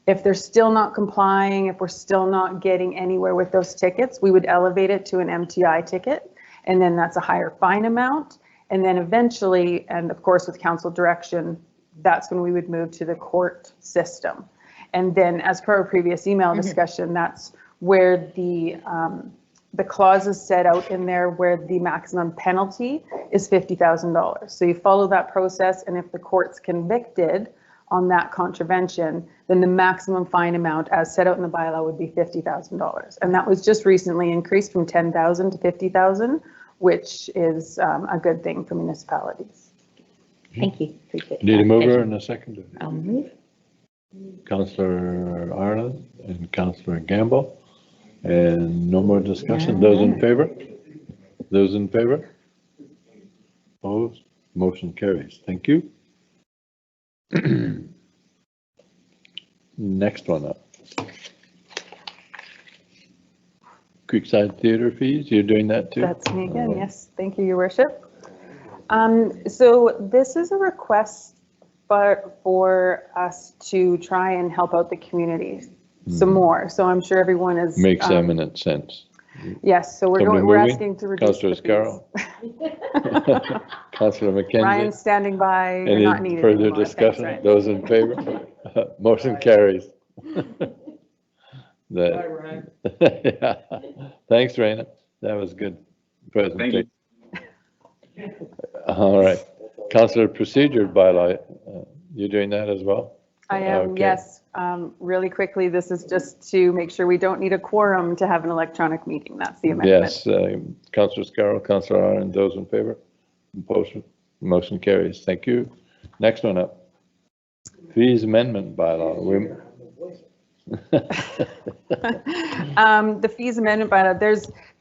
Speaker 2: If they're still not complying, if we're still not getting anywhere with those tickets, we would elevate it to an MTI ticket, and then that's a higher fine amount. And then eventually, and of course with council direction, that's when we would move to the court system. And then as per our previous email discussion, that's where the clause is set out in there where the maximum penalty is $50,000. So you follow that process, and if the court's convicted on that contravention, then the maximum fine amount as set out in the bylaw would be $50,000. And that was just recently increased from 10,000 to 50,000, which is a good thing for municipalities.
Speaker 5: Thank you. Appreciate
Speaker 1: Need a mover and a seconder.
Speaker 5: I'll move.
Speaker 1: Councillor Ireland and Councillor Gamble. And no more discussion. Those in favor? Those in favor? Opposed? Motion carries. Thank you. Next one up. Creekside Theatre fees, you're doing that too?
Speaker 2: That's me again, yes. Thank you, Your Worship. So this is a request for us to try and help out the community some more. So I'm sure everyone is.
Speaker 1: Makes eminent sense.
Speaker 2: Yes, so we're asking to reduce
Speaker 1: Councillor
Speaker 2: the
Speaker 1: Scarrow. Councillor McKenzie.
Speaker 2: Ryan standing by, you're
Speaker 1: Any
Speaker 2: not needed
Speaker 1: further
Speaker 2: anymore.
Speaker 1: discussion?
Speaker 2: Thanks, Ryan.
Speaker 1: Those in favor? Motion carries. Yeah. Thanks, Raina. That was good presentation. All right. Councillor procedure bylaw, you're doing that as well?
Speaker 2: I am,
Speaker 1: Okay.
Speaker 2: yes. Really quickly, this is just to make sure we don't need a quorum to have an electronic meeting. That's the amendment.
Speaker 1: Yes, Councillor Scarrow, Councillor Ireland, those in favor? Motion carries. Thank you. Next one up. Fees amendment bylaw.
Speaker 2: The fees amendment bylaw,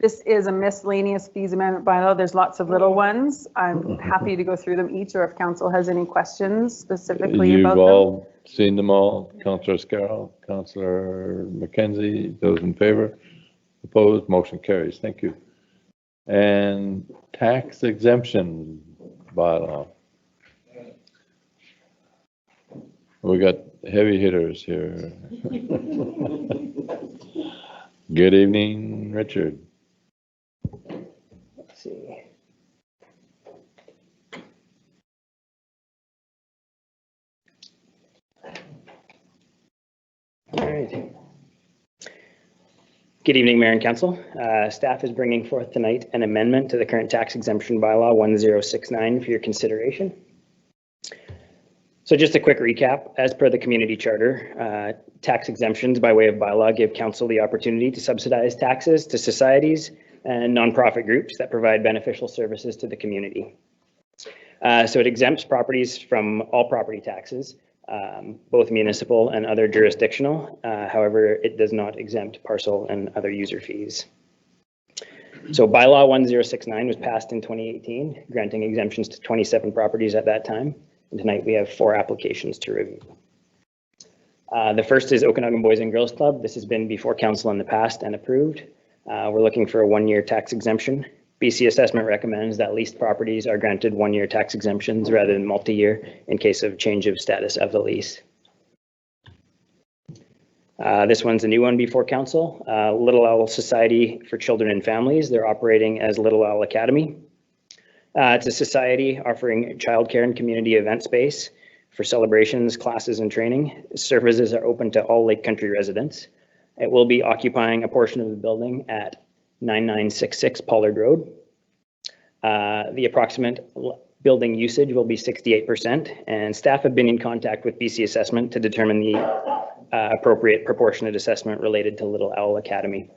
Speaker 2: this is a miscellaneous fees amendment bylaw. There's lots of little ones. I'm happy to go through them each, or if council has any questions specifically about them.
Speaker 1: You've all seen them all. Councillor Scarrow, Councillor McKenzie, those in favor? Opposed? Motion carries. Thank you. And tax exemption bylaw. We got heavy hitters here. Good evening, Richard.
Speaker 19: Let's see. All right. Good evening, Mayor and Council. Staff is bringing forth tonight an amendment to the current tax exemption bylaw 1069 for your consideration. So just a quick recap, as per the community charter, tax exemptions by way of bylaw give council the opportunity to subsidize taxes to societies and nonprofit groups that provide beneficial services to the community. So it exempts properties from all property taxes, both municipal and other jurisdictional. However, it does not exempt parcel and other user fees. So bylaw 1069 was passed in 2018, granting exemptions to 27 properties at that time. And tonight we have 4 applications to review. The first is Okanagan Boys and Girls Club. This has been before council in the past and approved. We're looking for a 1-year tax exemption. BC assessment recommends that leased properties are granted 1-year tax exemptions rather than multi-year in case of change of status of the lease.
Speaker 21: This one's a new one before council. Little Owl Society for Children and Families. They're operating as Little Owl Academy. It's a society offering childcare and community event space for celebrations, classes, and training. Services are open to all Lake Country residents. It will be occupying a portion of the building at 9966 Pollard Road. The approximate building usage will be 68%, and staff have been in contact with BC Assessment to determine the appropriate proportionate assessment related to Little Owl Academy.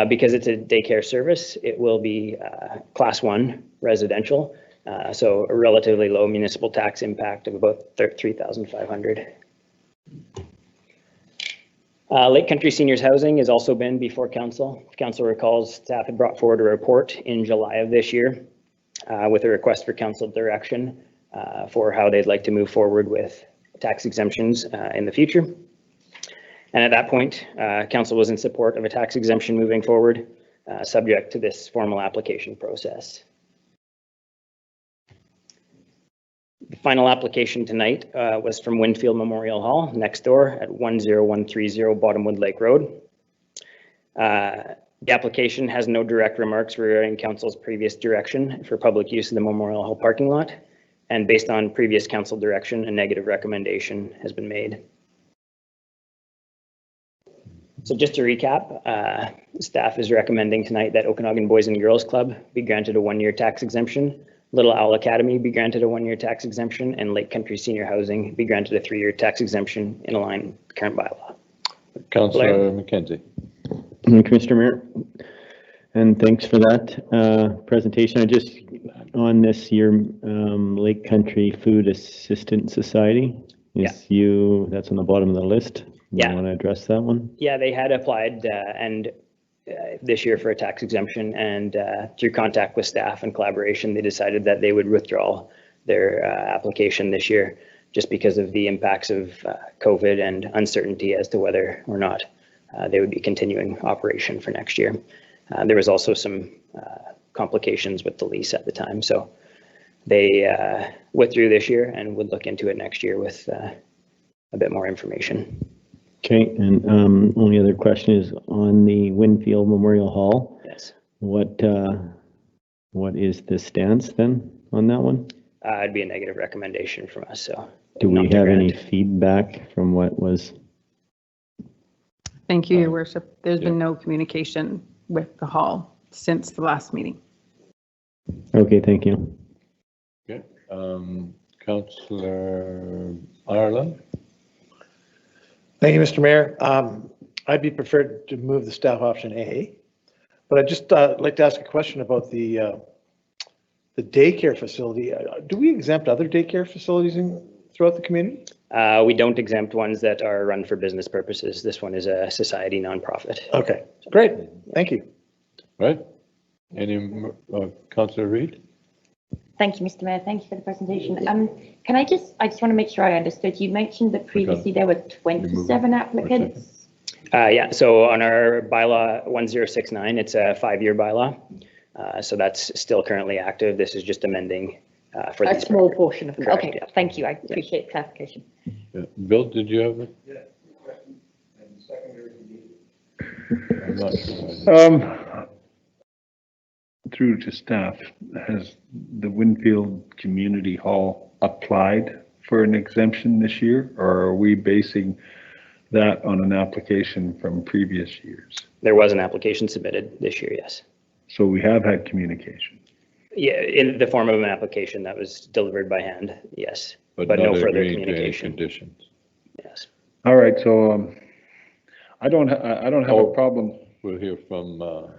Speaker 21: Because it's a daycare service, it will be class 1 residential, so a relatively low municipal tax impact of about $3,500. Lake Country Seniors Housing has also been before council. Council recalls staff had brought forward a report in July of this year with a request for council direction for how they'd like to move forward with tax exemptions in the future. And at that point, council was in support of a tax exemption moving forward, subject to this formal application process. The final application tonight was from Winfield Memorial Hall next door at 10130 Bottomwood Lake Road. The application has no direct remarks regarding council's previous direction for public use of the Memorial Hall parking lot. And based on previous council direction, a negative recommendation has been made. So just to recap, staff is recommending tonight that Okanagan Boys and Girls Club be granted a 1-year tax exemption, Little Owl Academy be granted a 1-year tax exemption, and Lake Country Senior Housing be granted a 3-year tax exemption in line with the current bylaw.
Speaker 1: Councillor McKenzie.
Speaker 10: Thank you, Mr. Mayor. And thanks for that presentation. I just, on this year, Lake Country Food Assistance Society, that's on the bottom of the list. You want to address that one?
Speaker 21: Yeah, they had applied and this year for a tax exemption, and through contact with staff and collaboration, they decided that they would withdraw their application this year just because of the impacts of COVID and uncertainty as to whether or not they would be continuing operation for next year. There was also some complications with the lease at the time, so they withdrew this year and would look into it next year with a bit more information.
Speaker 10: Okay, and only other question is on the Winfield Memorial Hall.
Speaker 21: Yes.
Speaker 10: What is the stance then on that one?
Speaker 21: It'd be a negative recommendation from us, so.
Speaker 10: Do we have any feedback from what was?
Speaker 2: Thank you, Your Worship. There's been no communication with the hall since the last meeting.
Speaker 10: Okay, thank you.
Speaker 1: Okay, Councillor Ireland.
Speaker 7: Thank you, Mr. Mayor. I'd be preferred to move the staff option A, but I'd just like to ask a question about the daycare facility. Do we exempt other daycare facilities throughout the community?
Speaker 21: We don't exempt ones that are run for business purposes. This one is a society nonprofit.
Speaker 7: Okay, great. Thank you.
Speaker 1: Right. Any Councillor Reid?
Speaker 5: Thank you, Mr. Mayor. Thank you for the presentation. Can I just want to make sure I understood. You mentioned that previously there were 27 applicants.
Speaker 21: Yeah, so on our bylaw 1069, it's a 5-year bylaw. So that's still currently active. This is just amending for
Speaker 5: a small portion of them.
Speaker 21: Correct,
Speaker 5: Okay,
Speaker 21: yeah.
Speaker 5: thank you. I appreciate the clarification.
Speaker 1: Yeah. Bill, did you have it?
Speaker 20: Yeah. And secondary.
Speaker 1: I'm not sure.
Speaker 15: Through to staff, has the Winfield Community Hall applied for an exemption this year, or are we basing that on an application from previous years?
Speaker 21: There was an application submitted this year, yes.
Speaker 15: So we have had communication.
Speaker 21: Yeah, in the form of an application that was delivered by hand, yes, but
Speaker 1: not
Speaker 21: no further
Speaker 1: agreeing to any
Speaker 21: communication.
Speaker 1: conditions.
Speaker 21: Yes.
Speaker 15: All right, so I don't have a problem.
Speaker 1: We'll hear from.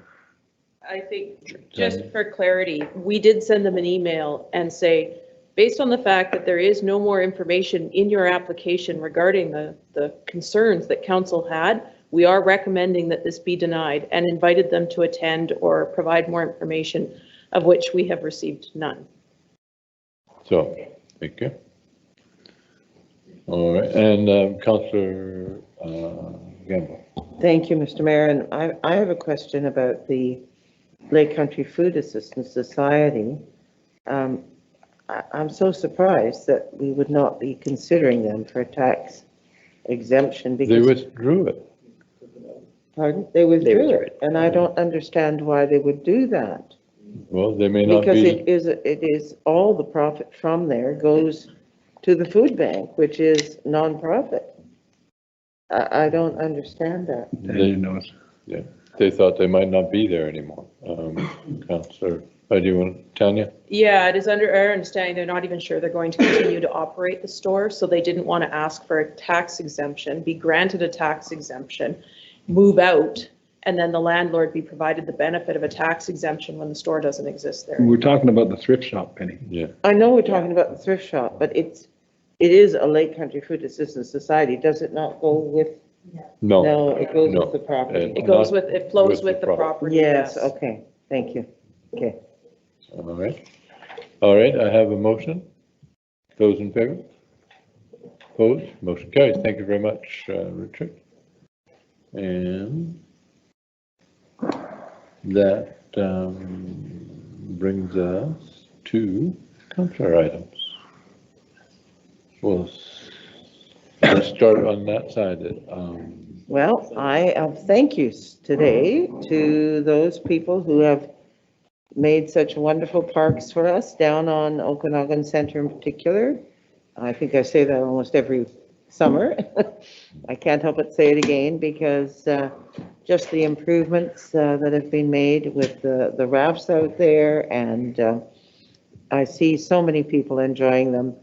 Speaker 22: I think just for clarity, we did send them an email and say, based on the fact that there is no more information in your application regarding the concerns that council had, we are recommending that this be denied, and invited them to attend or provide more information, of which we have received none.
Speaker 1: So, thank you. All right, and Councillor Gamble.
Speaker 6: Thank you, Mr. Mayor. And I have a question about the Lake Country Food Assistance Society. I'm so surprised that we would not be considering them for a tax exemption
Speaker 1: They
Speaker 6: because,
Speaker 1: withdrew it.
Speaker 6: pardon? They withdrew it. And I don't understand why they would do that.
Speaker 1: Well, they may not
Speaker 6: Because
Speaker 1: be,
Speaker 6: it is, all the profit from there goes to the food bank, which is nonprofit. I don't understand that.
Speaker 1: they yeah, they thought they might not be there anymore. Councillor, do you want, Tanya?
Speaker 22: Yeah, it is under our understanding, they're not even sure they're going to continue to operate the store, so they didn't want to ask for a tax exemption, be granted a tax exemption, move out, and then the landlord be provided the benefit of a tax exemption when the store doesn't exist there.
Speaker 15: We're talking about the thrift shop, Penny.
Speaker 1: Yeah.
Speaker 6: I know we're talking about the thrift shop, but it is a Lake Country Food Assistance Society. Does it not go with?
Speaker 1: No.
Speaker 6: No, it goes
Speaker 1: No.
Speaker 6: with the property.
Speaker 22: It goes with, it flows with the property.
Speaker 6: Yes, okay, thank you. Okay.
Speaker 1: All right. All right, I have a motion. Those in favor? Opposed? Motion carries. Thank you very much, Richard. And that brings us to councillor items. Let's start on that side.
Speaker 6: Well, I have thank yous today to those people who have made such wonderful parks for us down on Okanagan Centre in particular. I think I say that almost every summer. I can't help but say it again because just the improvements that have been made with the rafts out there, and I see so many people enjoying them.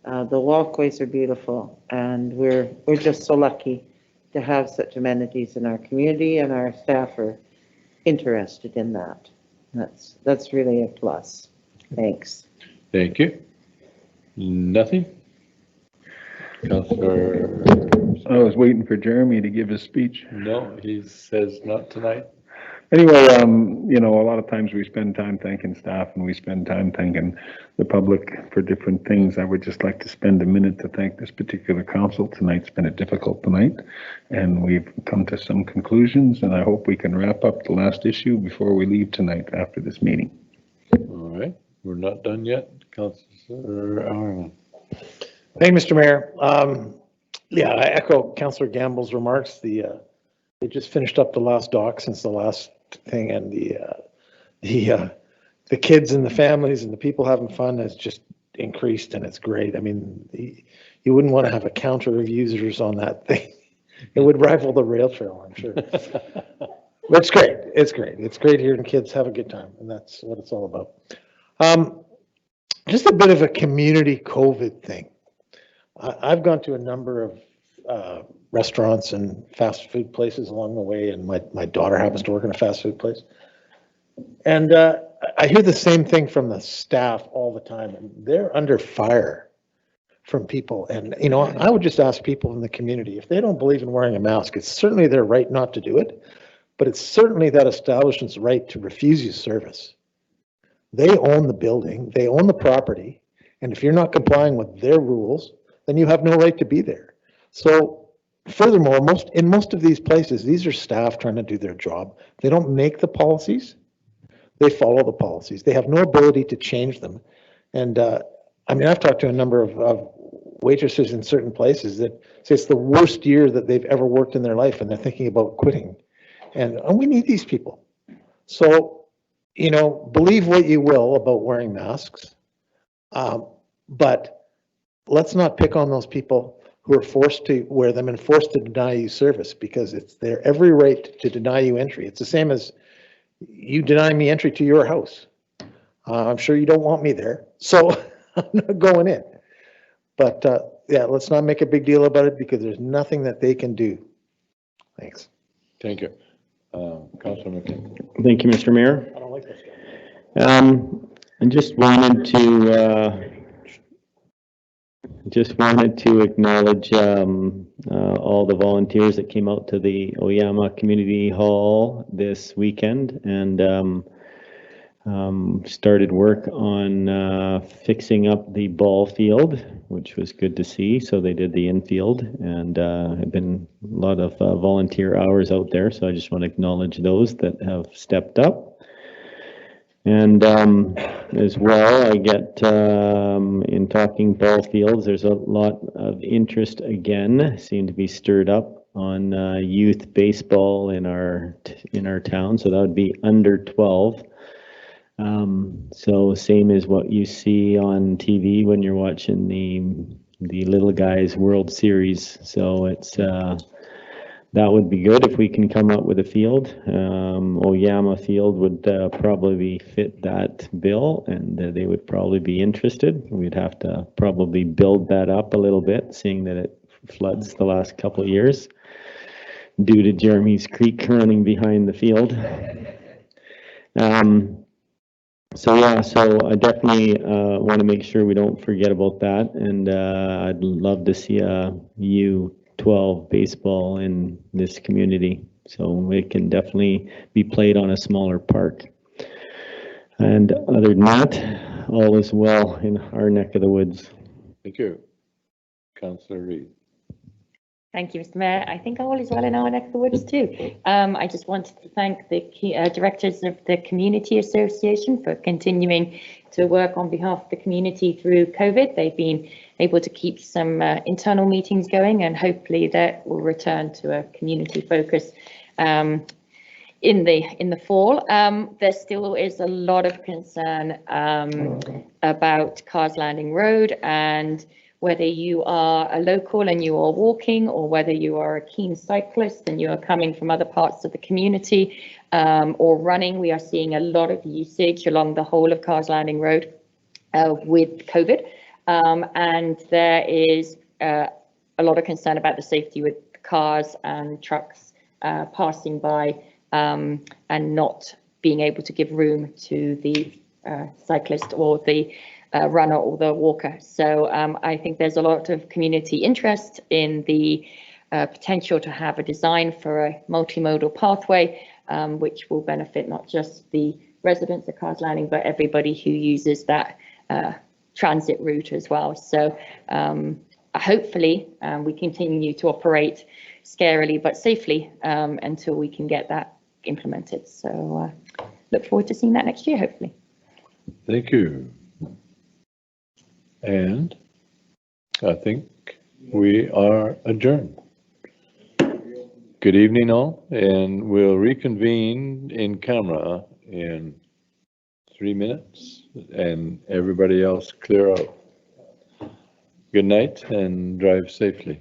Speaker 6: The walkways are beautiful, and we're just so lucky to have such amenities in our community, and our staff are interested in that. That's really a plus. Thanks.
Speaker 1: Thank you. Nothing? Councillor?
Speaker 15: I was waiting for Jeremy to give his speech.
Speaker 1: No, he says not tonight.
Speaker 15: Anyway, you know, a lot of times we spend time thanking staff and we spend time thanking the public for different things. I would just like to spend a minute to thank this particular council. Tonight's been a difficult night, and we've come to some conclusions, and I hope we can wrap up the last issue before we leave tonight after this meeting.
Speaker 1: All right, we're not done yet. Councillor Arman.
Speaker 7: Thank you, Mr. Mayor. Yeah, I echo Councillor Gamble's remarks. They just finished up the last dock since the last thing, and the kids and the families and the people having fun has just increased, and it's great. I mean, you wouldn't want to have a counter of users on that thing. It would rival the rail trail, I'm sure. But it's great. It's great. It's great hearing kids have a good time, and that's what it's all about. Just a bit of a community COVID thing. I've gone to a number of restaurants and fast food places along the way, and my daughter happens to work in a fast food place. And I hear the same thing from the staff all the time, and they're under fire from people. And, you know, I would just ask people in the community, if they don't believe in wearing a mask, it's certainly their right not to do it, but it's certainly that establishment's right to refuse you service. They own the building, they own the property, and if you're not complying with their rules, then you have no right to be there. So furthermore, in most of these places, these are staff trying to do their job. They don't make the policies, they follow the policies. They have no ability to change them. And I mean, I've talked to a number of waitresses in certain places that say it's the worst year that they've ever worked in their life, and they're thinking about quitting. And we need these people. So, you know, believe what you will about wearing masks, but let's not pick on those people who are forced to wear them and forced to deny you service, because it's their every right to deny you entry. It's the same as you deny me entry to your house. I'm sure you don't want me there, so I'm not going in. But yeah, let's not make a big deal about it, because there's nothing that they can do. Thanks.
Speaker 1: Thank you. Councilor McKay.
Speaker 10: Thank you, Mr. Mayor.
Speaker 7: I don't like this guy.
Speaker 10: I just wanted to acknowledge all the volunteers that came out to the Oyama Community Hall this weekend and started work on fixing up the ball field, which was good to see. So they did the infield, and have been a lot of volunteer hours out there. So I just want to acknowledge those that have stepped up. And as well, I get in talking ball fields, there's a lot of interest again, seem to be stirred up on youth baseball in our town. So that would be under 12. So same as what you see on TV when you're watching the little guys World Series. So it's that would be good if we can come up with a field. Oyama Field would probably fit that bill, and they would probably be interested. We'd have to probably build that up a little bit, seeing that it floods the last couple of years due to Jeremy's Creek running behind the field. So yeah, so I definitely want to make sure we don't forget about that, and I'd love to see a U12 baseball in this community, so it can definitely be played on a smaller park. And other than that, all is well in our neck of the woods.
Speaker 1: Thank you. Councillor Reid.
Speaker 5: Thank you, Mr. Mayor. I think all is well in our neck of the woods too. I just wanted to thank the directors of the Community Association for continuing to work on behalf of the community through COVID. They've been able to keep some internal meetings going, and hopefully that will return to a community focus in the fall. There still is a lot of concern about Cars Landing Road, and whether you are a local and you are walking, or whether you are a keen cyclist and you are coming from other parts of the community, or running. We are seeing a lot of usage along the whole of Cars Landing Road with COVID. And there is a lot of concern about the safety with cars and trucks passing by and not being able to give room to the cyclist or the runner or the walker. So I think there's a lot of community interest in the potential to have a design for a multimodal pathway, which will benefit not just the residents of Cars Landing, but everybody who uses that transit route as well. So hopefully we continue to operate scarily but safely until we can get that implemented. So look forward to seeing that next year, hopefully.
Speaker 1: Thank you. And I think we are adjourned. Good evening all, and we'll reconvene in camera in 3 minutes, and everybody else clear out. Good night and drive safely.